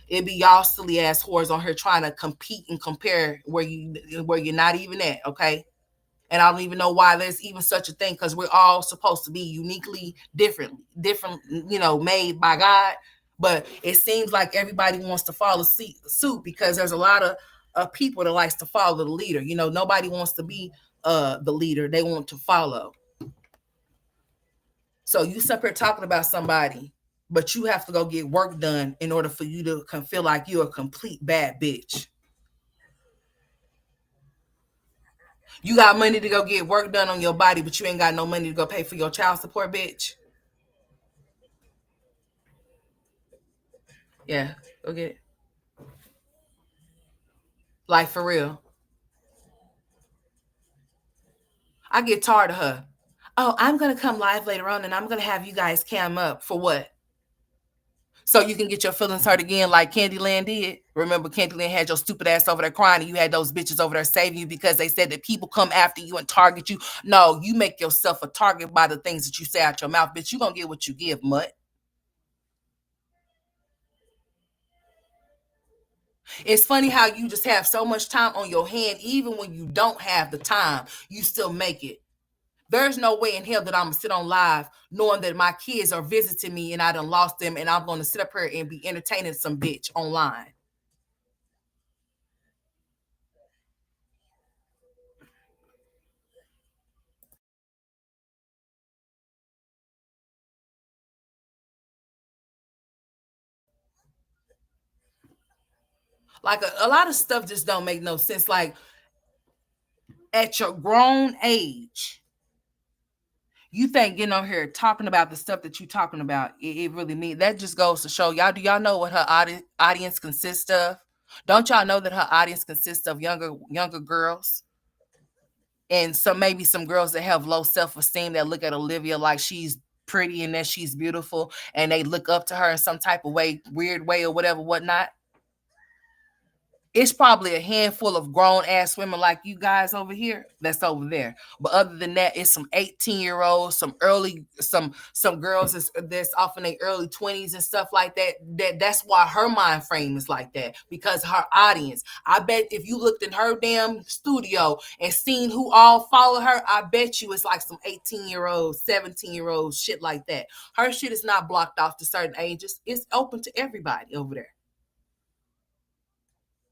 It be y'all silly ass whores on here trying to compete and compare where you're not even at, okay? And I don't even know why there's even such a thing, because we're all supposed to be uniquely different, made by God. But it seems like everybody wants to follow suit, because there's a lot of people that likes to follow the leader. Nobody wants to be the leader. They want to follow. So you sit here talking about somebody, but you have to go get work done in order for you to feel like you're a complete bad bitch. You got money to go get work done on your body, but you ain't got no money to go pay for your child support, bitch. Yeah, go get it. Like, for real. I get tired of her. Oh, I'm going to come live later on and I'm going to have you guys cam up. For what? So you can get your feelings hurt again like Candyland did? Remember, Candyland had your stupid ass over there crying and you had those bitches over there saving you because they said that people come after you and target you. No, you make yourself a target by the things that you say out your mouth. Bitch, you going to get what you give, mutt. It's funny how you just have so much time on your hand. Even when you don't have the time, you still make it. There's no way in hell that I'm going to sit on live knowing that my kids are visiting me and I done lost them, and I'm going to sit up here and be entertaining some bitch online. Like, a lot of stuff just don't make no sense. Like, at your grown age, you think getting on here talking about the stuff that you talking about, it really means that. Just goes to show y'all. Do y'all know what her audience consists of? Don't y'all know that her audience consists of younger girls? And maybe some girls that have low self-esteem that look at Olivia like she's pretty and that she's beautiful, and they look up to her in some type of way, weird way or whatever, whatnot. It's probably a handful of grown ass women like you guys over here that's over there. But other than that, it's some 18-year-olds, some girls that's off in their early 20s and stuff like that. That's why her mind frame is like that, because her audience. I bet if you looked in her damn studio and seen who all follow her, I bet you it's like some 18-year-olds, 17-year-olds, shit like that. Her shit is not blocked off to certain ages. It's open to everybody over there.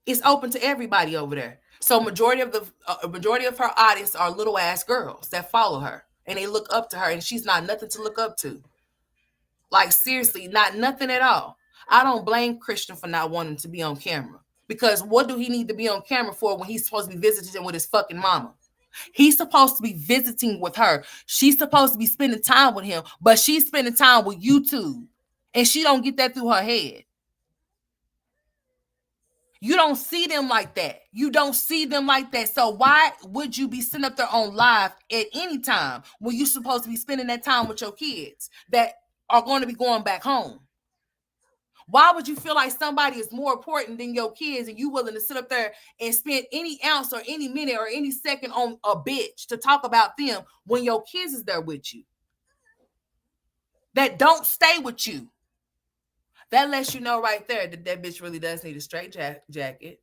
It's open to everybody over there. So majority of her audience are little ass girls that follow her and they look up to her, and she's not nothing to look up to. Like, seriously, not nothing at all. I don't blame Christian for not wanting to be on camera, because what do he need to be on camera for when he's supposed to be visiting with his fucking mama? He's supposed to be visiting with her. She's supposed to be spending time with him, but she's spending time with YouTube, and she don't get that through her head. You don't see them like that. You don't see them like that. So why would you be sitting up there on live at any time when you're supposed to be spending that time with your kids that are going to be going back home? Why would you feel like somebody is more important than your kids, and you willing to sit up there and spend any ounce or any minute or any second on a bitch to talk about them when your kids is there with you, that don't stay with you? That lets you know right there that that bitch really does need a straight jacket.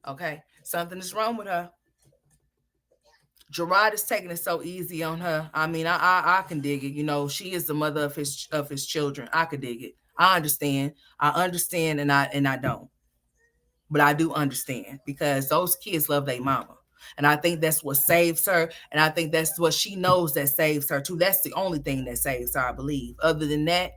Okay, something is wrong with her. Gerard is taking it so easy on her. I mean, I can dig it. She is the mother of his children. I could dig it. I understand. And I don't. But I do understand, because those kids love their mama. And I think that's what saves her. And I think that's what she knows that saves her too. That's the only thing that saves her, I believe. Other than that,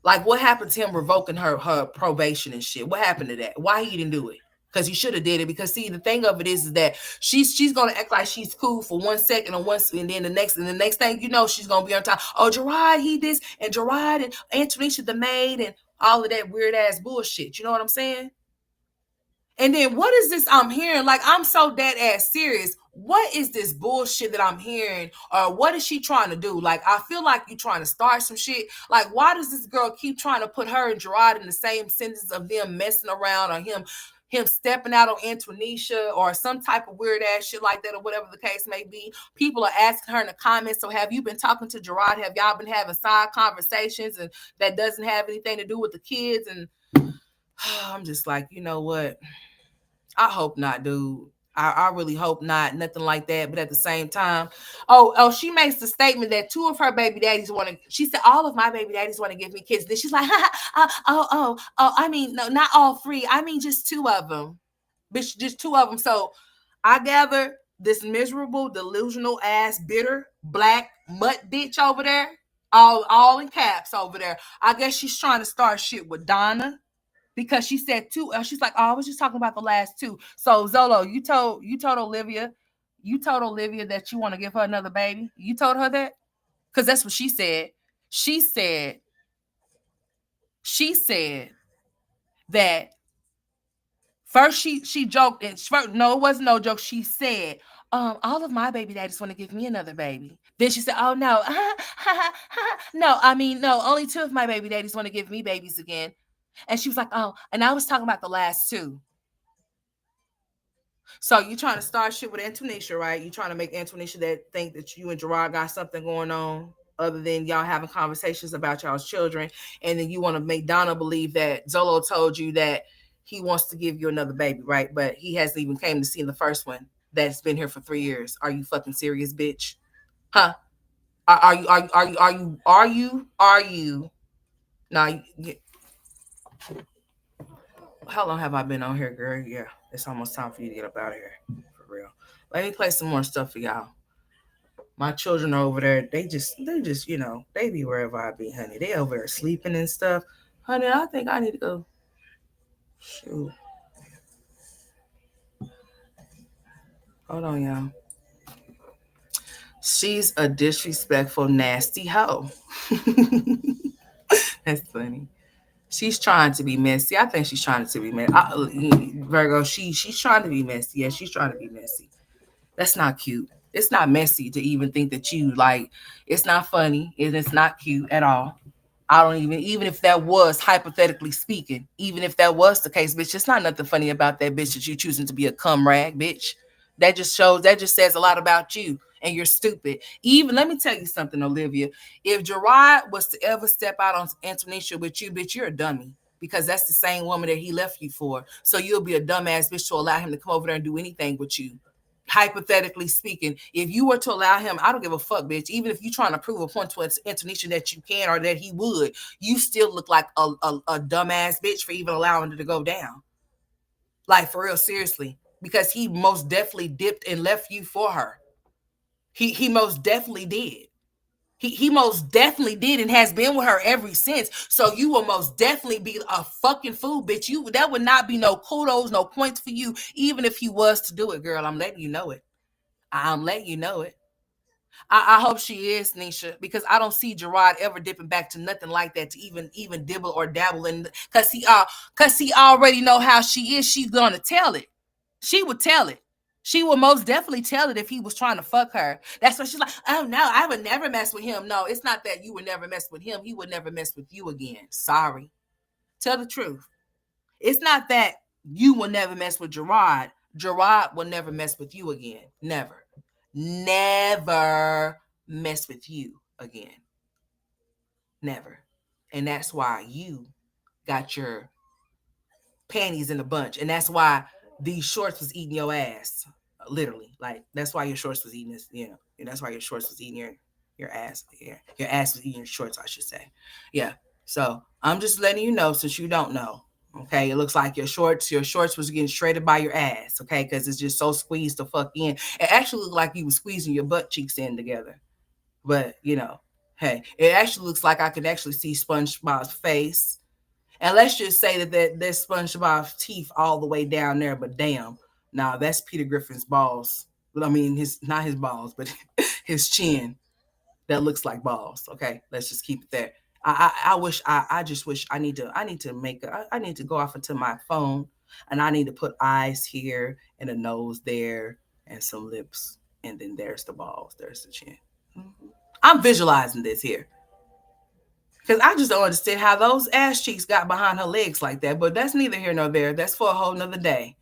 like, what happened to him revoking her probation and shit? What happened to that? Why he didn't do it? Because he should have did it. Because see, the thing of it is that she's gonna act like she's cool for 1 second and then the next thing you know, she's gonna be on top. Oh, Gerard, he this, and Gerard and Antonisha the maid, and all of that weird ass bullshit. You know what I'm saying? And then what is this I'm hearing? Like, I'm so dead ass serious. what is this bullshit that I'm hearing? Or what is she trying to do? Like, I feel like you trying to start some shit. Like, why does this girl keep trying to put her and Gerard in the same sentence of them messing around, or him stepping out on Antonisha or some type of weird ass shit like that, or whatever the case may be? People are asking her in the comments, so have you been talking to Gerard? Have y'all been having side conversations and that doesn't have anything to do with the kids? And I'm just like, you know what? I hope not, dude. I really hope not. Nothing like that. But at the same time, she makes the statement that two of her baby daddies want to. She said all of my baby daddies want to give me kids. Then she's like, I mean, no, not all three. I mean, just two of them. Bitch, just two of them. So I gather this miserable, delusional ass, bitter, black mutt bitch over there, all in caps over there. I guess she's trying to start shit with Donna, because she said two. She's like, oh, I was just talking about the last two. So Zolo, you told Olivia that you want to give her another baby. You told her that, because that's what she said. She said she said that first she joked, and first, no, it wasn't no joke. She said, all of my baby daddies want to give me another baby. Then she said, oh no, no, I mean no, only two of my baby daddies want to give me babies again. And she was like, oh, and I was talking about the last two. So you trying to start shit with Antonisha, right? You trying to make Antonisha that think that you and Gerard got something going on other than y'all having conversations about y'all's children, and then you want to make Donna believe that Zolo told you that he wants to give you another baby, right? But he hasn't even came to see the first one that's been here for 3 years. Are you fucking serious, bitch? Huh? Are you? Now, how long have I been on here, girl? Yeah, it's almost time for you to get up out of here, for real. Let me play some more stuff for y'all. My children are over there. They just, they be wherever I be, honey. They over there sleeping and stuff. Honey, I think I need to go. Shoot. Hold on, y'all. She's a disrespectful, nasty hoe. That's funny. She's trying to be messy. I think she's trying to be messy. Virgo, she's trying to be messy. Yeah, she's trying to be messy. That's not cute. It's not messy to even think that you like. It's not funny, and it's not cute at all. I don't even if that was hypothetically speaking, even if that was the case, bitch, it's not nothing funny about that bitch that you choosing to be a cum rag, bitch. That just says a lot about you, and you're stupid. Even let me tell you something, Olivia. If Gerard was to ever step out on Antonisha with you, bitch, you're a dummy. Because that's the same woman that he left you for. So you'll be a dumbass bitch to allow him to come over there and do anything with you. Hypothetically speaking, if you were to allow him, I don't give a fuck, bitch. Even if you're trying to prove a point to Antonisha that you can or that he would, you still look like a dumbass bitch for even allowing it to go down. Like, for real, seriously. Because he most definitely dipped and left you for her. He most definitely did. He most definitely did and has been with her ever since. So you will most definitely be a fucking fool, bitch. That would not be no kudos, no points for you, even if he was to do it, girl. I'm letting you know it. I'm letting you know it. I hope she is, Nisha, because I don't see Gerard ever dipping back to nothing like that to even dibble or dabble in, because he already know how she is. She's gonna tell it. She would tell it. She would most definitely tell it if he was trying to fuck her. That's why she's like, oh no, I would never mess with him. No, it's not that you would never mess with him. He would never mess with you again. Sorry. Tell the truth. It's not that you will never mess with Gerard. Gerard will never mess with you again. Never. Never mess with you again. Never. And that's why you got your panties in a bunch. And that's why these shorts was eating your ass. Literally. Like, that's why your shorts was eating this, and that's why your shorts was eating your ass. Yeah. Your ass was eating your shorts, I should say. Yeah. So I'm just letting you know, since you don't know. Okay, it looks like your shorts was getting shredded by your ass. Okay, because it's just so squeezed the fuck in. It actually looked like you was squeezing your butt cheeks in together. But hey, it actually looks like I can actually see SpongeBob's face. And let's just say that there's SpongeBob's teeth all the way down there. But damn, nah, that's Peter Griffin's balls. I mean, not his balls, but his chin that looks like balls. Okay, let's just keep it there. I just wish I need to go off into my phone, and I need to put eyes here and a nose there and some lips, and then there's the balls, there's the chin. Mm-hmm. I'm visualizing this here because I just don't understand how those ass cheeks got behind her legs like that. But that's neither here nor there. That's for a whole nother day.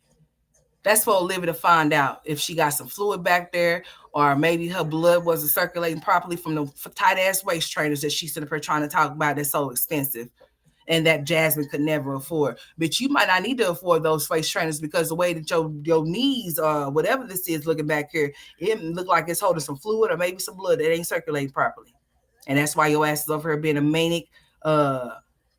That's for Olivia to find out if she got some fluid back there, or maybe her blood wasn't circulating properly from the tight ass waist trainers that she's sitting up here trying to talk about. That's so expensive and that Jasmine could never afford. But you might not need to afford those waist trainers because the way that your knees or whatever this is looking back here, it look like it's holding some fluid or maybe some blood that ain't circulating properly. And that's why your ass is over here being a manic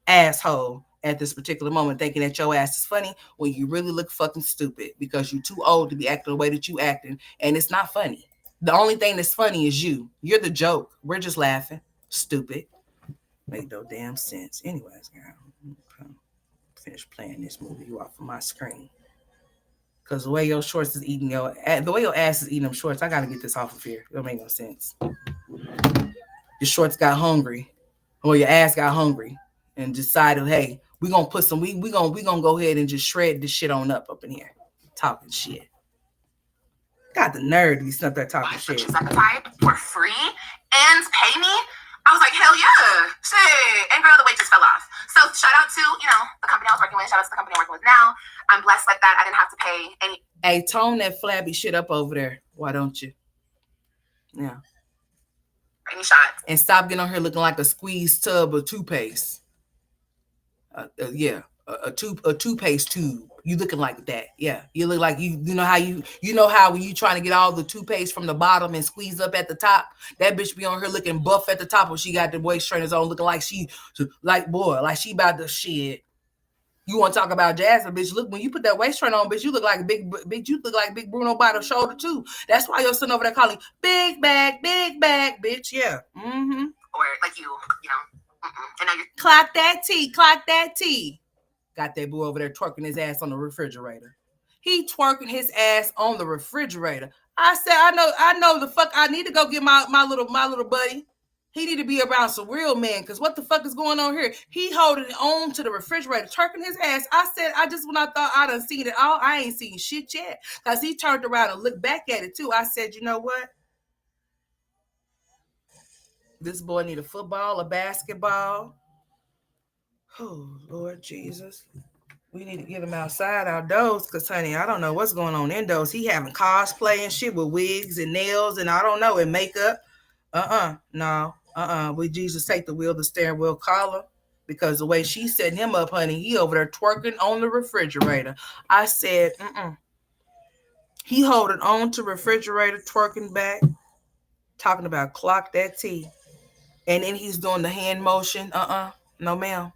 asshole at this particular moment, thinking that your ass is funny when you really look fucking stupid because you're too old to be acting the way that you acting, and it's not funny. The only thing that's funny is you. You're the joke. We're just laughing. Stupid. Make no damn sense. Anyways, girl, finish playing this movie. You off of my screen. Cause the way your shorts is eating the way your ass is eating them shorts, I gotta get this off of here. It don't make no sense. Your shorts got hungry, or your ass got hungry, and decided, hey, we gonna put some, we gonna go ahead and just shred this shit on up in here, talking shit. Got the nerve to be sitting up there talking shit. For free and pay me. I was like, hell yeah, shit. And girl, the weight just fell off. So shout out to, the company I was working with. Shout out to the company I'm working with now. I'm blessed like that. I didn't have to pay any. Hey, tone that flabby shit up over there. Why don't you? Yeah. Any shots. And stop getting on here looking like a squeezed tub of toothpaste. A toothpaste tube. You looking like that. Yeah. You look like you know how when you trying to get all the toothpaste from the bottom and squeeze up at the top, that bitch be on her looking buff at the top when she got the waist trainers on, looking like she about to shit. You want to talk about Jasmine, bitch? Look, when you put that waist trainer on, bitch, you look like big. You look like Big Bruno by the shoulder too. That's why you're sitting over there calling big bag, bitch. Yeah. Mm-hmm. Or like and now you're clock that T. Got that boo over there twerking his ass on the refrigerator. He twerking his ass on the refrigerator. I said, I know the fuck. I need to go get my little buddy. He need to be around some real men, because what the fuck is going on here? He holding on to the refrigerator, twerking his ass. I said, when I thought I done seen it all, I ain't seen shit yet. Because he turned around and looked back at it too. I said, you know what? This boy need a football, a basketball. Oh, Lord Jesus. We need to get him outside outdoors, because, honey, I don't know what's going on indoors. He having cosplay and shit with wigs and nails and I don't know, and makeup. No. We Jesus take the wheel, the steering wheel collar, because the way she's setting him up, honey, he over there twerking on the refrigerator. I said, He holding on to refrigerator, twerking back, talking about clock that T. And then he's doing the hand motion. No, ma'am.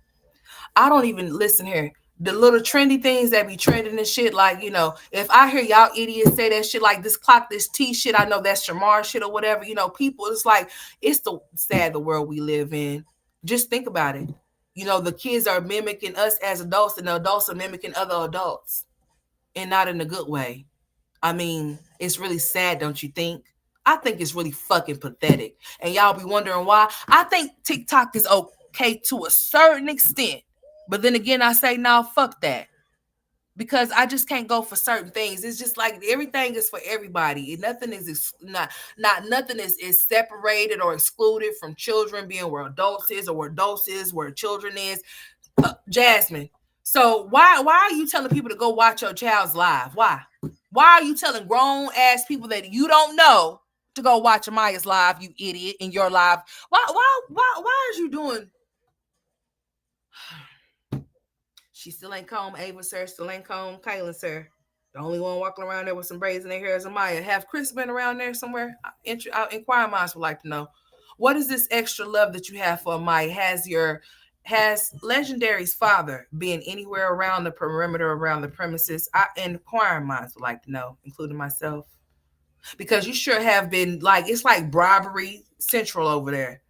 I don't even listen here. The little trendy things that be trending and shit, like, if I hear y'all idiots say that shit, like this clock, this T shit, I know that's Shamar shit or whatever, people, it's like, it's the sad the world we live in. Just think about it. The kids are mimicking us as adults, and the adults are mimicking other adults, and not in a good way. I mean, it's really sad, don't you think? I think it's really fucking pathetic. And y'all be wondering why. I think TikTok is okay to a certain extent. But then again, I say, no, fuck that. Because I just can't go for certain things. It's just like everything is for everybody. Nothing is nothing is separated or excluded from children being where adults is, or where adults is where children is. Jasmine, so why are you telling people to go watch your child's live? Why are you telling grown ass people that you don't know to go watch Amaya's live, you idiot, in your live? Why is you doing? She still ain't comb Ava, sir. Still ain't comb Kaylin, sir. The only one walking around there with some braids in their hair is Amaya. Have Chris been around there somewhere? Inquiring minds would like to know. What is this extra love that you have for Amaya? Has Legendary's father been anywhere around the perimeter, around the premises? Inquiring minds would like to know, including myself. Because you sure have been, like, it's like bribery central over there.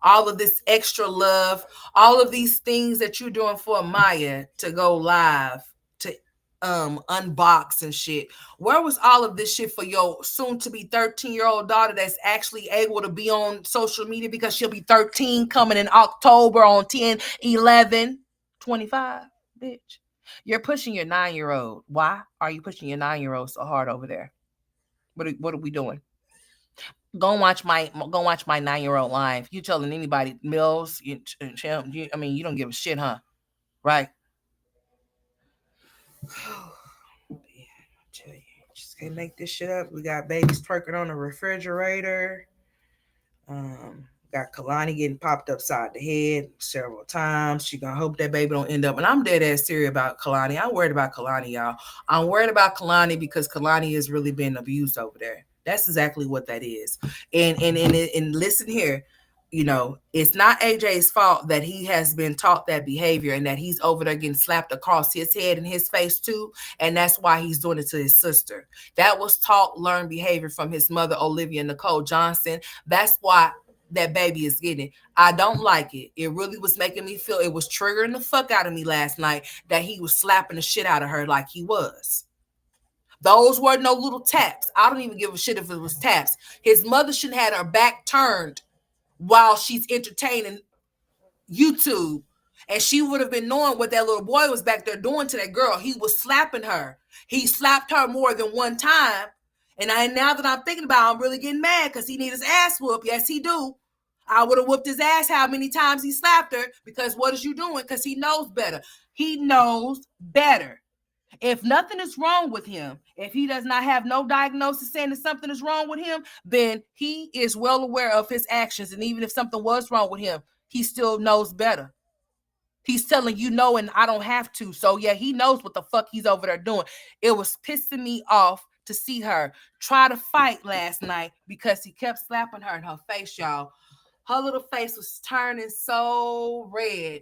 All of this extra love, all of these things that you're doing for Maya to go live, to unbox and shit. Where was all of this shit for your soon-to-be 13-year-old daughter that's actually able to be on social media, because she'll be 13 coming in October on 10, 11, 25, bitch. You're pushing your 9-year-old. Why are you pushing your 9-year-old so hard over there? What are we doing? Go watch my 9-year-old live. You telling anybody Mills? I mean, you don't give a shit, huh? Right? I tell you, just can't make this shit up. We got babies twerking on the refrigerator. Got Kalani getting popped upside the head several times. She gonna hope that baby don't end up. And I'm dead ass serious about Kalani. I'm worried about Kalani, y'all. I'm worried about Kalani because Kalani is really being abused over there. That's exactly what that is. And listen here, it's not AJ's fault that he has been taught that behavior and that he's over there getting slapped across his head and his face too. And that's why he's doing it to his sister. That was taught, learned behavior from his mother, Olivia Nicole Johnson. That's why that baby is getting it. I don't like it. It really was making me feel, it was triggering the fuck out of me last night that he was slapping the shit out of her like he was. Those were no little taps. I don't even give a shit if it was taps. His mother should have had her back turned while she's entertaining YouTube. And she would have been knowing what that little boy was back there doing to that girl. He was slapping her. He slapped her more than one time. And now that I'm thinking about it, I'm really getting mad because he need his ass whooped. Yes, he do. I would have whooped his ass how many times he slapped her, because what is you doing? Because he knows better. He knows better. If nothing is wrong with him, if he does not have no diagnosis saying that something is wrong with him, then he is well aware of his actions. And even if something was wrong with him, he still knows better. He's telling you no, and I don't have to. So yeah, he knows what the fuck he's over there doing. It was pissing me off to see her try to fight last night because he kept slapping her in her face, y'all. Her little face was turning so red.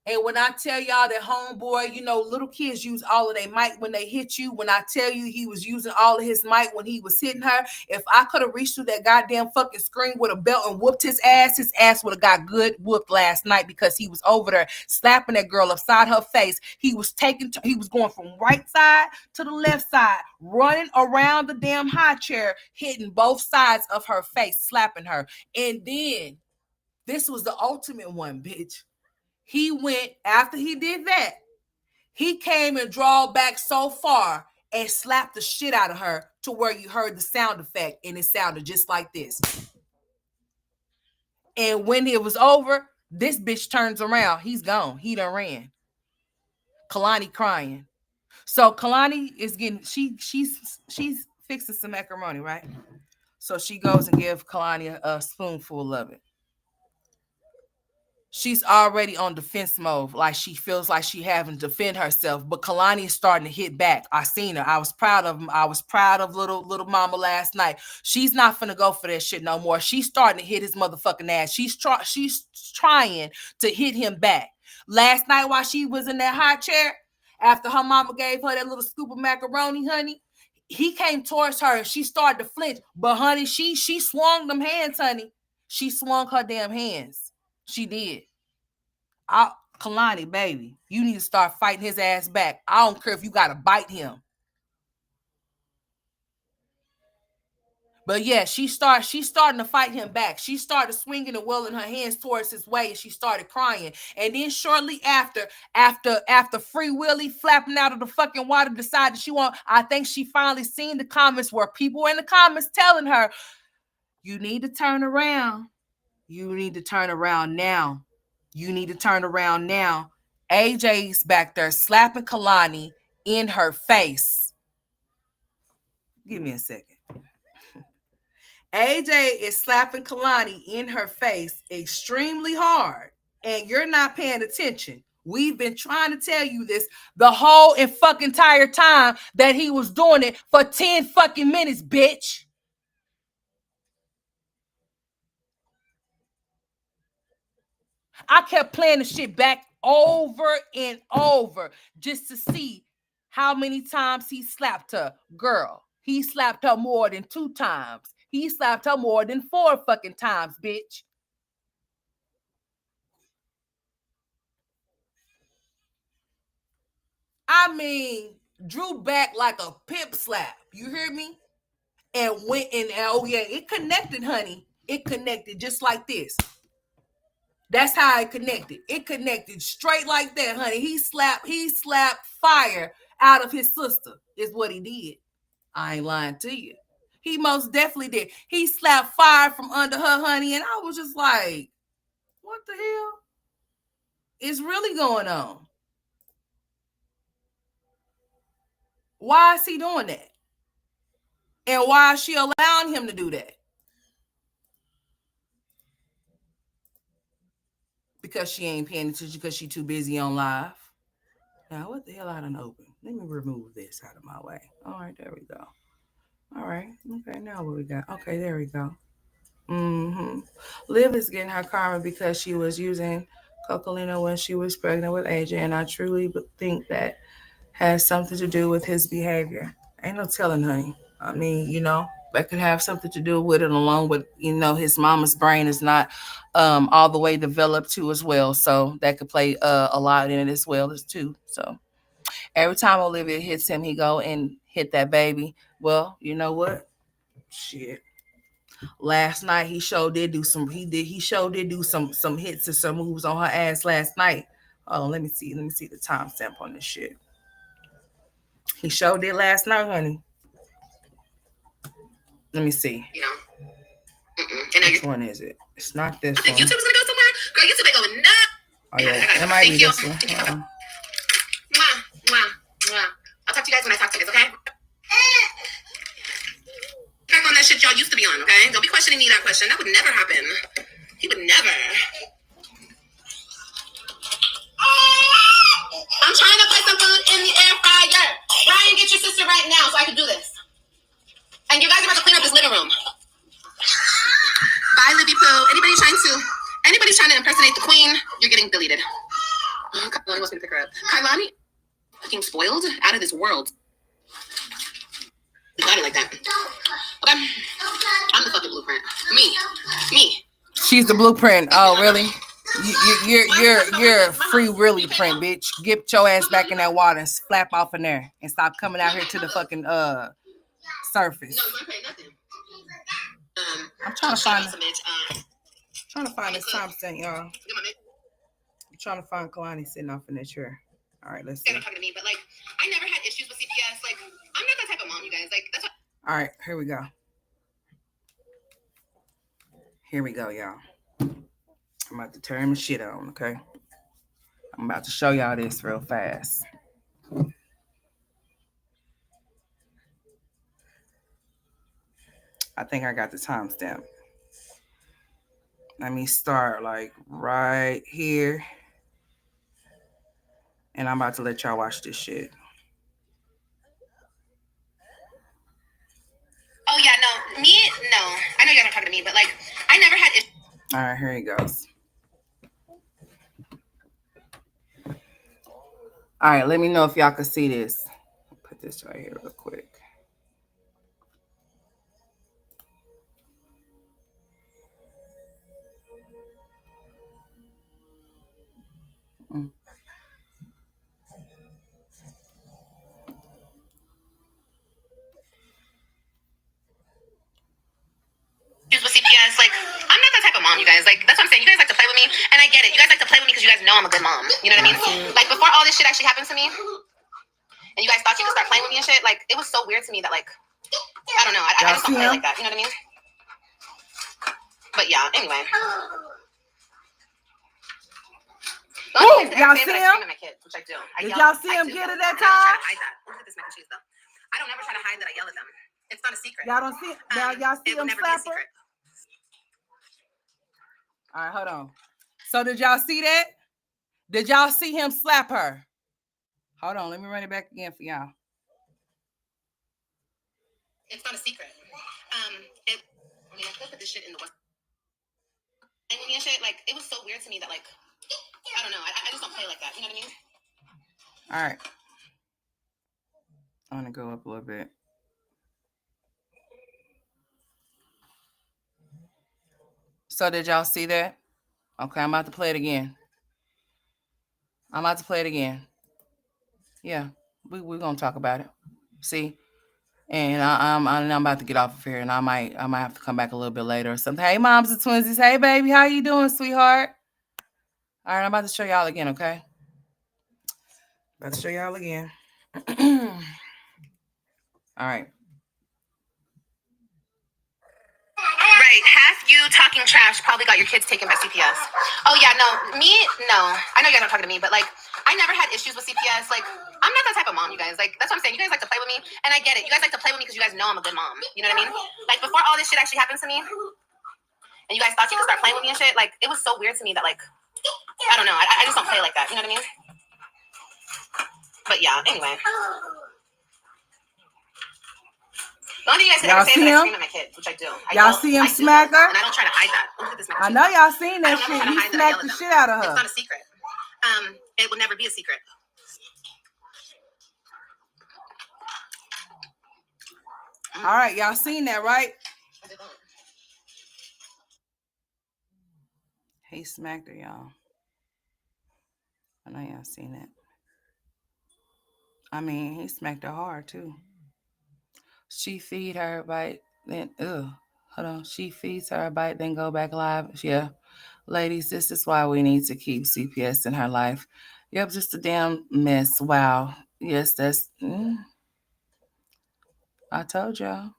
And when I tell y'all that homeboy, little kids use all of their might when they hit you. When I tell you he was using all of his might when he was hitting her, if I could have reached through that goddamn fucking screen with a belt and whooped his ass would have got good whooped last night because he was over there slapping that girl upside her face. He was going from right side to the left side, running around the damn high chair, hitting both sides of her face, slapping her. And then, this was the ultimate one, bitch. He went, after he did that, he came and drawed back so far and slapped the shit out of her to where you heard the sound effect, and it sounded just like this. And when it was over, this bitch turns around. He's gone. He done ran. Kalani crying. So Kalani is getting, she's fixing some macaroni, right? So she goes and gives Kalani a spoonful of it. She's already on defense mode, like she feels like she having to defend herself. But Kalani is starting to hit back. I seen her. I was proud of him. I was proud of little mama last night. She's not finna go for that shit no more. She's starting to hit his motherfucking ass. She's trying to hit him back. Last night while she was in that high chair, after her mama gave her that little scoop of macaroni, honey, he came towards her and she started to flinch. But honey, she swung them hands, honey. She swung her damn hands. She did. Kalani, baby, you need to start fighting his ass back. I don't care if you got to bite him. But yeah, she's starting to fight him back. She started swinging and whirling her hands towards his way, and she started crying. And then shortly after Free Willy flapping out of the fucking water, decided I think she finally seen the comments where people in the comments telling her, you need to turn around. You need to turn around now. You need to turn around now. AJ's back there slapping Kalani in her face. Give me a second. AJ is slapping Kalani in her face extremely hard, and you're not paying attention. We've been trying to tell you this the whole and fucking entire time that he was doing it for 10 fucking minutes, bitch. I kept playing the shit back over and over just to see how many times he slapped her. Girl, he slapped her more than 2 times. He slapped her more than 4 fucking times, bitch. I mean, drew back like a pimp slap. You hear me? And went in. Oh yeah, it connected, honey. It connected just like this. That's how it connected. It connected straight like that, honey. He slapped fire out of his sister, is what he did. I ain't lying to you. He most definitely did. He slapped fire from under her, honey, and I was just like, what the hell is really going on? Why is he doing that? And why is she allowing him to do that? Because she ain't paying attention because she too busy on live. Now, what the hell I done open? Let me remove this out of my way. All right, there we go. All right. Okay, now what we got? Okay, there we go. Mm-hmm. Liv is getting her karma because she was using Cocolino when she was pregnant with AJ, and I truly think that has something to do with his behavior. Ain't no telling, honey. I mean, that could have something to do with it, along with, his mama's brain is not all the way developed too as well. So that could play a lot in it as well as too. So every time Olivia hits him, he go and hit that baby. Well, you know what? Shit. Last night he sure did do some. He sure did do some hits and some moves on her ass last night. Hold on, let me see the timestamp on this shit. He sure did last night, honey. Let me see. Which one is it? It's not this one. YouTube's gonna go somewhere. Girl, YouTube ain't going no. Oh yeah, it might be this one. I'll talk to you guys when I talk to you guys, okay? Back on that shit y'all used to be on, okay? Don't be questioning me that question. That would never happen. He would never. I'm trying to put some food in the air fryer. Ryan, get your sister right now so I can do this. And you guys are about to clean up this living room. Bye, Libby Poo. Anybody's trying to impersonate the queen, you're getting deleted. Oh, Kailani wants me to pick her up. Kailani, fucking spoiled, out of this world. Got it like that. Okay, I'm the fucking blueprint. Me. She's the blueprint. Oh, really? You're free really print, bitch. Get your ass back in that water and flap off in there and stop coming out here to the fucking surface. No, you ain't paying nothing. I'm trying to find this timestamp, y'all. I'm trying to find Kalani sitting off in that chair. All right, let's see. Talking to me, but I never had issues with CPS. I'm not that type of mom, you guys. That's what. All right, here we go. Here we go, y'all. I'm about to turn my shit on, okay? I'm about to show y'all this real fast. I think I got the timestamp. Let me start right here. And I'm about to let y'all watch this shit. Oh, yeah, no. Me? No. I know you're not talking to me, but I never had issues. All right, here he goes. All right, let me know if y'all can see this. Put this right here real quick. With CPS, I'm not that type of mom, you guys. That's what I'm saying. You guys like to play with me, and I get it. You guys like to play with me because you guys know I'm a good mom. You know what I mean? Before all this shit actually happened to me, and you guys thought you could start playing with me and shit, it was so weird to me that, I don't know. I just don't play like that. You know what I mean? But yeah, anyway. Ooh, y'all see him? Which I do. Did y'all see him get it that time? Look at this mac and cheese, though. I don't ever try to hide that I yell at them. It's not a secret. Y'all don't see? Y'all see him slap her? All right, hold on. So did y'all see that? Did y'all see him slap her? Hold on, let me run it back again for y'all. It's not a secret. I put this shit in the West. And shit, it was so weird to me that, I don't know. I just don't play like that. You know what I mean? All right. I'm going to go up a little bit. So did y'all see that? Okay, I'm about to play it again. Yeah, we're going to talk about it. See? And I'm about to get off of here, and I might have to come back a little bit later or something. Hey, moms and twinsies. Hey, baby. How you doing, sweetheart? All right, I'm about to show y'all again, okay? About to show y'all again. All right. right, half you talking trash probably got your kids taken by CPS. Oh yeah, no, me, no. I know you guys aren't talking to me, but like, I never had issues with CPS. Like, I'm not that type of mom, you guys. Like, that's what I'm saying. You guys like to play with me, and I get it. You guys like to play with me because you guys know I'm a good mom. You know what I mean? Like, before all this shit actually happened to me, and you guys thought you could start playing with me and shit, like, it was so weird to me that, like, I don't know. I just don't play like that. You know what I mean? But yeah, anyway. The only thing you guys can ever say is that I scream at my kids, which I do. Y'all see him smack her? And I don't try to hide that. Look at this. I know y'all seen that shit. He smacked the shit out of her. It's not a secret. It will never be a secret. All right, y'all seen that, right? He smacked her, y'all. I know y'all seen it. I mean, he smacked her hard too. She feed her a bite, then hold on. She feeds her a bite, then go back live. Yeah. Ladies, this is why we need to keep CPS in her life. Yep, just a damn mess. Wow. Yes, that's I told y'all.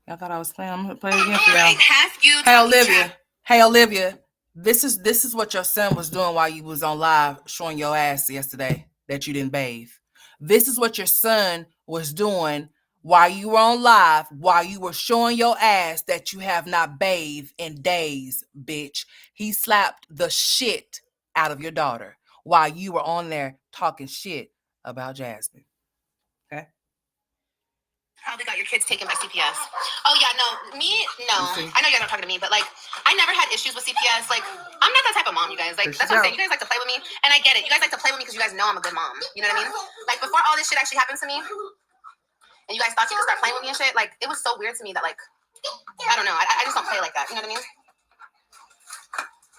Y'all thought I was playing. I'm gonna play it again for y'all. Hey Olivia. Hey Olivia. This is what your son was doing while you was on live showing your ass yesterday that you didn't bathe. This is what your son was doing while you were on live, while you were showing your ass that you have not bathed in days, bitch. He slapped the shit out of your daughter while you were on there talking shit about Jasmine. Okay? Probably got your kids taken by CPS. Oh yeah, no, me, no. I know you guys aren't talking to me, but like, I never had issues with CPS. Like, I'm not that type of mom, you guys. Like, that's what I'm saying. You guys like to play with me, and I get it. You guys like to play with me because you guys know I'm a good mom. You know what I mean? Like, before all this shit actually happened to me, and you guys thought you could start playing with me and shit, like, it was so weird to me that, like, I don't know. I just don't play like that. You know what I mean?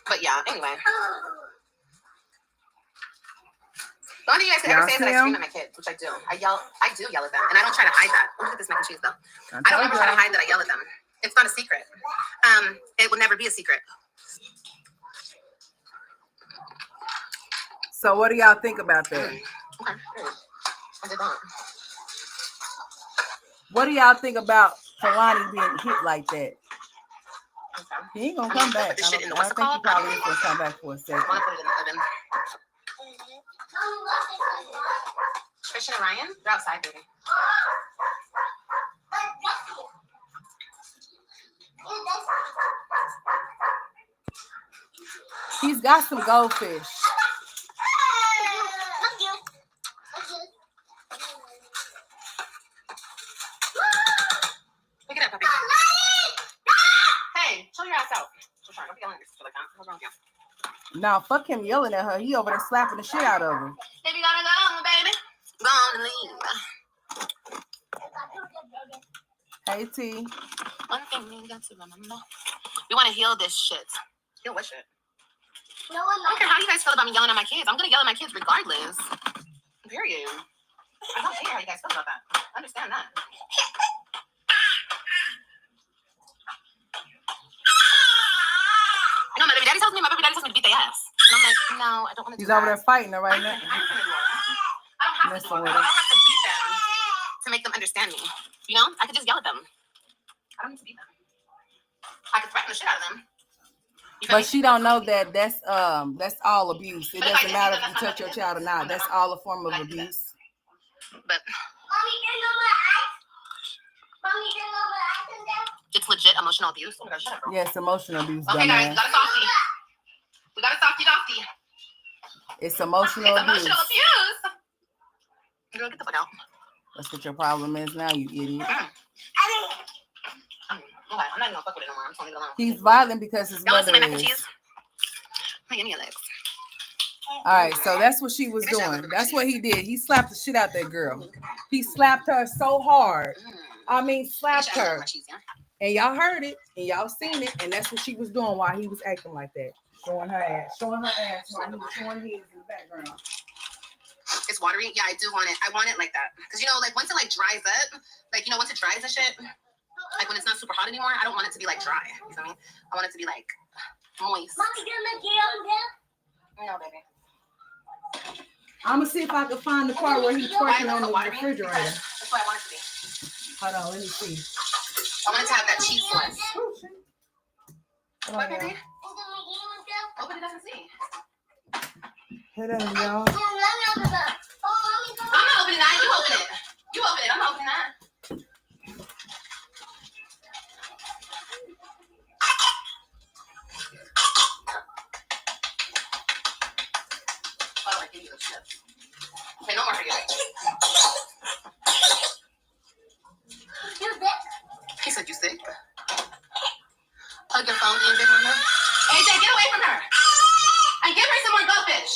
But yeah, anyway. The only thing you guys can ever say is that I scream at my kids, which I do. I do yell at them, and I don't try to hide that. Look at this mac and cheese, though. I don't ever try to hide that I yell at them. It's not a secret. It will never be a secret. So what do y'all think about that? Okay. I did that. What do y'all think about Kalani being hit like that? Okay. He ain't gonna come back. I think he probably is gonna come back for a second. I want to put it in the oven. Christian and Ryan, they're outside, baby. He's got some goldfish. Pick it up, puppy. Hey, chill your ass out. Don't be yelling at your sister like that. What's wrong with you? Now, fuck him yelling at her. He over there slapping the shit out of her. If you gotta go, baby, gonna leave. Hey, T. One thing we got to remember. We want to heal this shit. Heal what shit? No, I don't care how you guys feel about me yelling at my kids. I'm gonna yell at my kids regardless. Period. I don't care how you guys feel about that. I understand that. No, my baby daddy tells me to beat their ass. And I'm like, no, I don't want to do that. He's over there fighting her right now. I don't have to beat them to make them understand me. You know? I could just yell at them. I don't need to beat them. I could threaten the shit out of them. But she don't know that that's all abuse. It doesn't matter if you touch your child or not. That's all a form of abuse. But it's legit emotional abuse. Oh my God, shut up. Yes, emotional abuse. Okay, guys, we got a softie. We got a softie. It's emotional abuse. Emotional abuse. Girl, get the fuck out. That's what your problem is now, you idiot. Okay, I'm not even gonna fuck with it no more. I'm just gonna leave it alone. He's violent because his mother mac and cheese? Give me your legs. All right, so that's what she was doing. That's what he did. He slapped the shit out that girl. He slapped her so hard. I mean, slapped her. And y'all heard it, and y'all seen it, and that's what she was doing while he was acting like that. Showing her ass while he was showing his in the background. It's watery. Yeah, I do want it. I want it like that. Because, you know, like, once it, like, dries up, like, you know, once it dries and shit, like, when it's not super hot anymore, I don't want it to be, like, dry. You know what I mean? I want it to be, like, moist. No, baby. I'm going to see if I can find the part where he's twerking on the refrigerator. That's what I want it to be. Hold on, let me see. I want it to have that cheese sauce. What, baby? Open it up and see. Hold on, y'all. I'm not opening that. You open it. You open it. I'm not opening that. Oh, I give you the chips. Okay, no more for you. You sick? He said you sick. Plug your phone in, big one. AJ, get away from her. And give her some more goldfish.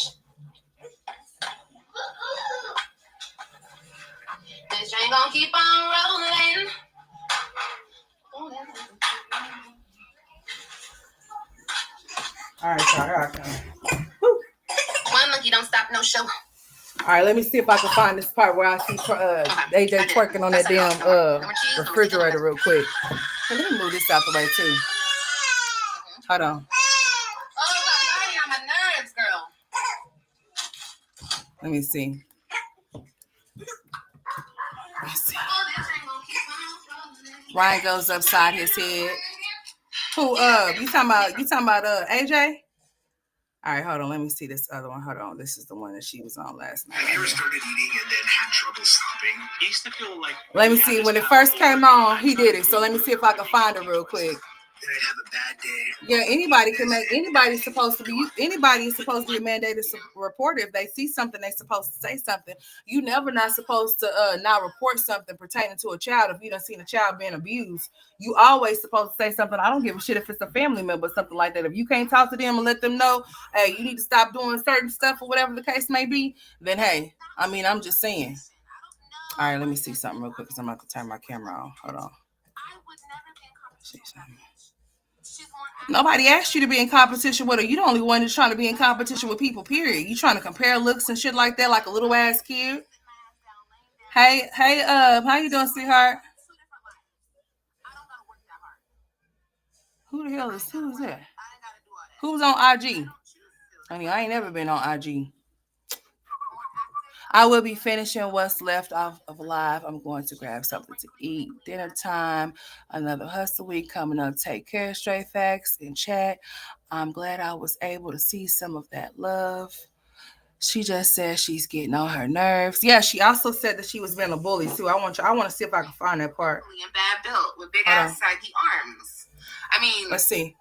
This train gonna keep on rolling. All right, sorry. Here I come. One monkey don't stop no show. All right, let me see if I can find this part where I see AJ twerking on that damn refrigerator real quick. Let me move this out the way too. Hold on. Oh, I'm on my nerves, girl. Let me see. Let's see. Ryan goes upside his head. Who? You talking about AJ? All right, hold on. Let me see this other one. Hold on. This is the one that she was on last night. Have you ever started eating and then had trouble stopping? I used to feel like. Let me see. When it first came on, he did it. So let me see if I can find it real quick. Then I'd have a bad day. Yeah, anybody can make. Anybody's supposed to be. Anybody is supposed to be mandated to report it. If they see something, they're supposed to say something. You never not supposed to not report something pertaining to a child if you done seen a child being abused. You always supposed to say something. I don't give a shit if it's a family member or something like that. If you can't talk to them and let them know, hey, you need to stop doing certain stuff or whatever the case may be, then hey, I mean, I'm just saying. All right, let me see something real quick because I'm not gonna turn my camera on. Hold on. See something. Nobody asked you to be in competition with her. You the only one that's trying to be in competition with people, period. You trying to compare looks and shit like that like a little ass kid. Hey, how you doing, sweetheart? Who the hell is that? Who's on IG? I mean, I ain't never been on IG. I will be finishing what's left of live. I'm going to grab something to eat. Dinner time. Another hustle week coming up. Take care. Straight facts in chat. I'm glad I was able to see some of that love. She just said she's getting on her nerves. Yeah, she also said that she was being a bully too. I want to see if I can find that part. And bad built with big ass saggy arms. I mean, let's see.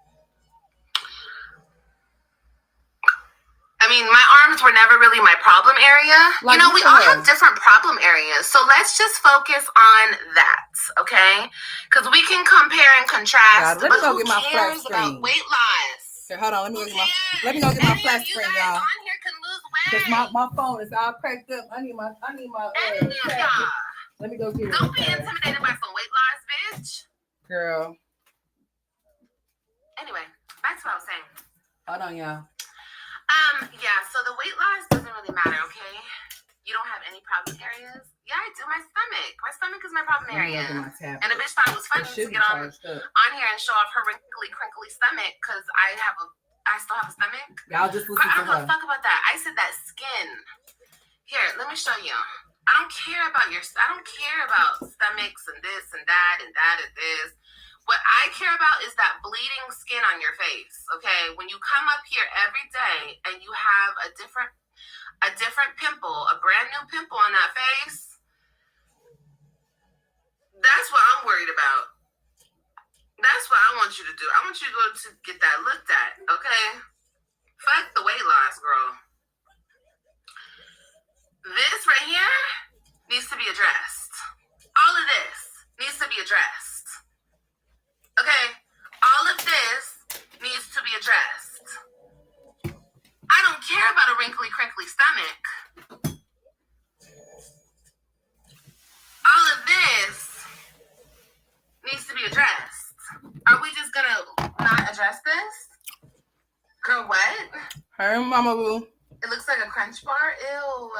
I mean, my arms were never really my problem area. Like, we all have different problem areas. So let's just focus on that, okay? Because we can compare and contrast. Let me go get my flat screen. Weight loss. Okay, hold on. Let me go get my flat screen, y'all. On here can lose weight. Because my phone is all cracked up. I need my let me go get it. Don't be intimidated by some weight loss, bitch. Girl. Anyway, back to what I was saying. Hold on, y'all. Yeah, so the weight loss doesn't really matter, okay? You don't have any problem areas? Yeah, I do. My stomach. My stomach is my problem area. And a bitch thought it was funny to get on here and show off her wrinkly, crinkly stomach because I still have a stomach. Y'all just listen to her. I don't give a fuck about that. I said that skin. Here, let me show you. I don't care about stomachs and this and that and this. What I care about is that bleeding skin on your face, okay? When you come up here every day and you have a different pimple, a brand new pimple on that face, that's what I'm worried about. That's what I want you to do. I want you to go to get that looked at, okay? Fuck the weight loss, girl. This right here needs to be addressed. All of this needs to be addressed. Okay, all of this needs to be addressed. I don't care about a wrinkly, crinkly stomach. All of this needs to be addressed. Are we just gonna not address this? Girl, what? Her mama boo. It looks like a crunch bar. Ew.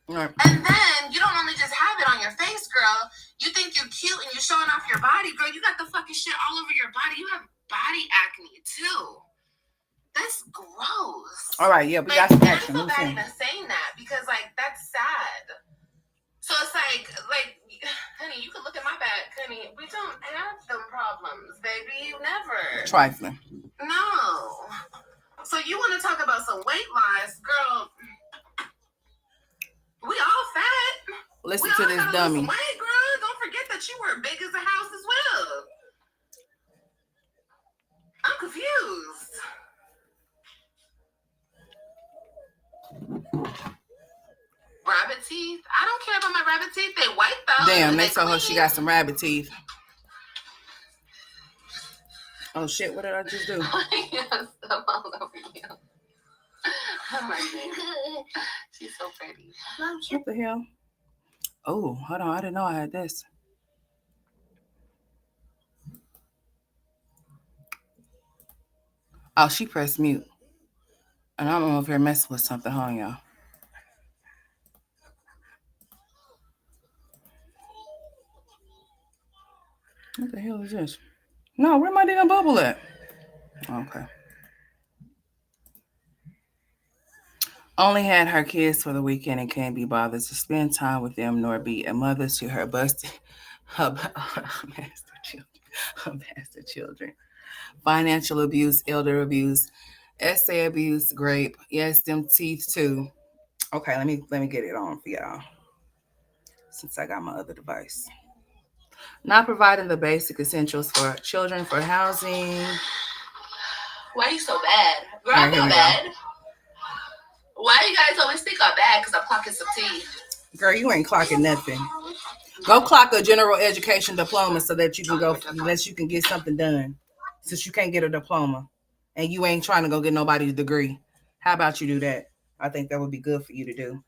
Right. And then you don't only just have it on your face, girl. You think you're cute and you're showing off your body, girl. You got the fucking shit all over your body. You have body acne too. That's gross. All right, yeah, we got some action. I feel bad even saying that because that's sad. So it's like, honey, you can look at my back, honey. We don't have them problems, baby. Never. Trifling. No, about some weight loss, girl. We all fat. Listen we to all this gotta dummy. Lose some weight, girl. Don't forget that you were big as a house as well. I'm confused. Rabbit teeth? I don't care about my rabbit teeth. They white though. Damn, they told her she got some rabbit teeth. Oh shit, what did I just do? Stuff all over you. Oh my God. She's so pretty. What the hell? Oh, hold on. I didn't know I had this. Oh, she pressed mute. And I'm over here messing with something, huh, y'all? What the hell is this? No, where my damn bubble at? Okay. Only had her kids for the weekend and can't be bothered to spend time with them nor be a mother to her busted her bastard children. Financial abuse, elder abuse, essay abuse, grape. Yes, them teeth too. Okay, let me get it on for y'all. Since I got my other device. Not providing the basic essentials for children for housing. Why are you so bad? Girl, I'm not bad. Why do you guys always think I'm bad? Because I'm clocking some teeth. Girl, you ain't clocking nothing. Go clock a general education diploma so that you can go, unless you can get something done. Since you can't get a diploma and you ain't trying to go get nobody's degree. How about you do that? I think that would be good for you to do.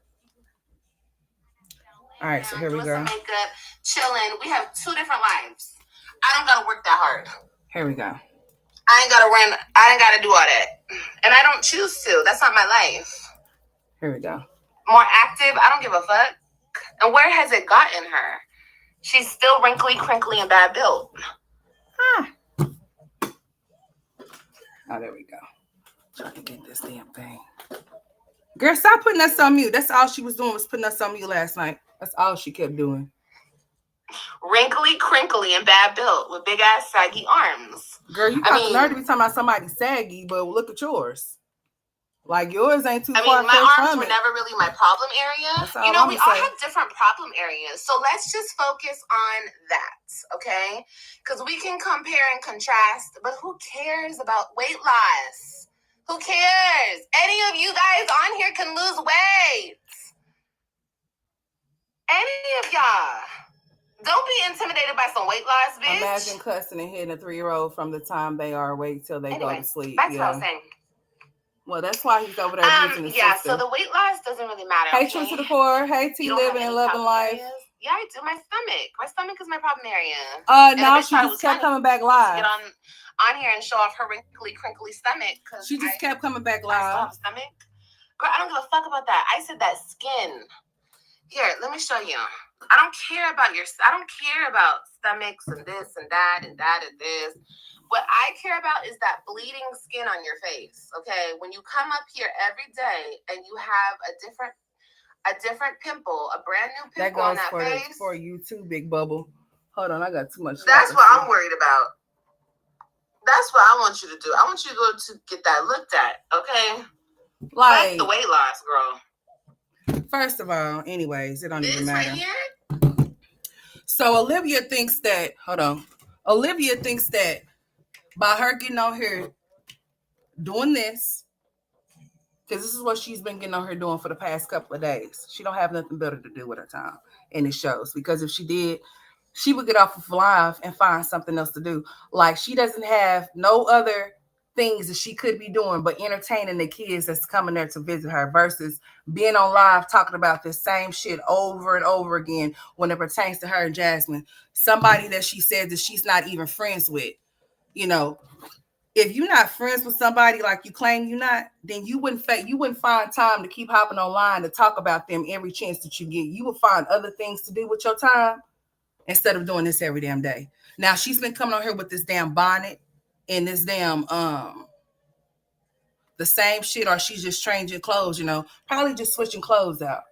All right, so here we go. Makeup, chilling. We have two different lives. I don't gotta work that hard. Here we go. I ain't gotta run. I ain't gotta do all that, and I don't choose to. That's not my life. Here we go. More active. I don't give a fuck. And where has it gotten her? She's still wrinkly, crinkly, and bad built. Ah. Oh, there we go. Trying to get this damn thing. Girl, stop putting us on mute. That's all she was doing, was putting us on mute last night. That's all she kept doing. Wrinkly, crinkly, and bad built with big ass saggy arms. Girl, you got the nerve to be talking about somebody saggy, but look at yours. Like yours ain't too far. My arms were never really my problem area. You know, we all have different problem areas. So let's just focus on that, okay? Because we can compare and contrast, but who cares about weight loss? Who cares? Any of you guys on here can lose weight. Any of y'all. Don't be intimidated by some weight loss, bitch. Imagine cussing and hitting a 3-year-old from the time they are awake till they go to sleep. That's what I was saying. Well, that's why he's over there abusing his sister. So the weight loss doesn't really matter. Hey, True to the Core. Hey, T living and loving life. Yeah, I do. My stomach is my problem area. Now she just kept coming back live. Get on here and show off her wrinkly, crinkly stomach. She just kept coming back live. I still have stomach. Girl, I don't give a fuck about that. I said that skin. Here, let me show you. I don't care about stomachs and this and that and that and this. What I care about is that bleeding skin on your face, okay? When you come up here every day and you have a different pimple, a brand new pimple on that face. That goes for you too, Big Bubble. Hold on, I got too much. That's what I'm worried about. That's what I want you to do. I want you to go to get that looked at, okay? Like fuck the weight loss, girl. First of all, anyways, it don't even matter. Right here? So Olivia thinks that, Olivia thinks that by her getting on here doing this, because this is what she's been getting on her doing for the past couple of days. She don't have nothing better to do with her time. And it shows. Because if she did, she would get off of live and find something else to do. Like she doesn't have no other things that she could be doing but entertaining the kids that's coming there to visit her versus being on live talking about this same shit over and over again when it pertains to her and Jasmine. Somebody that she said that she's not even friends with. You know, if you're not friends with somebody like you claim you're not, then you wouldn't find time to keep hopping online to talk about them every chance that you get. You would find other things to do with your time instead of doing this every damn day. Now she's been coming on here with this damn bonnet and this damn the same shit, or she's just changing clothes, you know, probably just switching clothes out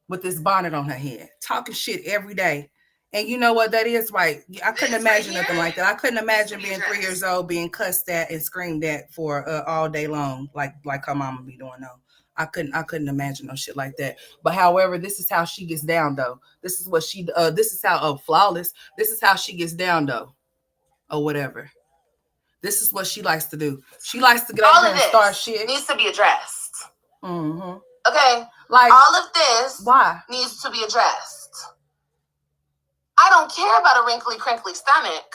with this bonnet on her head, talking shit every day. And you know what? That is right. I couldn't imagine nothing like that. I couldn't imagine being 3 years old, being cussed at and screamed at for all day long, like her mama be doing. No, I couldn't imagine no shit like that. But however, this is how she gets down though. This is what she. This is how flawless. This is how she gets down though, or whatever. This is what she likes to do. She likes to get all over here and start shit. Needs to be addressed. Mm-hmm. Okay, like all of this. Why needs to be addressed? I don't care about a wrinkly, crinkly stomach.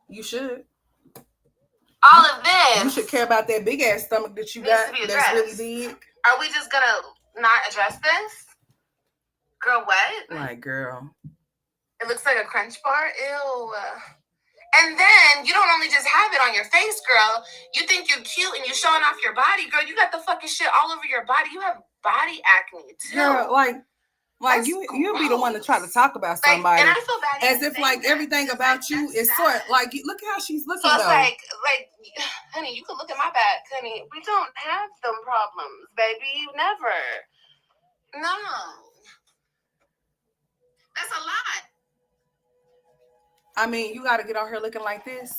You should. All of this. You should care about that big ass stomach that you got that's really big. Are we just gonna not address this? Girl, what? Like, girl. It looks like a crunch bar? Ew. And then you don't only just have it on your face, girl. You think you're cute and you're showing off your body, girl. You got the fucking shit all over your body. You have body acne too. Girl, like you'll be the one to try to talk about somebody, and I feel bad as if like everything about you is sort like look at how she's looking. So it's though. like, honey, you can look at my back, honey. We don't have them problems, baby. Never. No, that's a lot. I mean, you got to get on her looking like this.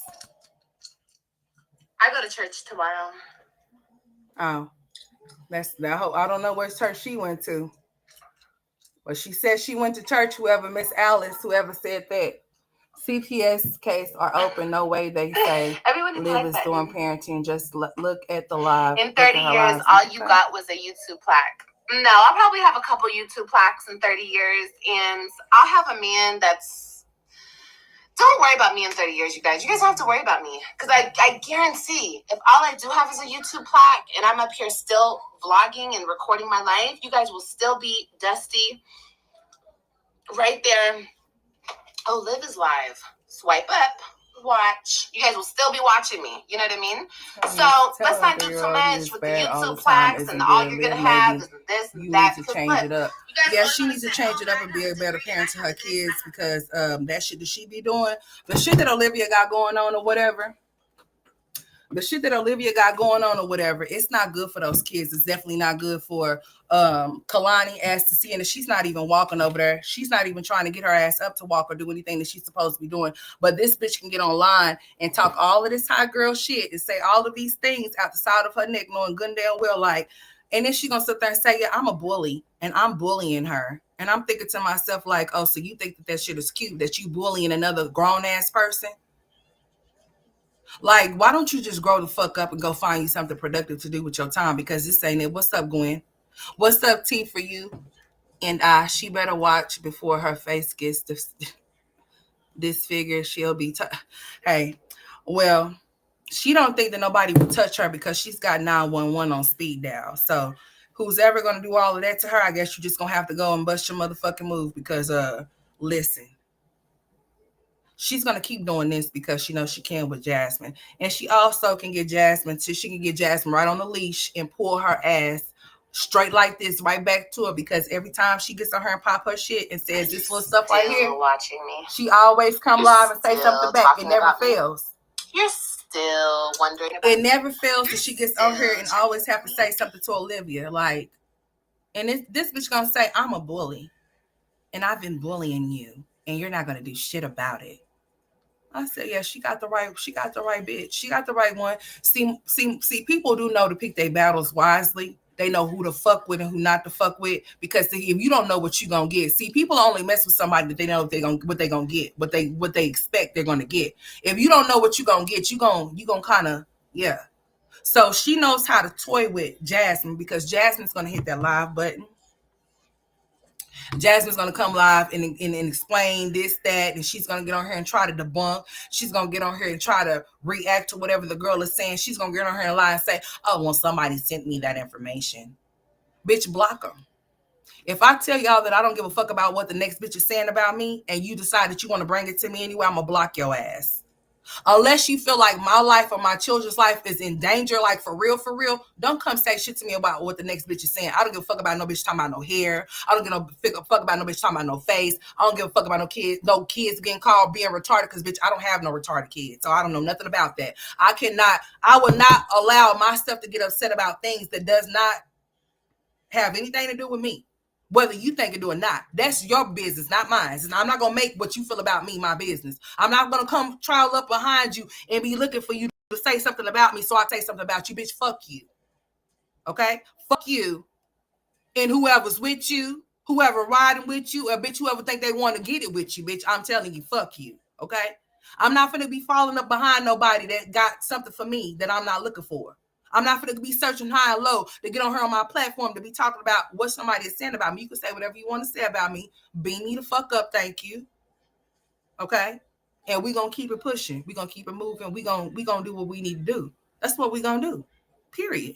I go to church tomorrow. Oh, that's that. I don't know what church she went to. But she said she went to church, whoever, Miss Alice, whoever said that. CPS case are open. No way they say Liv is doing parenting. Just look at the live. In 30 years, all you got was a YouTube plaque. No, I'll probably have a couple YouTube plaques in 30 years. And I'll have a man that's... Don't worry about me in 30 years, you guys. You guys don't have to worry about me. Because I guarantee, if all I do have is a YouTube plaque and I'm up here still vlogging and recording my life, you guys will still be dusty right there. Oh, Liv is live. Swipe up. Watch. You guys will still be watching me. You know what I mean? So let's not do too much with the YouTube plaques and all you're going to have is this and that. You need to change it up. Yeah, she needs to change it up and be a better parent to her kids because that shit that she be doing, the shit that Olivia got going on or whatever, it's not good for those kids. It's definitely not good for Kalani ass to see, and she's not even walking over there. She's not even trying to get her ass up to walk or do anything that she's supposed to be doing. But this bitch can get online and talk all of this hot girl shit and say all of these things out the side of her neck, knowing good and damn well like, and then she gonna sit there and say, yeah, I'm a bully and I'm bullying her. And I'm thinking to myself like, oh, so you think that shit is cute that you bullying another grown ass person? Like, why don't you just grow the fuck up and go find you something productive to do with your time? Because this ain't it. What's up, Gwen? What's up, T, for you? And she better watch before her face gets disfigured. She'll be... Hey, well, she don't think that nobody will touch her because she's got 911 on speed dial. So who's ever going to do all of that to her, I guess you're just going to have to go and bust your motherfucking move because, listen. She's going to keep doing this because she knows she can with Jasmine. And she also can get Jasmine right on the leash and pull her ass straight like this right back to her because every time she gets on her and pop her shit and says this little stuff right here, watching me. She always come live and say something back. It never fails. You're still wondering about it. Never fails that she gets on here and always have to say something to Olivia. Like, and this bitch going to say, I'm a bully and I've been bullying you and you're not going to do shit about it. I said, yeah, she got the right bitch. She got the right one. See, people do know to pick their battles wisely. They know who to fuck with and who not to fuck with. Because if you don't know what you're gonna get, see, people only mess with somebody that they know what they're gonna get, what they expect they're gonna get. If you don't know what you're gonna get, you gonna kind of, yeah. So she knows how to toy with Jasmine because Jasmine's gonna hit that live button. Jasmine's going to come live and explain this, that, and she's going to get on here and try to debunk. She's going to get on here and try to react to whatever the girl is saying. She's going to get on here and lie and say, oh, well, somebody sent me that information. Bitch, block them. If I tell y'all that I don't give a fuck about what the next bitch is saying about me and you decide that you want to bring it to me anyway, I'm going to block your ass. Unless you feel like my life or my children's life is in danger, like for real, don't come say shit to me about what the next bitch is saying. I don't give a fuck about no bitch talking about no hair. I don't give a fuck about no bitch talking about no face. I don't give a fuck about no kids getting called being retarded because, bitch, I don't have no retarded kids. So I don't know nothing about that. I will not allow myself to get upset about things that does not have anything to do with me. whether you think it do or not. That's your business, not mine. And I'm not gonna make what you feel about me my business. I'm not gonna come trail up behind you and be looking for you to say something about me, so I say something about you, bitch. Fuck you. Okay? Fuck you. And whoever's with you, whoever riding with you, or bitch, whoever think they want to get it with you, bitch, I'm telling you, fuck you. Okay? I'm not gonna be falling up behind nobody that got something for me that I'm not looking for. I'm not going to be searching high and low to get on her on my platform to be talking about what somebody is saying about me. You can say whatever you want to say about me. Beam me the fuck up, thank you. Okay? And we're going to keep it pushing. We're going to keep it moving. We're going to do what we need to do. That's what we're going to do. Period.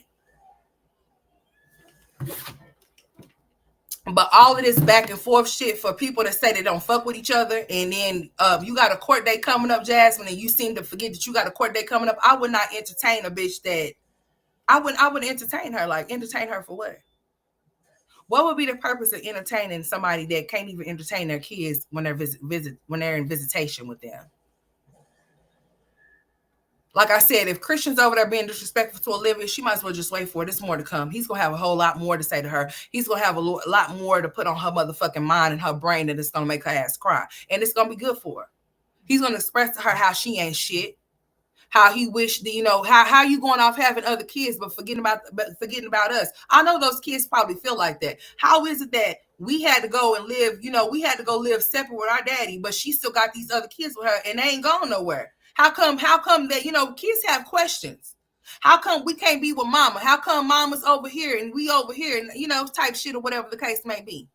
But all of this back and forth shit for people to say they don't fuck with each other, and then you got a court date coming up, Jasmine, and you seem to forget that you got a court date coming up. I would not entertain a bitch that I wouldn't entertain her. Like, entertain her for what? What would be the purpose of entertaining somebody that can't even entertain their kids when they're when they're in visitation with them? Like I said, if Christian's over there being disrespectful to Olivia, she might as well just wait for it. There's more to come. He's gonna have a whole lot more to say to her. He's gonna have a lot more to put on her motherfucking mind and her brain that it's gonna make her ass cry, and it's gonna be good for her. He's gonna express to her how she ain't shit. How he wished, how you going off having other kids, but forgetting about us. I know those kids probably feel like that. How is it that we had to go and live, we had to go live separate with our daddy, but she still got these other kids with her and they ain't going nowhere? How come that, kids have questions. How come we can't be with mama? How come mama's over here and we over here and, type shit or whatever the case may be?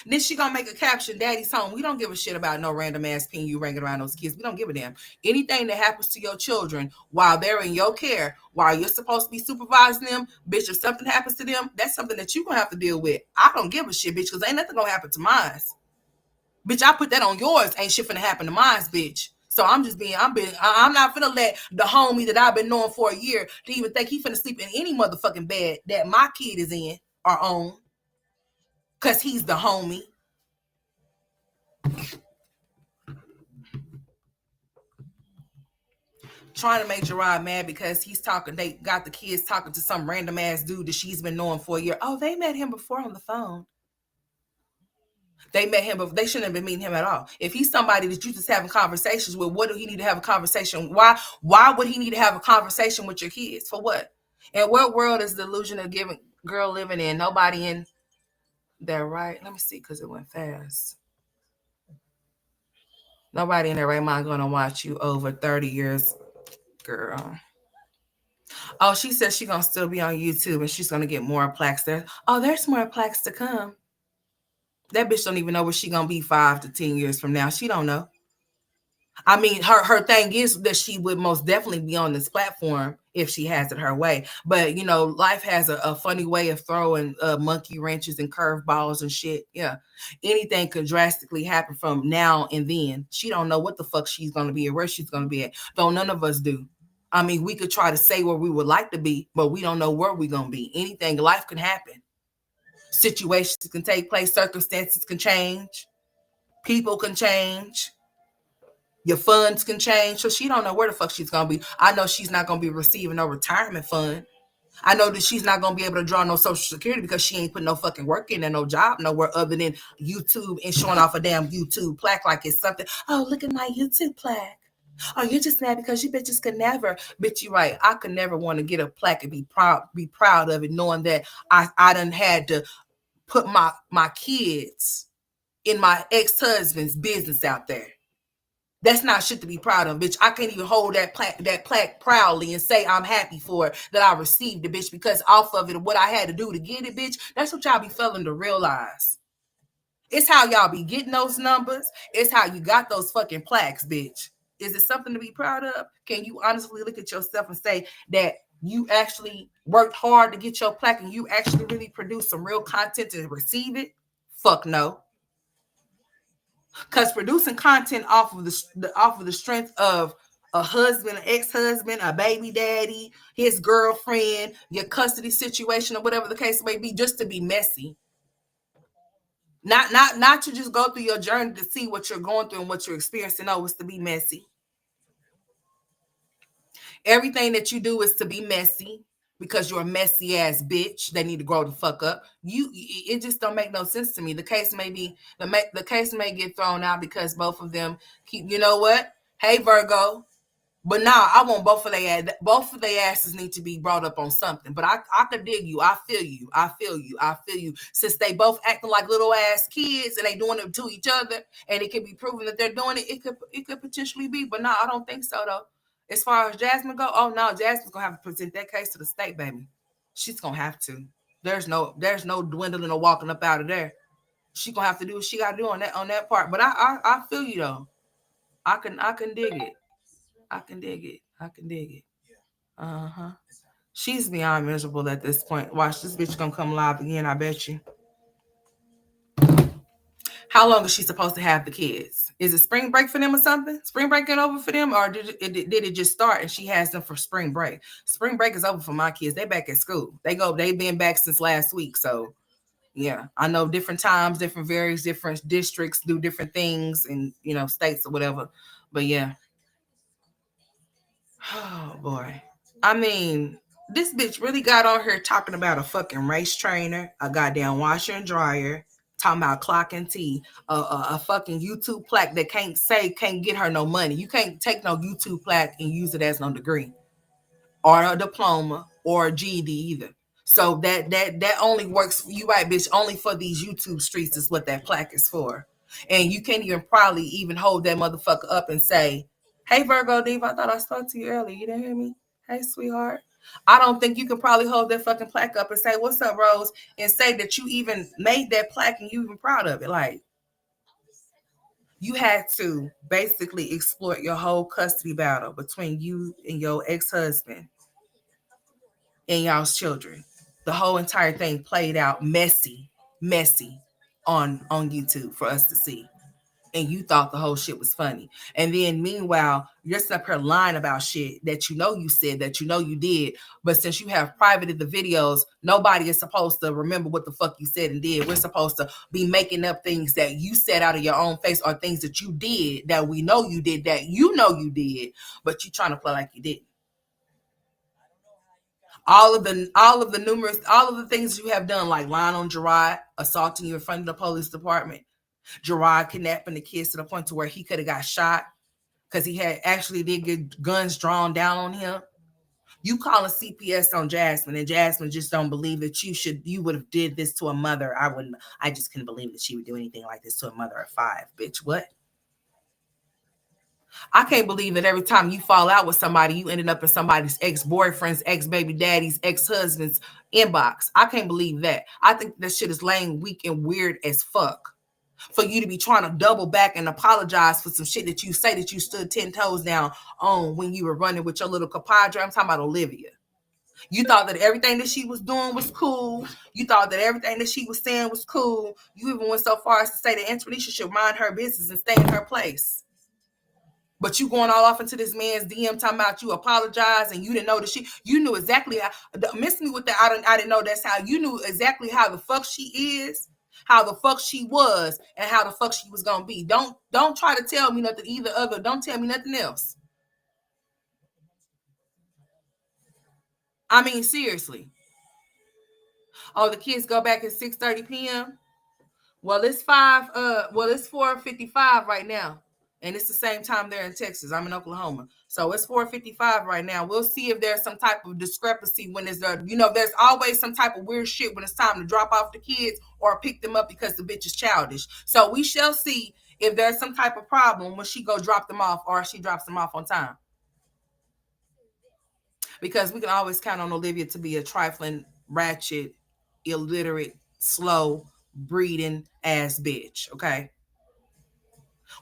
Then she gonna make a caption, daddy's home. We don't give a shit about no random ass pin you ringing around those kids. We don't give a damn. Anything that happens to your children while they're in your care, while you're supposed to be supervising them, bitch, if something happens to them, that's something that you're gonna have to deal with. I don't give a shit, bitch, because ain't nothing gonna happen to mine. Bitch, I put that on yours. Ain't shit finna happen to mine, bitch. So I'm not finna let the homie that I've been knowing for a year to even think he finna sleep in any motherfucking bed that my kid is in or on. Cause he's the homie. Trying to make Gerard mad because they got the kids talking to some random ass dude that she's been knowing for a year. Oh, they met him before on the phone. They met him, but they shouldn't have been meeting him at all. If he's somebody that you just having conversations with, what do he need to have a conversation? Why would he need to have a conversation with your kids? For what? And what world is the illusion of giving girl living in? Nobody in there, right? Let me see, because it went fast. Nobody in their right mind going to watch you over 30 years, girl. Oh, she says she's going to still be on YouTube and she's going to get more plaques there. Oh, there's more plaques to come. That bitch don't even know where she's going to be 5 to 10 years from now. She don't know. I mean, her thing is that she would most definitely be on this platform if she has it her way. But, life has a funny way of throwing monkey wrenches and curveballs and shit. Yeah. Anything could drastically happen from now and then. She don't know what the fuck she's going to be or where she's going to be at. Don't none of us do. I mean, we could try to say where we would like to be, but we don't know where we're going to be. Anything, life can happen. Situations can take place. Circumstances can change. People can change. Your funds can change. So she don't know where the fuck she's going to be. I know she's not going to be receiving no retirement fund. I know that she's not going to be able to draw no social security because she ain't put no fucking work in and no job nowhere other than YouTube and showing off a damn YouTube plaque like it's something. Oh, look at my YouTube plaque. Oh, you're just mad because you bitches could never. Bitch, you right. I could never want to get a plaque and be proud of it, knowing that I done had to put my kids in my ex-husband's business out there. That's not shit to be proud of, bitch. I can't even hold that plaque proudly and say I'm happy for it that I received it, bitch, because off of it, what I had to do to get it, bitch, that's what y'all be failing to realize. It's how y'all be getting those numbers. It's how you got those fucking plaques, bitch. Is it something to be proud of? Can you honestly look at yourself and say that you actually worked hard to get your plaque and you actually really produced some real content to receive it? Fuck no. Because producing content off of the strength of a husband, an ex-husband, a baby daddy, his girlfriend, your custody situation, or whatever the case may be, just to be messy. Not to just go through your journey to see what you're going through and what you're experiencing. No, it's to be messy. Everything that you do is to be messy. because you're a messy ass bitch. They need to grow the fuck up. It just don't make no sense to me. The case may be the case may get thrown out because both of them keep. You know what? Hey Virgo, but nah, I want both of their asses need to be brought up on something. But I could dig you. I feel you. I feel you. I feel you. Since they both acting like little ass kids and they doing it to each other, and it can be proven that they're doing it, it could potentially be. But nah, I don't think so though. As far as Jasmine go, oh no, Jasmine's gonna have to present that case to the state, baby. She's gonna have to. There's no dwindling or walking up out of there. She gonna have to do what she gotta do on that part. But I feel you though. I can dig it. I can dig it. I can dig it. Uh-huh. She's beyond miserable at this point. Watch, this bitch gonna come live again, I bet you. How long is she supposed to have the kids? Is it spring break for them or something? Spring break ain't over for them, or did it just start and she has them for spring break? Spring break is over for my kids. They back at school. They been back since last week. So yeah, I know different times, different districts do different things and states or whatever. But yeah. Oh boy. I mean, this bitch really got on here talking about a fucking race trainer, a goddamn washer and dryer, talking about clock and tea, a fucking YouTube plaque that can't get her no money. You can't take no YouTube plaque and use it as no degree or a diploma or a GED either. So that only works. You right, bitch. Only for these YouTube streets is what that plaque is for. And you can't even probably even hold that motherfucker up and say, "Hey Virgo Diva, I thought I spoke to you earlier. You didn't hear me? Hey sweetheart." I don't think you can probably hold that fucking plaque up and say, "What's up, Rose?" and say that you even made that plaque and you even proud of it. Like, you had to basically exploit your whole custody battle between you and your ex-husband and y'all's children. The whole entire thing played out messy on YouTube for us to see. And you thought the whole shit was funny. And then meanwhile, you're sitting up here lying about shit that you said, that you did. But since you have privated the videos, nobody is supposed to remember what the fuck you said and did. We're supposed to be making up things that you said out of your own face or things that you did that we know you did, that you did, but you trying to play like you didn't. All of the things you have done, like lying on Gerard, assaulting you in front of the police department, Gerard kidnapping the kids to the point to where he could have got shot because he had actually did get guns drawn down on him. You calling CPS on Jasmine, and Jasmine just don't believe that you would have did this to a mother. I just couldn't believe that she would do anything like this to a mother of 5. Bitch, what? I can't believe that every time you fall out with somebody, you ended up in somebody's ex-boyfriend's, ex-baby daddy's, ex-husband's inbox. I can't believe that. I think that shit is lame, weak, and weird as fuck. For you to be trying to double back and apologize for some shit that you say that you stood 10 toes down on when you were running with your little compadre. I'm talking about Olivia. You thought that everything that she was doing was cool. You thought that everything that she was saying was cool. You even went so far as to say that Antonisha should mind her business and stay in her place. But you going all off into this man's DM talking about you apologize and you didn't know that you knew exactly how. Miss me with that. I didn't know that's how. You knew exactly how the fuck she is, how the fuck she was, and how the fuck she was gonna be. Don't try to tell me nothing either other. Don't tell me nothing else. I mean, seriously. Oh, the kids go back at 6:30 p.m. Well, it's 4:55 right now. And it's the same time there in Texas. I'm in Oklahoma. So it's 4:55 right now. We'll see if there's some type of discrepancy when there's always some type of weird shit when it's time to drop off the kids or pick them up because the bitch is childish. So we shall see if there's some type of problem when she go drop them off or she drops them off on time. Because we can always count on Olivia to be a trifling, ratchet, illiterate, slow, breeding ass bitch. Okay.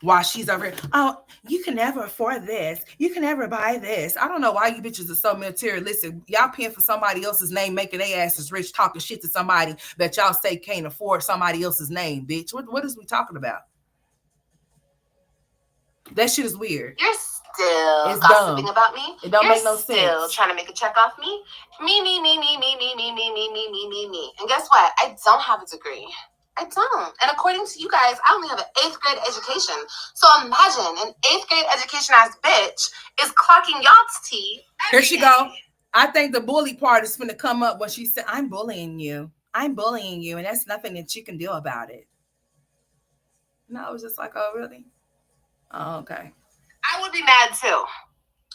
While she's over here, oh, you can never afford this. You can never buy this. I don't know why you bitches are so materialistic. Y'all paying for somebody else's name, making their asses rich, talking shit to somebody that y'all say can't afford somebody else's name, bitch. What is we talking about? That shit is weird. You're still gossiping dumb. About me. It don't You're make no sense. Still trying to make a check off me. Me. And guess what? I don't have a degree. I don't. And according to you guys, I only have an 8th grade education. So imagine an 8th grade education ass bitch is clocking y'all's tea. Here she go. I think the bully part is going to come up when she said, I'm bullying you. I'm bullying you. And that's nothing that you can do about it. And I was just like, oh, really? Oh, okay. I would be mad too.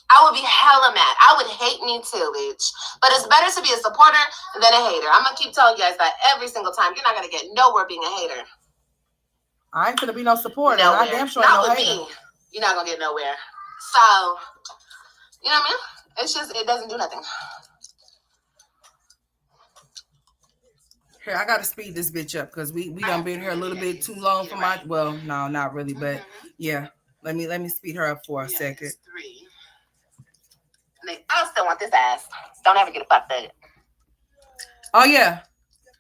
I would be hella mad. I would hate me too, bitch. But it's better to be a supporter than a hater. I'm going to keep telling you guys that every single time. You're not going to get nowhere being a hater. I ain't gonna be no supporter. Nowhere. I damn sure not no with hater. me. You're not going to get nowhere. So, you know what I mean? It's just, it doesn't do nothing. Here, I gotta speed this bitch up because we done been here a little bit too long for my. Well, no, not really, but yeah. Let me speed her up for a second. 3. And they all still want this ass. Don't ever get a fuck that. Oh yeah,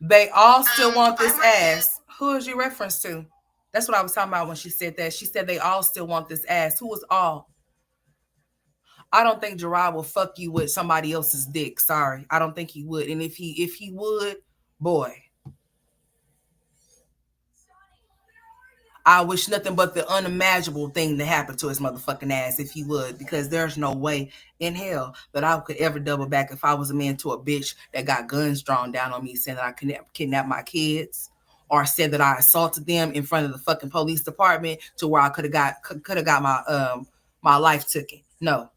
they all still want this ass. Who is you reference to? That's what I was talking about when she said that. She said they all still want this ass. Who was all? I don't think Gerard will fuck you with somebody else's dick. Sorry, I don't think he would. And if he would, boy, I wish nothing but the unimaginable thing to happen to his motherfucking ass if he would, because there's no way in hell that I could ever double back if I was a man to a bitch that got guns drawn down on me saying that I kidnapped my kids or said that I assaulted them in front of the fucking police department to where I could have got my life taken. No.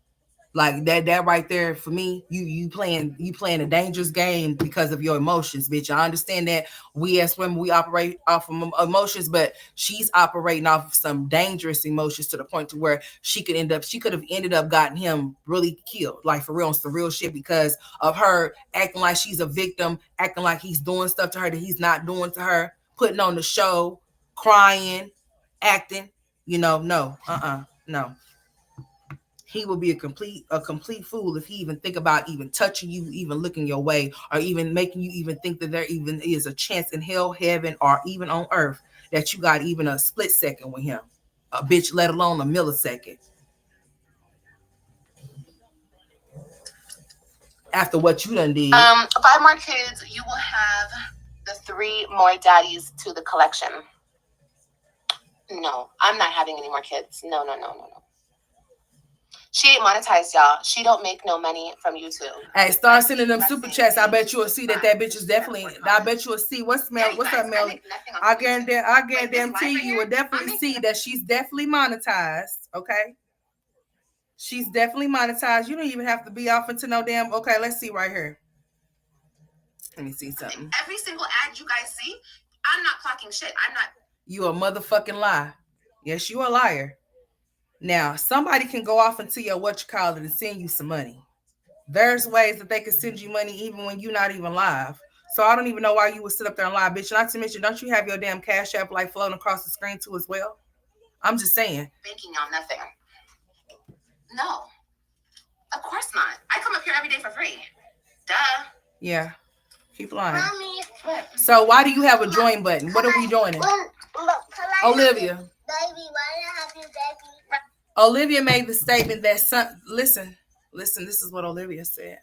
Like that right there for me, you playing a dangerous game because of your emotions, bitch. I understand that we as women we operate off of emotions, but she's operating off of some dangerous emotions to the point to where she could have ended up gotten him really killed, like for real, it's the real shit because of her acting like she's a victim, acting like he's doing stuff to her that he's not doing to her, putting on the show, crying, acting, no, no. He will be a complete fool if he even think about even touching you, even looking your way, or even making you even think that there even is a chance in hell, heaven, or even on earth that you got even a split second with him. A bitch, let alone a millisecond. After what you done did. 5 more kids, you will have the 3 more daddies to the collection. No, I'm not having any more kids. No. She ain't monetized, y'all. She don't make no money from YouTube. Hey, start sending them super chats. I bet you will see that bitch is definitely. I bet you will see what's up, Melly. I guarantee you will definitely see that she's definitely monetized. Okay, she's definitely monetized. You don't even have to be off into no damn. Okay, let's see right here. Let me see something. Every single ad you guys see, I'm not clocking shit. I'm not. You a motherfucking lie. Yes, you a liar. Now, somebody can go off into your and send you some money. There's ways that they can send you money even when you're not even live. So I don't even know why you would sit up there and lie, bitch. Not to mention, don't you have your damn Cash App like floating across the screen too as well? I'm just saying. Banking on nothing. No. Of course not. I come up here every day for free. Duh. Yeah. Keep lying. Mommy. So why do you have a join button? What are we joining? Olivia. Baby, why do I have your baby? Olivia made the statement that listen, this is what Olivia said.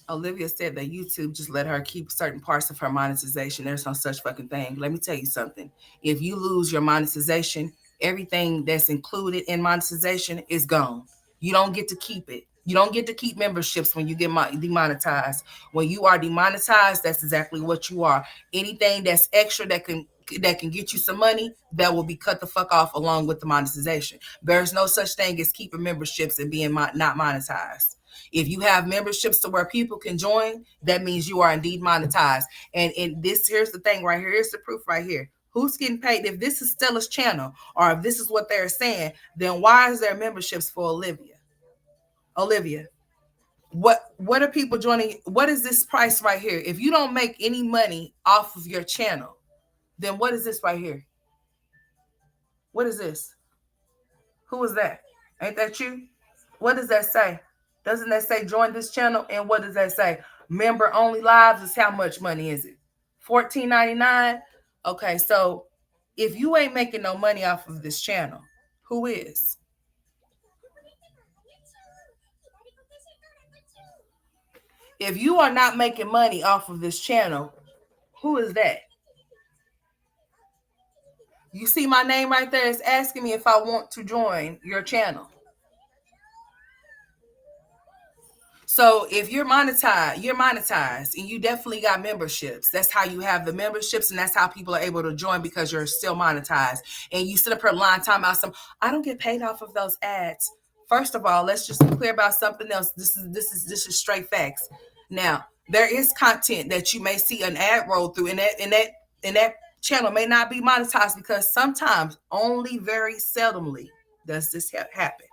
Olivia said that YouTube just let her keep certain parts of her monetization. There's no such fucking thing. Let me tell you something. If you lose your monetization, everything that's included in monetization is gone. You don't get to keep it. You don't get to keep memberships when you get demonetized. When you are demonetized, that's exactly what you are. Anything that's extra that can get you some money, that will be cut the fuck off along with the monetization. There's no such thing as keeping memberships and being not monetized. If you have memberships to where people can join, that means you are indeed monetized. And here's the thing right here. Here's the proof right here. Who's getting paid? If this is Stella's channel, or if this is what they're saying, then why is there memberships for Olivia? Olivia, what are people joining? What is this price right here? If you don't make any money off of your channel, then what is this right here? What is this? Who is that? Ain't that you? What does that say? Doesn't that say join this channel? And what does that say? Member only lives is how much money is it? $14.99? Okay, so if you ain't making no money off of this channel, who is? If you are not making money off of this channel, who is that? You see my name right there? It's asking me if I want to join your channel. So if you're monetized, and you definitely got memberships. That's how you have the memberships, and that's how people are able to join because you're still monetized. And you sit up here line time out some. I don't get paid off of those ads. First of all, let's just be clear about something else. This is straight facts. Now there is content that you may see an ad roll through, and that channel may not be monetized because sometimes, only very seldomly, does this happen,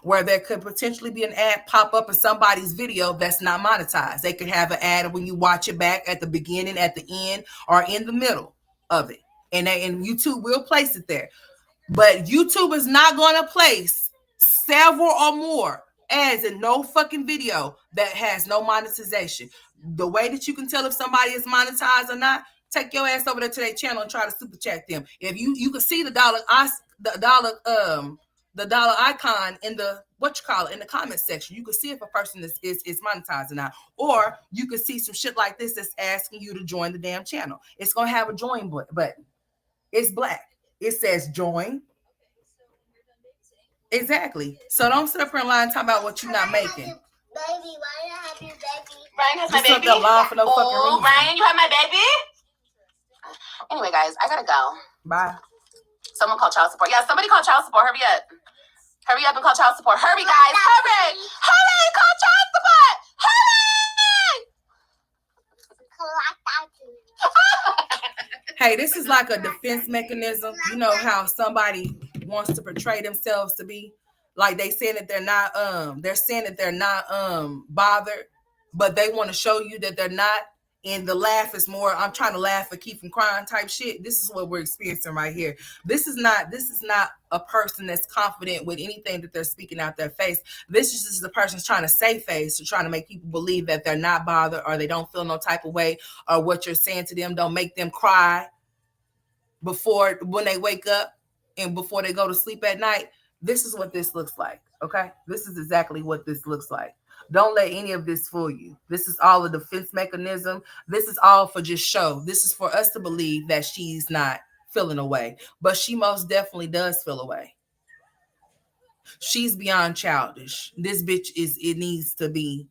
where there could potentially be an ad pop up in somebody's video that's not monetized. They could have an ad when you watch it back at the beginning, at the end, or in the middle of it. And YouTube will place it there. But YouTube is not going to place several or more ads in no fucking video that has no monetization. The way that you can tell if somebody is monetized or not, take your ass over there to their channel and try to super chat them. If you can see the dollar icon in the in the comment section, you can see if a person is monetized or not. Or you can see some shit like this that's asking you to join the damn channel. It's gonna have a join button. It's black. It says join. Exactly. So don't sit up here in line and talk about what you're not making. Baby, Ryan have your baby. Ryan has Just my baby. Line for no fucking reason. Ryan, you have my baby. Anyway, guys, I gotta go. Bye. Someone call child support. Yeah, somebody call child support. Hurry up. Hurry up and call child support. Hurry, guys. Hurry. Hurry. Call child support. Hurry. Hey, this is like a defense mechanism. You know how somebody wants to portray themselves to be like they saying that they're not bothered, but they want to show you that they're not. And the laugh is more, I'm trying to laugh and keep from crying type shit. This is what we're experiencing right here. This is not a person that's confident with anything that they're speaking out their face. This is just the person's trying to save face, to trying to make people believe that they're not bothered, or they don't feel no type of way, or what you're saying to them don't make them cry when they wake up and before they go to sleep at night. This is what this looks like. Okay. This is exactly what this looks like. Don't let any of this fool you. This is all a defense mechanism. This is all for just show. This is for us to believe that she's not feeling away, but she most definitely does feel away. She's beyond childish. This bitch it needs to be.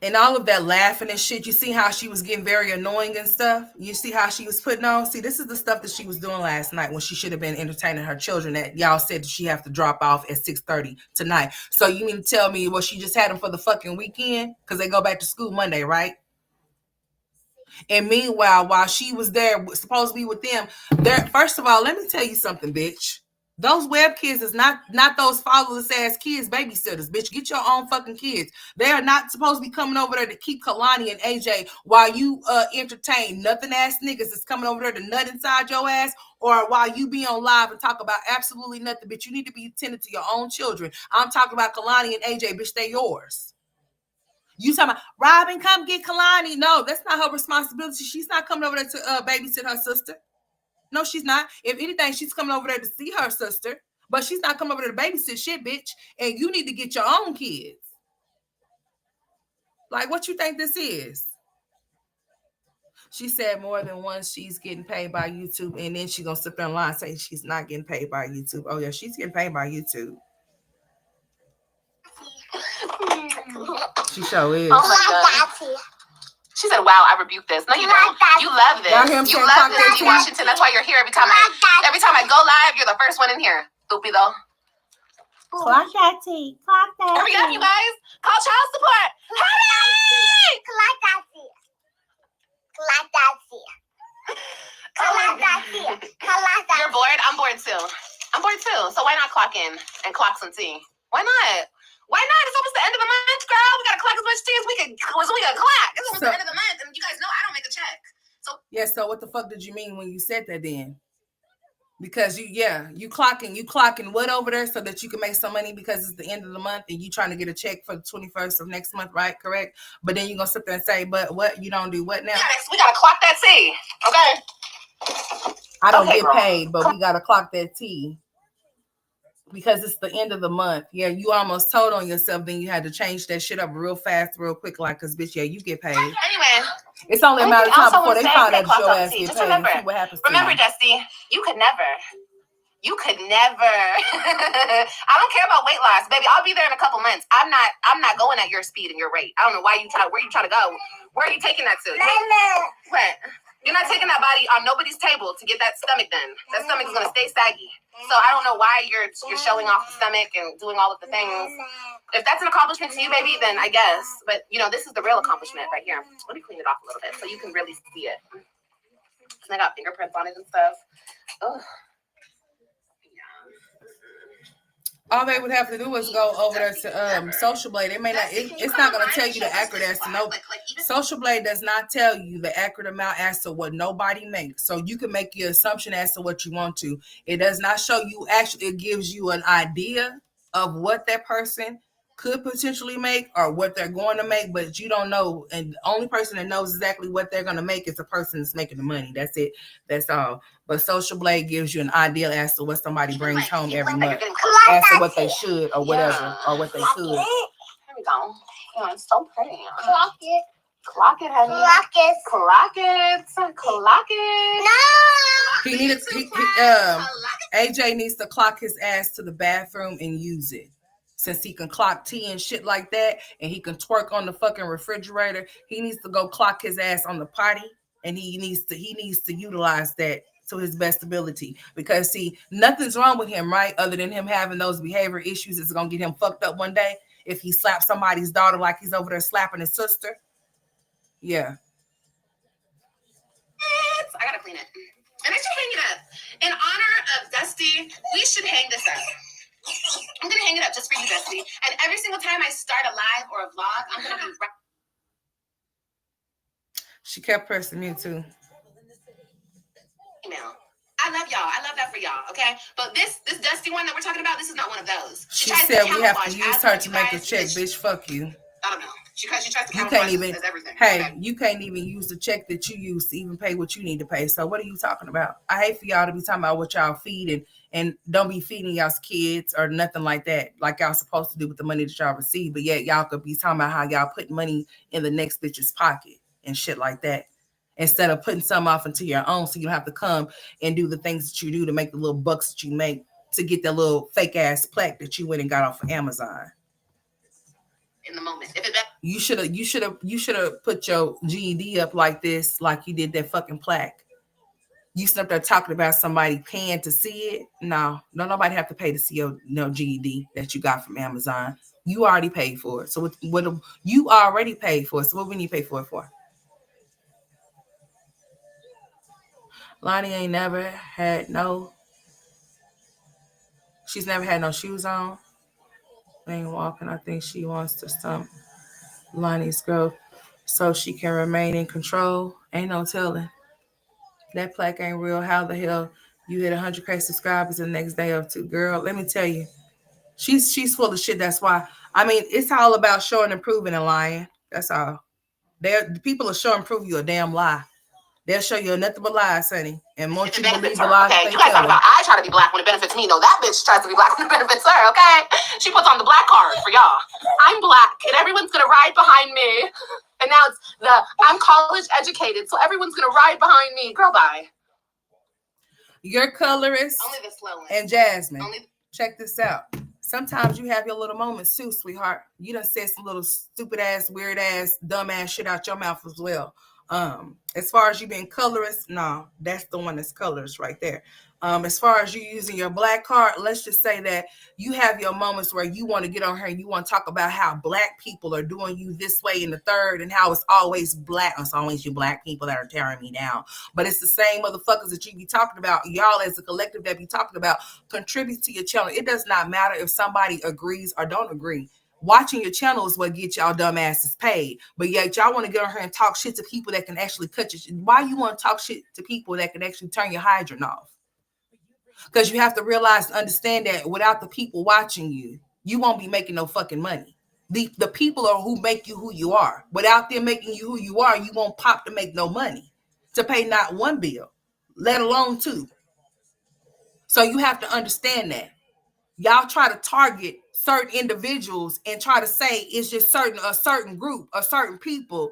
And all of that laughing and shit, you see how she was getting very annoying and stuff? You see how she was putting on? See, this is the stuff that she was doing last night when she should have been entertaining her children that y'all said that she have to drop off at 6:30 tonight. So you mean to tell me, well, she just had them for the fucking weekend? Because they go back to school Monday, right? And meanwhile, while she was there, supposed to be with them, first of all, let me tell you something, bitch. Those web kids is not those fatherless ass kids, babysitters, bitch. Get your own fucking kids. They are not supposed to be coming over there to keep Kalani and AJ while you entertain nothing ass niggas that's coming over there to nut inside your ass, or while you be on live and talk about absolutely nothing, bitch. You need to be tending to your own children. I'm talking about Kalani and AJ, bitch. They yours. You talking about Robin, come get Kalani? No, that's not her responsibility. She's not coming over there to babysit her sister. No, she's not. If anything, she's coming over there to see her sister, but she's not coming over there to babysit shit, bitch. And you need to get your own kids. Like, what you think this is? She said more than once she's getting paid by YouTube, and then she's gonna sit there and lie and say she's not getting paid by YouTube. Oh yeah, she's getting paid by YouTube. She sure is. Oh my God. She said, wow, I rebuke this. No, you don't. You love this. You love this, D. Washington. That's why you're here every time I go live. You're the first one in here. Stupido. Clock that tea. Clock that tea. Hurry up, you guys. Call child support. Hurry! Clock that tea. Clock that tea. Clock that tea. You're bored? I'm bored too. So why not clock in and clock some tea? Why not? Why not? It's almost the end of the month, girl. We gotta clock as much tea as we can clock. It's almost the end of the month, and you guys know I don't make a check. So what the fuck did you mean when you said that then? Because you clocking what over there so that you can make some money because it's the end of the month and you trying to get a check for the 21st of next month, right? Correct. But then you're gonna sit there and say, but what you don't do what now? We gotta clock that tea. Okay. I don't get paid, but we gotta clock that tea. Because it's the end of the month. Yeah, you almost told on yourself, then you had to change that shit up real fast, real quick, like, because, bitch, you get paid. Anyway. It's only a matter of time before they find out your ass get paid. Remember, and see what happens Dusty, you could never You could never. I don't care about weight loss, baby. I'll be there in a couple months. I'm not going at your speed and your rate. I don't know why where you trying to go. Where are you taking that to? What? You're not taking that body on nobody's table to get that stomach done. That stomach is gonna stay saggy. So I don't know why you're showing off the stomach and doing all of the things. If that's an accomplishment to you, baby, then I guess. But this is the real accomplishment right here. Let me clean it off a little bit so you can really see it. And I got fingerprints on it and stuff. Ugh. All they would have to do is go over there to Social Blade. It may not. It's not going to tell you the accurate as to no. Social Blade does not tell you the accurate amount as to what nobody makes. So you can make your assumption as to what you want to. It does not show you actually. It gives you an idea of what that person could potentially make or what they're going to make, but you don't know. And the only person that knows exactly what they're going to make is the person that's making the money. That's it. That's all. But Social Blade gives you an idea as to what somebody brings home every month, as to what they should or whatever, or what they could. Here we go. It's so pretty. Clock it. Clock it, honey. Clock it. Clock it. Clock it. No. He needs AJ needs to clock his ass to the bathroom and use it. Since he can clock tea and shit like that, and he can twerk on the fucking refrigerator, he needs to go clock his ass on the potty, and he needs to utilize that to his best ability. Because see, nothing's wrong with him, right? Other than him having those behavior issues, it's gonna get him fucked up one day if he slaps somebody's daughter like he's over there slapping his sister. Yeah. I gotta clean it. And I should hang it up. In honor of Dusty, we should hang this up. I'm gonna hang it up just for you, Dusty. And every single time I start a live or a vlog, I'm gonna be right. She kept pressing me too. Email. I love y'all. I love that for y'all. Okay, but this Dusty one that we're talking about, this is not one of those. She said we have to use her to make a check, bitch. Fuck you. I don't know. She tries to camouflage as everything. Hey, okay? You can't even use the check that you use to even pay what you need to pay. So what are you talking about? I hate for y'all to be talking about what y'all feed and don't be feeding y'all's kids or nothing like that, like y'all supposed to do with the money that y'all receive. But yet y'all could be talking about how y'all put money in the next bitch's pocket and shit like that, instead of putting some off into your own, so you don't have to come and do the things that you do to make the little bucks that you make to get that little fake ass plaque that you went and got off of Amazon. In the moment, you should have put your GED up like this, like you did that fucking plaque. You sit up there talking about somebody paying to see it. No, nobody have to pay to see your GED that you got from Amazon. You already paid for it. So what you already paid for it. So what we need to pay for it for? Lonnie ain't never had she's never had no shoes on. Ain't walking. I think she wants to stump Lonnie's growth so she can remain in control. Ain't no telling. That plaque ain't real. How the hell you hit 100K subscribers the next day or two? Girl, let me tell you. She's full of shit. That's why. I mean, it's all about showing and proving and lying. That's all. The people will show and prove you a damn lie. They'll show you nothing but lies, honey. And once you believe the lies, okay, you guys talk about I try to be black when it benefits me. No, that bitch tries to be black when it benefits her, okay? She puts on the black card for y'all. I'm black, and everyone's going to ride behind me. And now it's I'm college educated, so everyone's going to ride behind me. Girl, bye. Your colorist Only the slow one. And Jasmine. Check this out. Sometimes you have your little moments too, sweetheart. You done said some little stupid ass, weird ass, dumb ass shit out your mouth as well. As far as you being colorist, no, that's the one that's colorist right there. As far as you using your black card, let's just say that you have your moments where you want to get on here and you want to talk about how black people are doing you this way and the third, and how it's always you black people that are tearing me down. But it's the same motherfuckers that you be talking about. Y'all as a collective that be talking about contribute to your channel. It does not matter if somebody agrees or don't agree. Watching your channel is what gets y'all dumbasses paid. But yet y'all want to get on here and talk shit to people that can actually cut your. Why you want to talk shit to people that can actually turn your hydrant off? Because you have to realize and understand that without the people watching you, you won't be making no fucking money. The people are who make you who you are. Without them making you who you are, you won't pop to make no money to pay not one bill, let alone two. So you have to understand that. Y'all try to target certain individuals and try to say it's just a certain group or certain people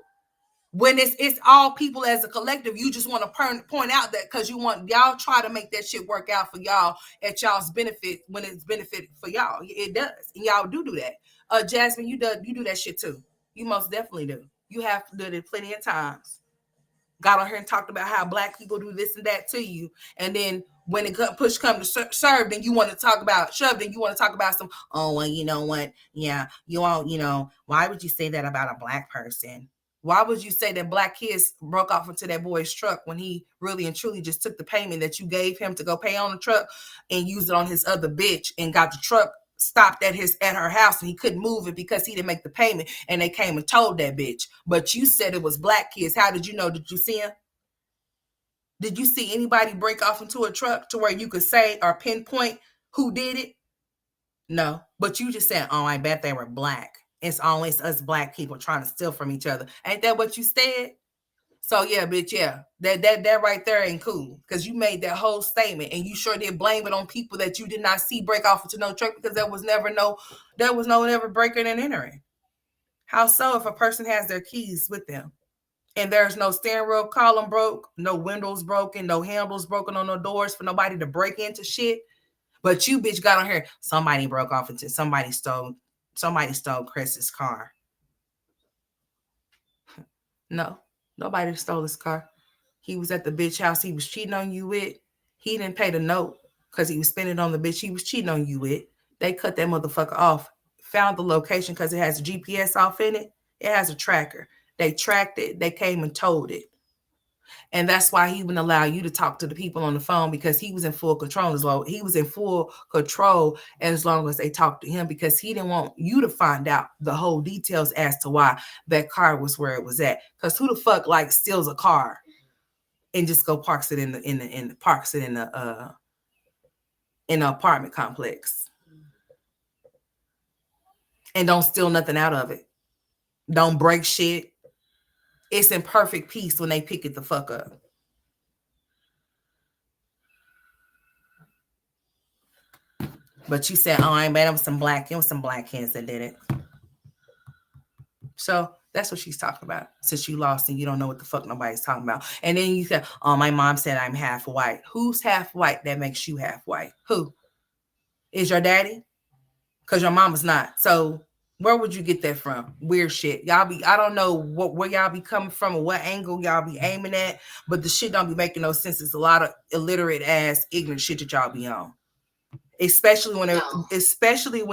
When it's all people as a collective, you just want to point out that because you want y'all try to make that shit work out for y'all at y'all's benefit when it's benefit for y'all. It does, and y'all do that. Jasmine, you do that shit too. You most definitely do. You have done it plenty of times. Got on here and talked about how black people do this and that to you, and then when it push come to serve, then you want to talk about shove. Then you want to talk about some. Oh, well, you know what? Yeah, you all. You know, why would you say that about a black person? Why would you say that black kids broke off into that boy's truck when he really and truly just took the payment that you gave him to go pay on the truck and used it on his other bitch and got the truck stopped at her house and he couldn't move it because he didn't make the payment and they came and told that bitch. But you said it was black kids. How did you know? Did you see him? Did you see anybody break off into a truck to where you could say or pinpoint who did it? No. But you just said, oh, I bet they were black. It's always us black people trying to steal from each other. Ain't that what you said? So yeah, bitch, yeah. That right there ain't cool. Because you made that whole statement and you sure did blame it on people that you did not see break off into no truck because there was never breaking and entering. How so if a person has their keys with them? And there's no steering wheel column broke, no windows broken, no handles broken on no doors for nobody to break into shit. But you bitch got on here. Somebody broke off into somebody stole Chris's car. No, nobody stole his car. He was at the bitch house he was cheating on you with. He didn't pay the note because he was spending on the bitch he was cheating on you with. They cut that motherfucker off. Found the location because it has a GPS off in it. It has a tracker. They tracked it. They came and told it. And that's why he wouldn't allow you to talk to the people on the phone because he was in full control as long. He was in full control as long as they talked to him because he didn't want you to find out the whole details as to why that car was where it was at. Because who the fuck like steals a car and just go parks it in the apartment complex and don't steal nothing out of it. Don't break shit. It's in perfect peace when they pick it the fuck up. But you said, oh, I ain't bad. It was some black kids that did it. So that's what she's talking about. Since you lost and you don't know what the fuck nobody's talking about. And then you said, oh, my mom said I'm half white. Who's half white that makes you half white? Who? Is your daddy? Because your mama's not. So where would you get that from? Weird shit. I don't know where y'all be coming from or what angle y'all be aiming at, but the shit don't be making no sense. It's a lot of illiterate ass, ignorant shit that y'all be on. Especially when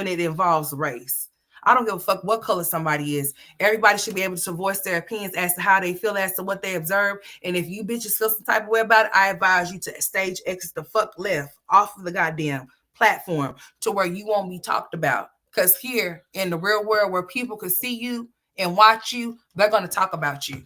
it involves race. I don't give a fuck what color somebody is. Everybody should be able to voice their opinions as to how they feel, as to what they observe. And if you bitches feel some type of way about it, I advise you to stage exit the fuck left off of the goddamn platform to where you won't be talked about. Because here in the real world where people can see you and watch you, they're going to talk about you.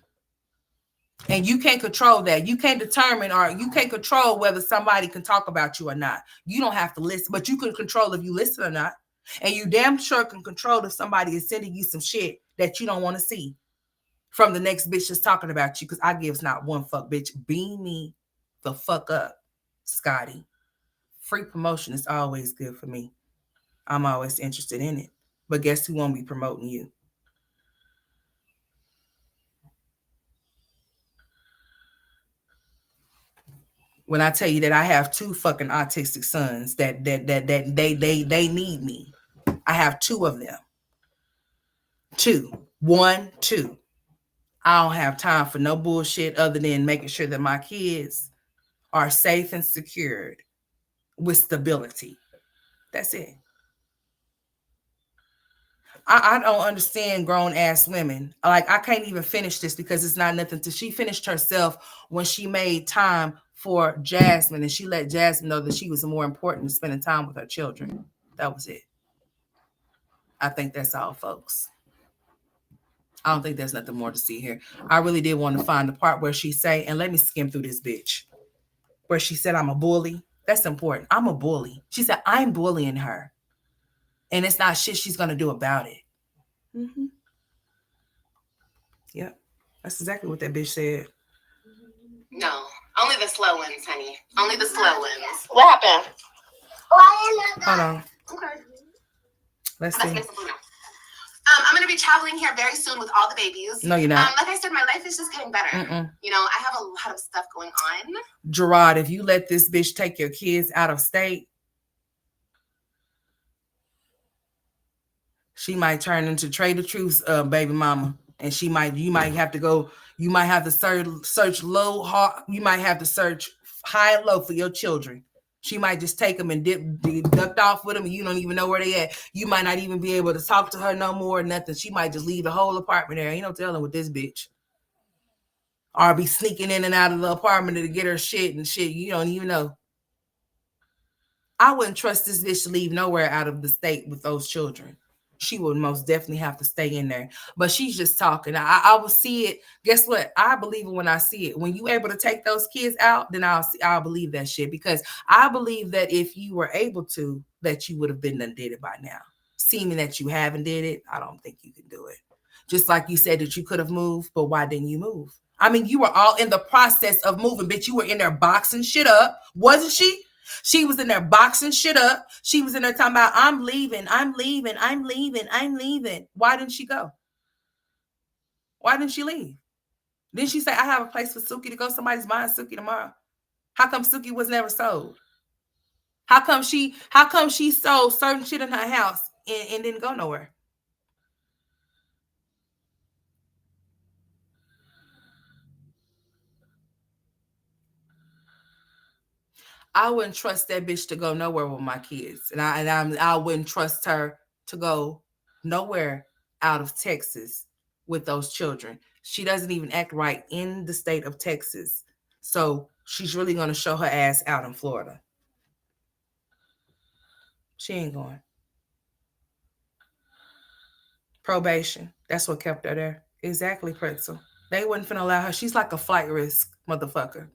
And you can't control that. You can't determine or you can't control whether somebody can talk about you or not. You don't have to listen, but you can control if you listen or not. And you damn sure can control if somebody is sending you some shit that you don't want to see from the next bitch that's talking about you. Because I gives not one fuck, bitch. Beam me the fuck up, Scotty. Free promotion is always good for me. I'm always interested in it. But guess who won't be promoting you? When I tell you that I have 2 fucking autistic sons that they need me. I have 2 of them. 2. 1, 2. I don't have time for no bullshit other than making sure that my kids are safe and secured with stability. That's it. I don't understand grown ass women. Like, I can't even finish this because it's not nothing to. She finished herself when she made time for Jasmine and she let Jasmine know that she was more important than spending time with her children. That was it. I think that's all, folks. I don't think there's nothing more to see here. I really did want to find the part where she say, and let me skim through this bitch, where she said, I'm a bully. That's important. I'm a bully. She said, I'm bullying her. And it's not shit she's going to do about it. Mm-hmm. Yep. That's exactly what that bitch said. No, only the slow ones, honey. Only the slow ones. What happened? Hold on. Okay. Let's see. I'm going to be traveling here very soon with all the babies. No, you're not. Like I said, my life is just getting better. You know, I have a lot of stuff going on. Gerard, if you let this bitch take your kids out of state, she might turn into Trader Truth's baby mama. And you might have to search low, hard, you might have to search high and low for your children. She might just take them and ducked off with them, and you don't even know where they at. You might not even be able to talk to her no more, nothing. She might just leave the whole apartment there. Ain't no telling with this bitch. Or be sneaking in and out of the apartment to get her shit and shit. You don't even know. I wouldn't trust this bitch to leave nowhere out of the state with those children. She would most definitely have to stay in there. But she's just talking. I will see it. Guess what? I believe it when I see it. When you able to take those kids out, then I'll believe that shit. Because I believe that if you were able to, that you would have been done did it by now. Seeming that you haven't did it, I don't think you can do it. Just like you said that you could have moved, but why didn't you move? I mean, you were all in the process of moving, bitch. You were in there boxing shit up, wasn't she? She was in there boxing shit up. She was in there talking about, I'm leaving. Why didn't she go? Why didn't she leave? Didn't she say, I have a place for Suki to go? Somebody's buying Suki tomorrow. How come Suki was never sold? How come she sold certain shit in her house and didn't go nowhere? I wouldn't trust that bitch to go nowhere with my kids. And I wouldn't trust her to go nowhere out of Texas with those children. She doesn't even act right in the state of Texas. So she's really going to show her ass out in Florida. She ain't going. Probation. That's what kept her there. Exactly, Pretzel. They wouldn't finna allow her. She's like a flight risk motherfucker.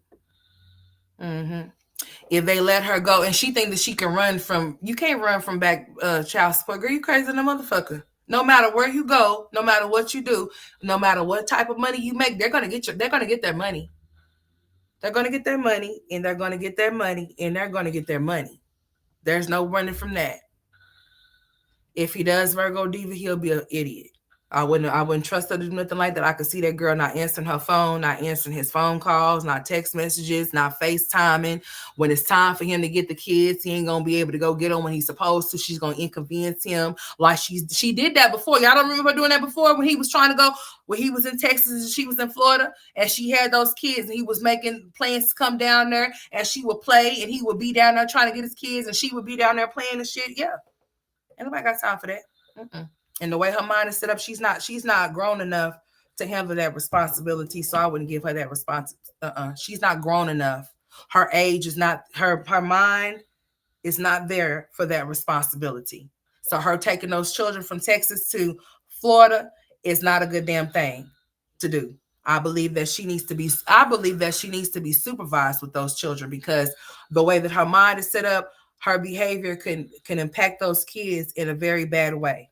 If they let her go and she think that she can run from, you can't run from back child support. Girl, you crazy than a motherfucker. No matter where you go, no matter what you do, no matter what type of money you make, they're gonna get their money. They're gonna get their money, and they're gonna get their money, and they're gonna get their money. There's no running from that. If he does Virgo Diva, he'll be an idiot. I wouldn't trust her to do nothing like that. I could see that girl not answering her phone, not answering his phone calls, not text messages, not FaceTiming. When it's time for him to get the kids, he ain't gonna be able to go get them when he's supposed to. She's gonna inconvenience him like she did that before. Y'all don't remember doing that before when he was trying to go, when he was in Texas and she was in Florida, and she had those kids and he was making plans to come down there, and she would play and he would be down there trying to get his kids and she would be down there playing and shit. Yeah, ain't nobody got time for that. And the way her mind is set up, she's not grown enough to handle that responsibility. So I wouldn't give her that response. She's not grown enough. Her age is not, her mind is not there for that responsibility. So her taking those children from Texas to Florida is not a good damn thing to do. I believe that she needs to be supervised with those children, because the way that her mind is set up, her behavior can impact those kids in a very bad way.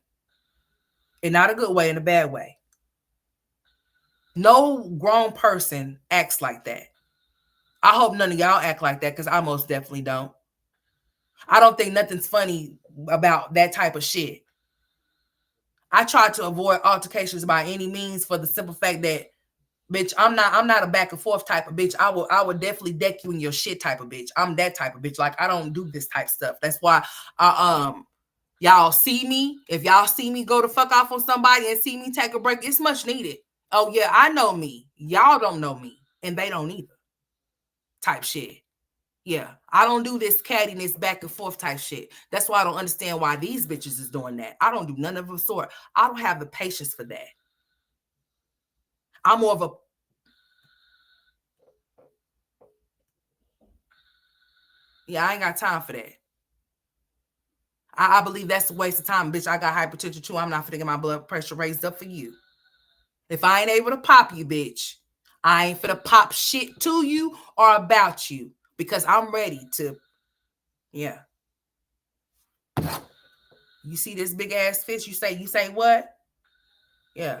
In not a good way, in a bad way. No grown person acts like that. I hope none of y'all act like that, because I most definitely don't. I don't think nothing's funny about that type of shit. I try to avoid altercations by any means, for the simple fact that, bitch, I'm not a back and forth type of bitch. I would definitely deck you in your shit type of bitch. I'm that type of bitch. Like, I don't do this type of stuff. That's why y'all see me. If y'all see me go to fuck off on somebody and see me take a break, it's much needed. Oh yeah, I know me. Y'all don't know me, and they don't either. Type shit. Yeah, I don't do this cattiness back and forth type shit. That's why I don't understand why these bitches is doing that. I don't do none of the sort. I don't have the patience for that. I'm more of a, yeah, I ain't got time for that. I believe that's a waste of time, bitch. I got hypertension too. I'm not finna get my blood pressure raised up for you. If I ain't able to pop you, bitch, I ain't finna pop shit to you or about you, because I'm ready to, yeah. You see this big ass fish? You say what? Yeah.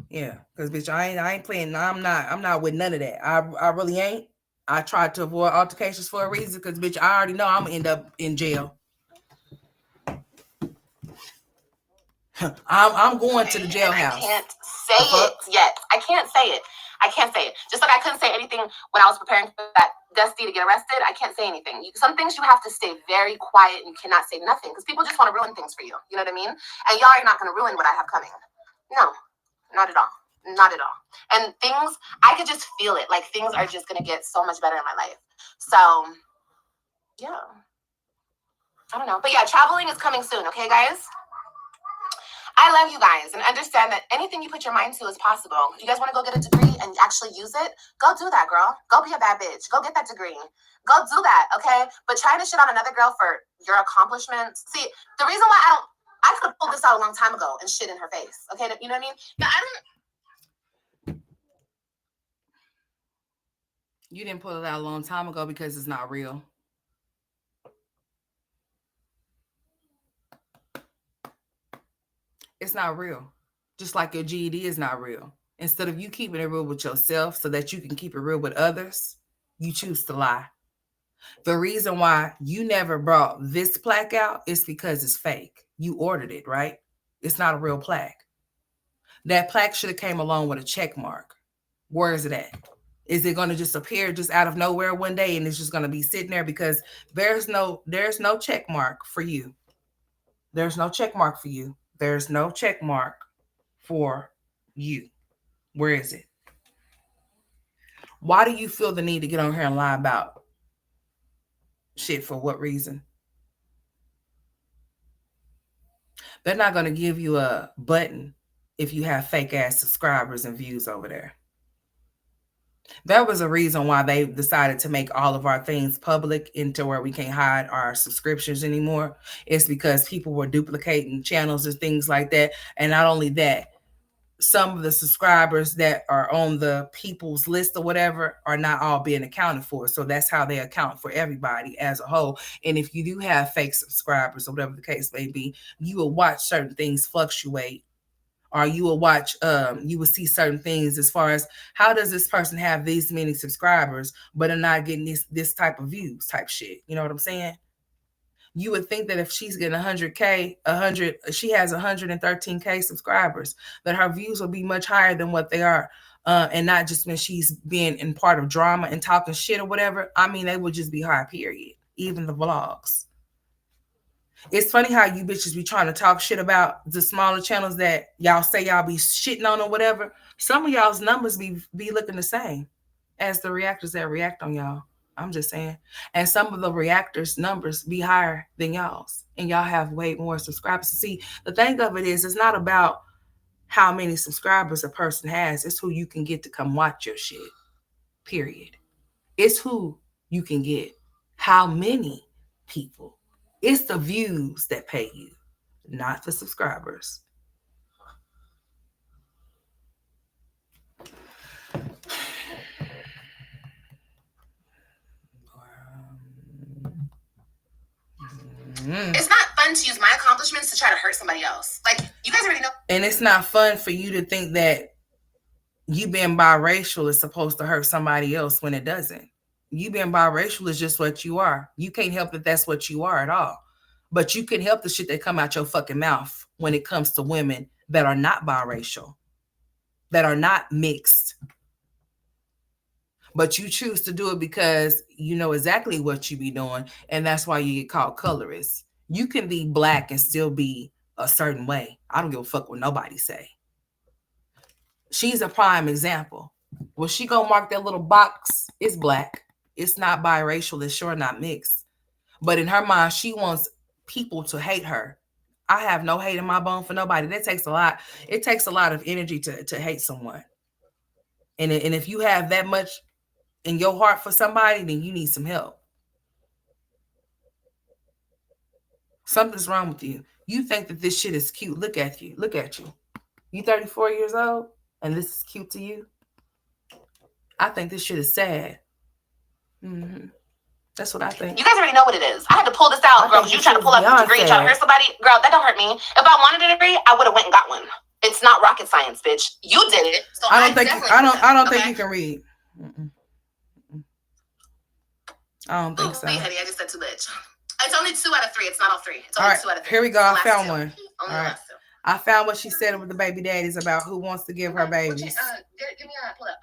Yeah. Because bitch, I ain't playing. I'm not with none of that. I really ain't. I tried to avoid altercations for a reason, because bitch, I already know I'm gonna end up in jail. I'm going to the And I jailhouse. can't say it yet. I can't say it. I can't say it. Just like I couldn't say anything when I was preparing for that Dusty to get arrested. I can't say anything. Some things you have to stay very quiet and you cannot say nothing because people just want to ruin things for you. You know what I mean? And y'all are not going to ruin what I have coming. No, not at all. Not at all. And things, I could just feel it. Like things are just going to get so much better in my life. So, yeah. I don't know. But yeah, traveling is coming soon. Okay, guys? I love you guys and understand that anything you put your mind to is possible. If you guys want to go get a degree and actually use it, go do that, girl. Go be a bad bitch. Go get that degree. Go do that, okay? But trying to shit on another girl for your accomplishments. See, the reason why I could have pulled this out a long time ago and shit in her face, okay? You know what I mean? But I don't. You didn't pull it out a long time ago because it's not real. It's not real. Just like your GED is not real. Instead of you keeping it real with yourself so that you can keep it real with others, you choose to lie. The reason why you never brought this plaque out is because it's fake. You ordered it, right? It's not a real plaque. That plaque should have came along with a check mark. Where is it at? Is it going to just appear just out of nowhere one day and it's just going to be sitting there because there's no check mark for you. There's no check mark for you. There's no check mark for you. Where is it? Why do you feel the need to get on here and lie about shit? For what reason? They're not going to give you a button if you have fake ass subscribers and views over there. There was a reason why they decided to make all of our things public into where we can't hide our subscriptions anymore. It's because people were duplicating channels and things like that. And not only that, some of the subscribers that are on the people's list or whatever are not all being accounted for. So that's how they account for everybody as a whole. And if you do have fake subscribers or whatever the case may be, you will watch certain things fluctuate, or you will watch, you will see certain things as far as how does this person have these many subscribers, but are not getting this type of views type shit. You know what I'm saying? You would think that if she's getting 100K, she has 113K subscribers, that her views will be much higher than what they are. And not just when she's being in part of drama and talking shit or whatever. I mean, they would just be high, period. Even the vlogs. It's funny how you bitches be trying to talk shit about the smaller channels that y'all say y'all be shitting on or whatever. Some of y'all's numbers be looking the same as the reactors that react on y'all. I'm just saying. And some of the reactors' numbers be higher than y'all's. And y'all have way more subscribers. See, the thing of it is, it's not about how many subscribers a person has. It's who you can get to come watch your shit. Period. It's who you can get. How many people. It's the views that pay you, not the subscribers. It's not fun to use my accomplishments to try to hurt somebody else. Like, you guys already know. And it's not fun for you to think that you being biracial is supposed to hurt somebody else when it doesn't. You being biracial is just what you are. You can't help that that's what you are at all. But you can help the shit that come out your fucking mouth when it comes to women that are not biracial, that are not mixed. But you choose to do it because you know exactly what you be doing, and that's why you get called colorist. You can be black and still be a certain way. I don't give a fuck what nobody say. She's a prime example. Well, she gonna mark that little box. It's black. It's not biracial. It's sure not mixed. But in her mind, she wants people to hate her. I have no hate in my bone for nobody. That takes a lot. It takes a lot of energy to hate someone. And if you have that much in your heart for somebody, then you need some help. Something's wrong with you. You think that this shit is cute. Look at you. Look at you. You 34 years old and this is cute to you? I think this shit is sad. Mm-hmm. That's what I think. You guys already know what it is. I had to pull this out, girl, because you try to pull up a degree, try to hurt somebody. Girl, that don't hurt me. If I wanted a degree, I would have went and got one. It's not rocket science, bitch. You did it. So I don't think you can read. Mm-mm. I don't think so. Hey, honey, I just said too much. It's only 2 out of 3. It's not all 3. It's only all right, 2 out of 3. Here we go. I found one. Only the last 2. I found what she said with the baby daddies about who wants to give her babies. Give me a pull up.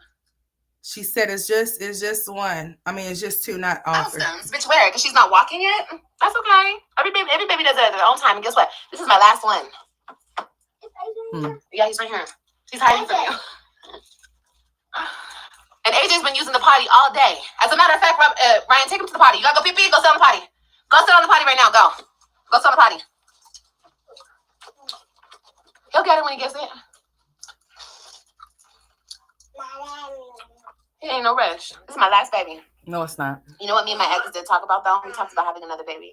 She said it's just one. I mean, it's just two, not offered. Bitch, where? Because she's not walking yet. That's okay. Every baby does it at their own time. And guess what? This is my last one. Yeah, he's right here. She's hiding from you. And AJ's been using the potty all day. As a matter of fact, Ryan, take him to the potty. You gotta go pee pee. Go sit on the potty. Go sit on the potty right now. Go sit on the potty. He'll get it when he gets it. He ain't no rush. This is my last baby. No, it's not. You know what me and my ex did talk about though? We talked about having another baby.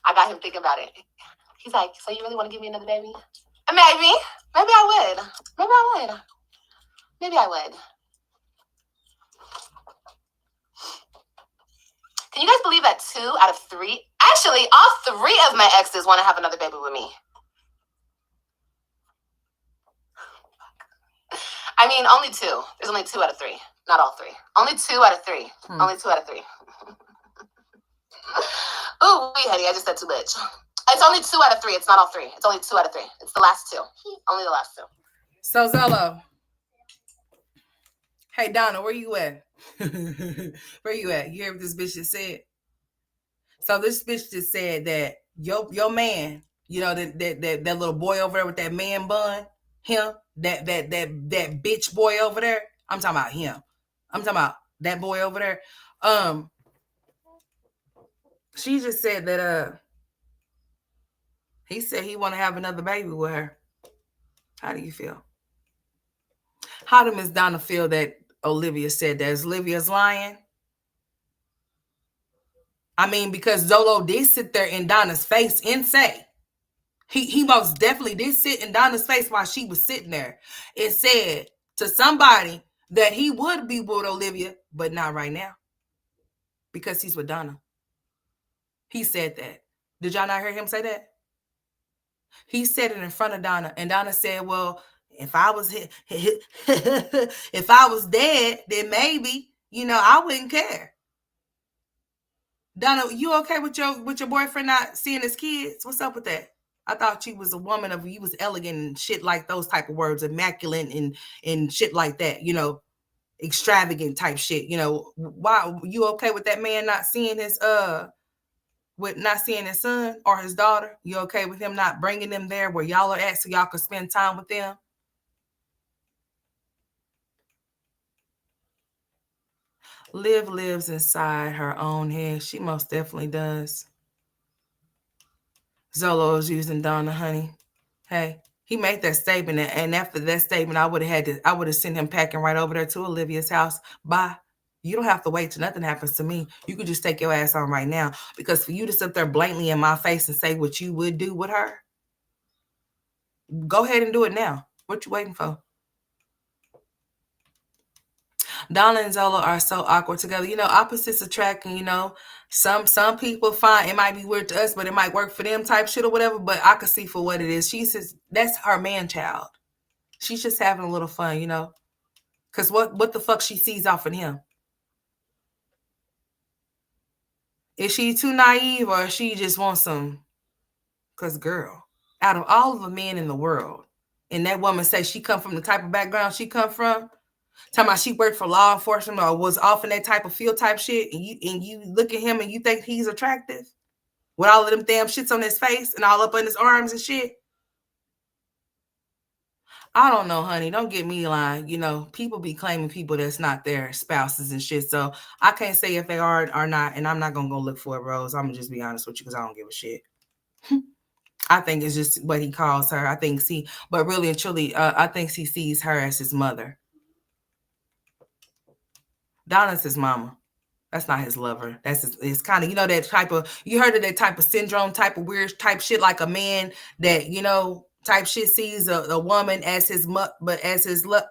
I got him thinking about it. He's like, so you really want to give me another baby? Maybe. Maybe I would. Maybe I would. Can you guys believe that 2 out of 3? Actually, all 3 of my exes want to have another baby with me. I mean, only 2. There's only 2 out of 3. Not all 3. Only 2 out of 3. Only 2 out of 3. Ooh, wait, honey, I just said too much. It's only 2 out of 3. It's not all 3. It's only 2 out of 3. It's the last 2. Only the last 2. So, Zolo. Hey, Donna, where you at? Where you at? You hear what this bitch just said? So this bitch just said that your man, you know, that little boy over there with that man bun, him, that bitch boy over there. I'm talking about him. I'm talking about that boy over there. She just said that he said he want to have another baby with her. How do you feel? How did Miss Donna feel that Olivia said that? Is Olivia's lying? I mean, because Zolo did sit there in Donna's face and say, he most definitely did sit in Donna's face while she was sitting there and said to somebody that he would be with Olivia, but not right now because he's with Donna. He said that. Did y'all not hear him say that? He said it in front of Donna, and Donna said, well, if I was if I was dead, then maybe, you know, I wouldn't care. Donna, you okay with your boyfriend not seeing his kids? What's up with that? I thought you was a woman of, you was elegant and shit like those type of words, immaculate and shit like that, you know, extravagant type shit. You know, why you okay with that man not seeing his with not seeing his son or his daughter? You okay with him not bringing them there where y'all are at so y'all can spend time with them? Liv lives inside her own head. She most definitely does. Zolo is using Donna, honey. Hey, he made that statement, and after that statement, I would have sent him packing right over there to Olivia's house. Bye. You don't have to wait till nothing happens to me. You could just take your ass on right now. Because for you to sit there blatantly in my face and say what you would do with her, go ahead and do it now. What you waiting for? Donna and Zola are so awkward together. You know, opposites attract, and you know, some people find it might be weird to us, but it might work for them type shit or whatever. But I can see for what it is. She says that's her man child. She's just having a little fun, you know. Cause what the fuck she sees off in him? Is she too naive or she just wants some? Cause girl, out of all of the men in the world, and that woman says she come from the type of background she come from, talking about she worked for law enforcement or was off in that type of field type shit, and you look at him and you think he's attractive with all of them damn shits on his face and all up on his arms and shit. I don't know, honey. Don't get me lying. You know, people be claiming people that's not their spouses and shit. So I can't say if they are or not, and I'm not gonna go look for it, Rose. I'm gonna just be honest with you because I don't give a shit. I think it's just what he calls her. I think but really and truly, I think he sees her as his mother. Donna's his mama. That's not his lover. That's it's kind of, you know, that type of, you heard of that type of syndrome, type of weird type shit, like a man that, you know, type shit sees a woman as his but as his love.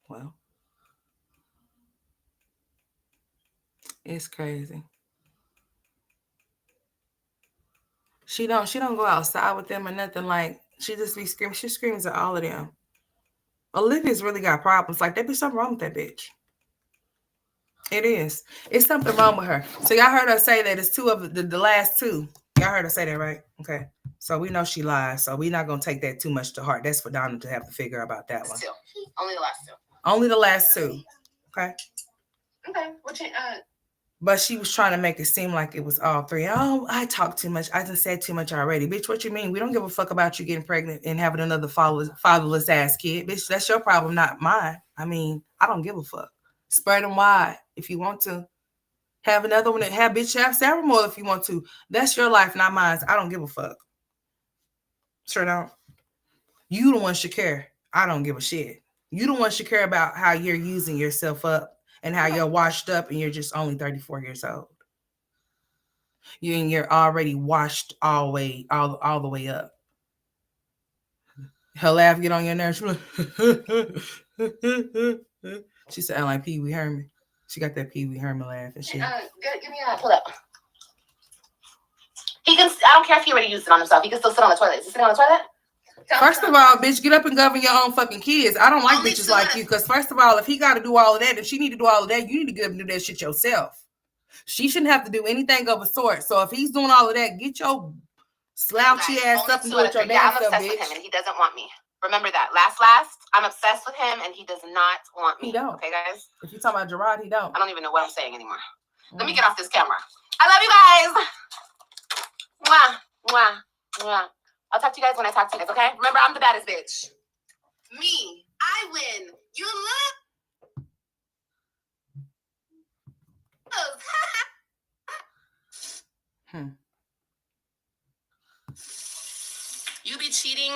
Well, it's crazy. She don't go outside with them or nothing. Like, she just be screaming. She screams at all of them. Olivia's really got problems. Like, there be something wrong with that bitch. It is. It's something wrong with her. So y'all heard her say that it's two of the last two. Y'all heard her say that, right? Okay. So we know she lies. So we're not gonna take that too much to heart. That's for Donna to have to figure about that one. Two. Only the last two. Only the last two. Okay. Okay. What you But she was trying to make it seem like it was all three. Oh, I talked too much. I just said too much already. Bitch, what you mean? We don't give a fuck about you getting pregnant and having another fatherless ass kid. Bitch, that's your problem, not mine. I mean, I don't give a fuck. Spread them wide if you want to. Have another one. Have several more if you want to. That's your life, not mine. I don't give a fuck. Sure don't. You the one should care. I don't give a shit. You the one should care about how you're using yourself up and how you're washed up and you're just only 34 years old. You're already washed all the way up. Her laugh get on your nerves. She said, "I like Pee Wee Herman." She got that Pee Wee Herman laugh and shit. Give me that. Pull up. He can. I don't care if he already used it on himself. He can still sit on the toilet. Is he sitting on the toilet? First of all, bitch, get up and govern your own fucking kids. I don't like bitches like you because, first of all, if he got to do all of that, if she need to do all of that, you need to get up and do that shit yourself. She shouldn't have to do anything of a sort. So if he's doing all of that, get your slouchy ass up and do it your damn self, bitch. I'm obsessed with him and he doesn't want me. Remember that. Last, I'm obsessed with him and he does not want me. He don't. Okay, guys? If you're talking about Gerard, he don't. I don't even know what I'm saying anymore. Let me get off this camera. I love you guys. Mwah, mwah, mwah. I'll talk to you guys when I talk to you guys, okay? Remember, I'm the baddest bitch. Me. I win. You lose. You be cheating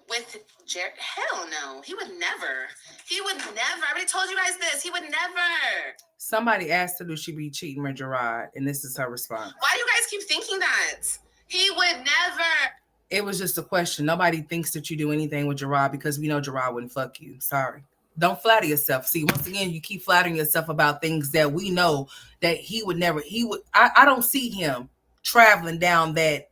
with Jared? Hell no. He would never. He would never. I already told you guys this. He would never. Somebody asked her, do she be cheating with Gerard? And this is her response. Why do you guys keep thinking that? He would never. It was just a question. Nobody thinks that you do anything with Gerard because we know Gerard wouldn't fuck you. Sorry. Don't flatter yourself. See, once again, you keep flattering yourself about things that we know that he would never. I don't see him traveling down that.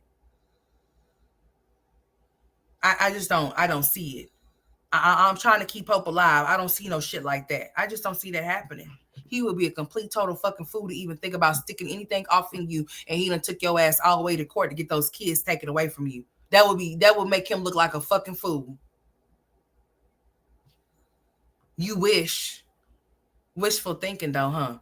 I just don't. I don't see it. I'm trying to keep hope alive. I don't see no shit like that. I just don't see that happening. He would be a complete total fucking fool to even think about sticking anything off in you, and he done took your ass all the way to court to get those kids taken away from you. That would make him look like a fucking fool. You wish. Wishful thinking though, huh?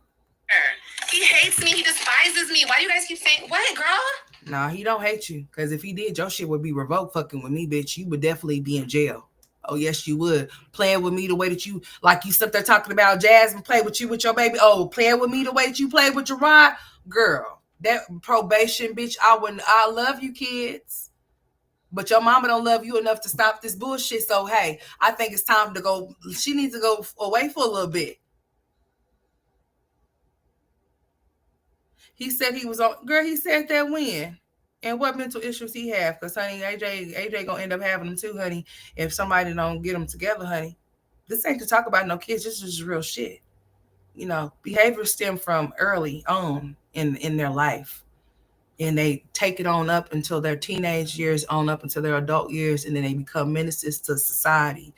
He hates me. He despises me. Why do you guys keep saying, what, girl? Nah, he don't hate you. Because if he did, your shit would be revoked fucking with me, bitch. You would definitely be in jail. Oh, yes, you would. Playing with me the way that you, like you sit there talking about Jasmine, play with you with your baby. Oh, playing with me the way that you play with your rod. Girl, that probation, bitch, I love you, kids. But your mama don't love you enough to stop this bullshit. So, hey, I think it's time to go. She needs to go away for a little bit. He said he was on. Girl, he said that when? And what mental issues he have? Because, honey, AJ going to end up having them too, honey, if somebody don't get them together, honey. This ain't to talk about no kids. This is real shit. You know, behaviors stem from early on in their life. And they take it on up until their teenage years, on up until their adult years, and then they become menaces to society.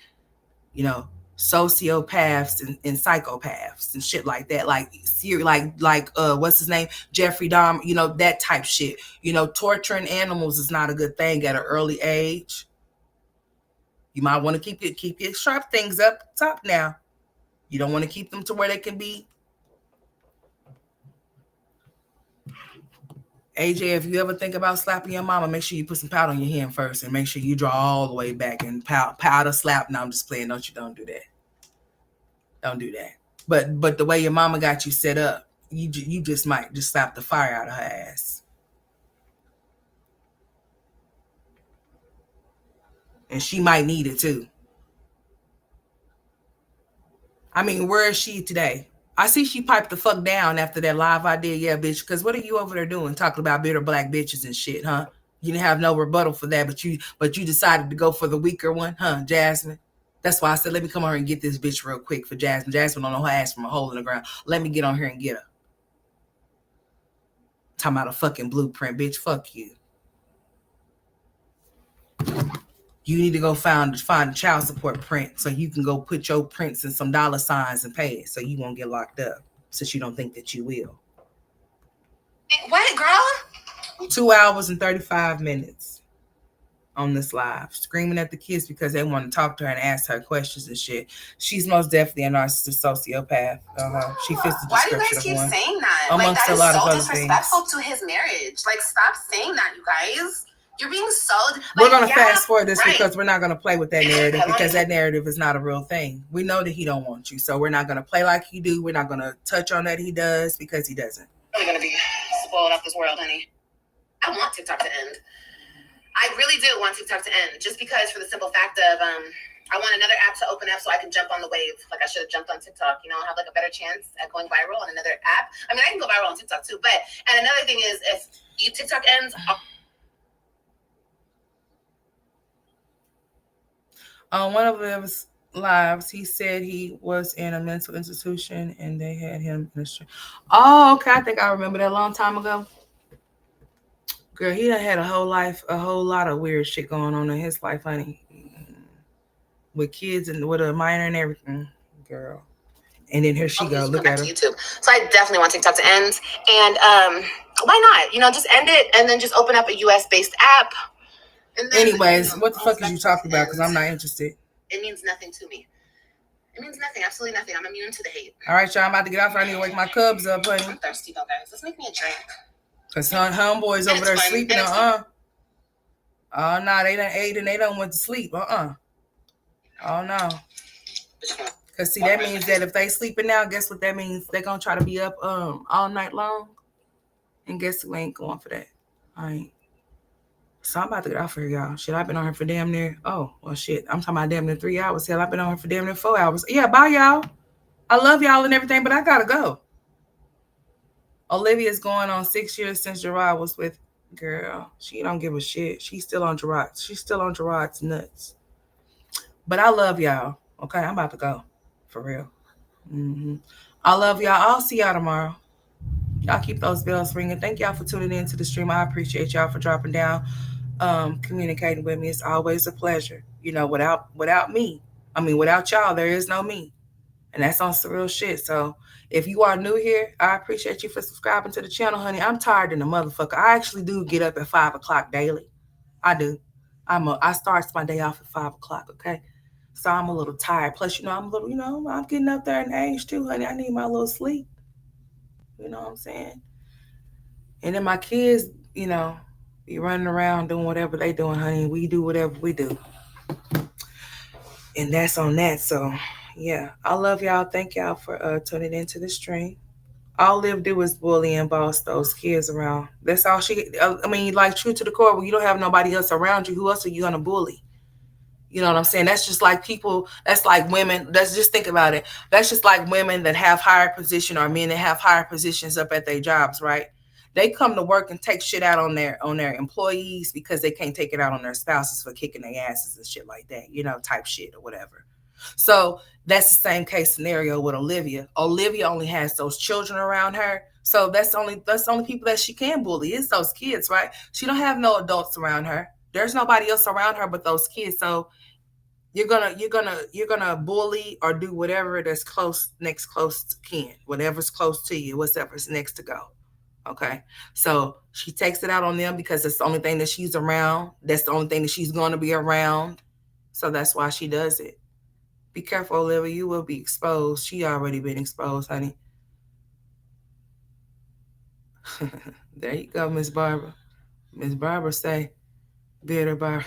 You know, sociopaths and psychopaths and shit like that. Like what's his name? Jeffrey Dahmer, you know, that type shit. You know, torturing animals is not a good thing at an early age. You might want to keep your sharp things up top now. You don't want to keep them to where they can be. AJ, if you ever think about slapping your mama, make sure you put some powder on your hand first and make sure you draw all the way back and powder slap. No, I'm just playing. Don't do that. Don't do that. But the way your mama got you set up, you just might just slap the fire out of her ass. And she might need it too. I mean, where is she today? I see she piped the fuck down after that live I did. Yeah, bitch. Because what are you over there doing? Talking about bitter black bitches and shit, huh? You didn't have no rebuttal for that, but you decided to go for the weaker one, huh, Jasmine? That's why I said, let me come on here and get this bitch real quick for Jasmine. Jasmine don't know her ass from a hole in the ground. Let me get on here and get her. Talking about a fucking blueprint, bitch. Fuck you. You need to go find a child support print so you can go put your prints in some dollar signs and pay it so you won't get locked up, since you don't think that you will. What, girl? 2 hours and 35 minutes on this live, screaming at the kids because they want to talk to her and ask her questions and shit. She's most definitely a narcissist sociopath. She fits the Why do you description guys of keep one. saying that? Amongst that a lot is of so other disrespectful things. to his marriage. Stop saying that, you guys. You're being so. We're going to fast forward this because we're not going to play with that narrative, because that narrative is not a real thing. We know that he don't want you, so we're not going to play like he do. We're not going to touch on that he does, because he doesn't. I'm going to be spoiled off this world, honey. I want TikTok to end. I really do want TikTok to end, just because, for the simple fact of I want another app to open up so I can jump on the wave. I should have jumped on TikTok, have a better chance at going viral on another app. I mean, I can go viral on TikTok too, and another thing is, if TikTok ends, on one of his lives, he said he was in a mental institution and they had him in a street. Oh, okay. I think I remember that a long time ago. Girl, he done had a whole lot of weird shit going on in his life, honey. With kids and with a minor and everything. Girl. And then here she go. Look at her. YouTube. So I definitely want TikTok to end. And why not? Just end it and then just open up a US-based app. And then, anyways, what the fuck is you talking about? Because I'm not interested. It means nothing to me. It means nothing. Absolutely nothing. I'm immune to the hate. All right, y'all. I'm about to get off. I need to wake my cubs up, honey. I'm thirsty, though, guys. Let's make me a drink. Because homeboys over there sleeping. Oh, no. They done ate and they done went to sleep. Oh, no. Because, see, that means that if they sleeping now, guess what that means? They're going to try to be up all night long. And guess who ain't going for that? All right. So I'm about to get off here, y'all. Shit, I've been on here for damn near, oh, well, shit. I'm talking about damn near 3 hours. Hell, I've been on here for damn near 4 hours. Yeah, bye, y'all. I love y'all and everything, but I got to go. Olivia's going on 6 years since Gerard was with, girl. She don't give a shit. She's still on Gerard. She's still on Gerard's nuts. But I love y'all. Okay, I'm about to go. For real. I love y'all. I'll see y'all tomorrow. Y'all keep those bells ringing. Thank y'all for tuning in to the stream. I appreciate y'all for dropping down, communicating with me. It's always a pleasure. Without me, without y'all, there is no me. And that's on some real shit. So if you are new here, I appreciate you for subscribing to the channel, honey. I'm tired in the motherfucker. I actually do get up at 5 o'clock daily. I do. I start my day off at 5 o'clock, okay? So I'm a little tired. Plus, I'm a little, I'm getting up there in age too, honey. I need my little sleep. You know what I'm saying? And then my kids, be running around doing whatever they doing, honey. We do whatever we do. And that's on that. So, yeah. I love y'all. Thank y'all for tuning into the stream. All Liv do is bully and boss those kids around. That's all she, true to the core, when you don't have nobody else around you, who else are you going to bully? You know what I'm saying? That's just like people, that's like women. Let's just think about it. That's just like women that have higher position, or men that have higher positions up at their jobs, right? They come to work and take shit out on their employees because they can't take it out on their spouses for kicking their asses and shit like that, type shit or whatever. So that's the same case scenario with Olivia. Olivia only has those children around her. So that's the only people that she can bully is those kids, right? She don't have no adults around her. There's nobody else around her but those kids. So you're gonna bully or do whatever that's next close to kin, whatever's close to you, whatever's next to go. Okay, so she takes it out on them because it's the only thing that she's around. That's the only thing that she's going to be around. So that's why she does it. Be careful, Olivia. You will be exposed. She already been exposed, honey. There you go, Miss Barbara. Miss Barbara say, bitter Barbara.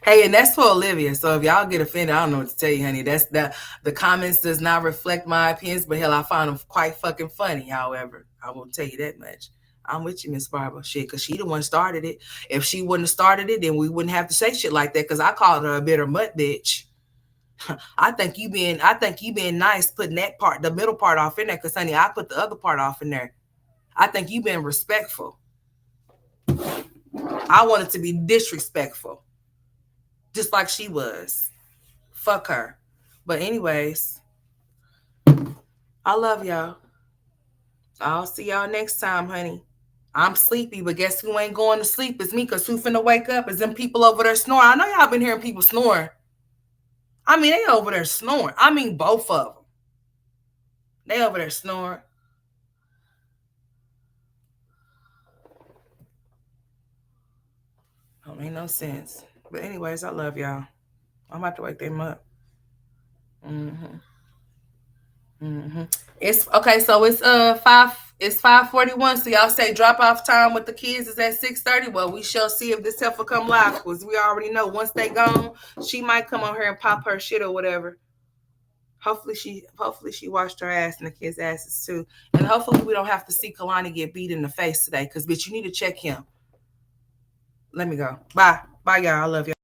Hey, and that's for Olivia. So if y'all get offended, I don't know what to tell you, honey. That's the comments does not reflect my opinions, but hell, I find them quite fucking funny. However, I won't tell you that much. I'm with you, Miss Barbara. Shit, because she the one started it. If she wouldn't have started it, then we wouldn't have to say shit like that. Because I called her a bitter mutt bitch. I think you being nice putting that part, the middle part off in there. Because honey, I put the other part off in there. I think you being respectful. I wanted to be disrespectful. Just like she was. Fuck her. But anyways, I love y'all. I'll see y'all next time, honey. I'm sleepy, but guess who ain't going to sleep? It's me, because who finna wake up? Is them people over there snoring? I know y'all been hearing people snoring. I mean, they over there snoring. I mean, both of them. They over there snoring. Don't make no sense. But anyways, I love y'all. I'm about to wake them up. It's okay. So it's 5:41. So y'all say drop off time with the kids is at 6:30. Well, we shall see if this heifer come live, because we already know once they gone, she might come on here and pop her shit or whatever. Hopefully she washed her ass and the kids' asses too. And hopefully we don't have to see Kalani get beat in the face today, because bitch, you need to check him. Let me go. Bye. Bye, y'all. I love y'all.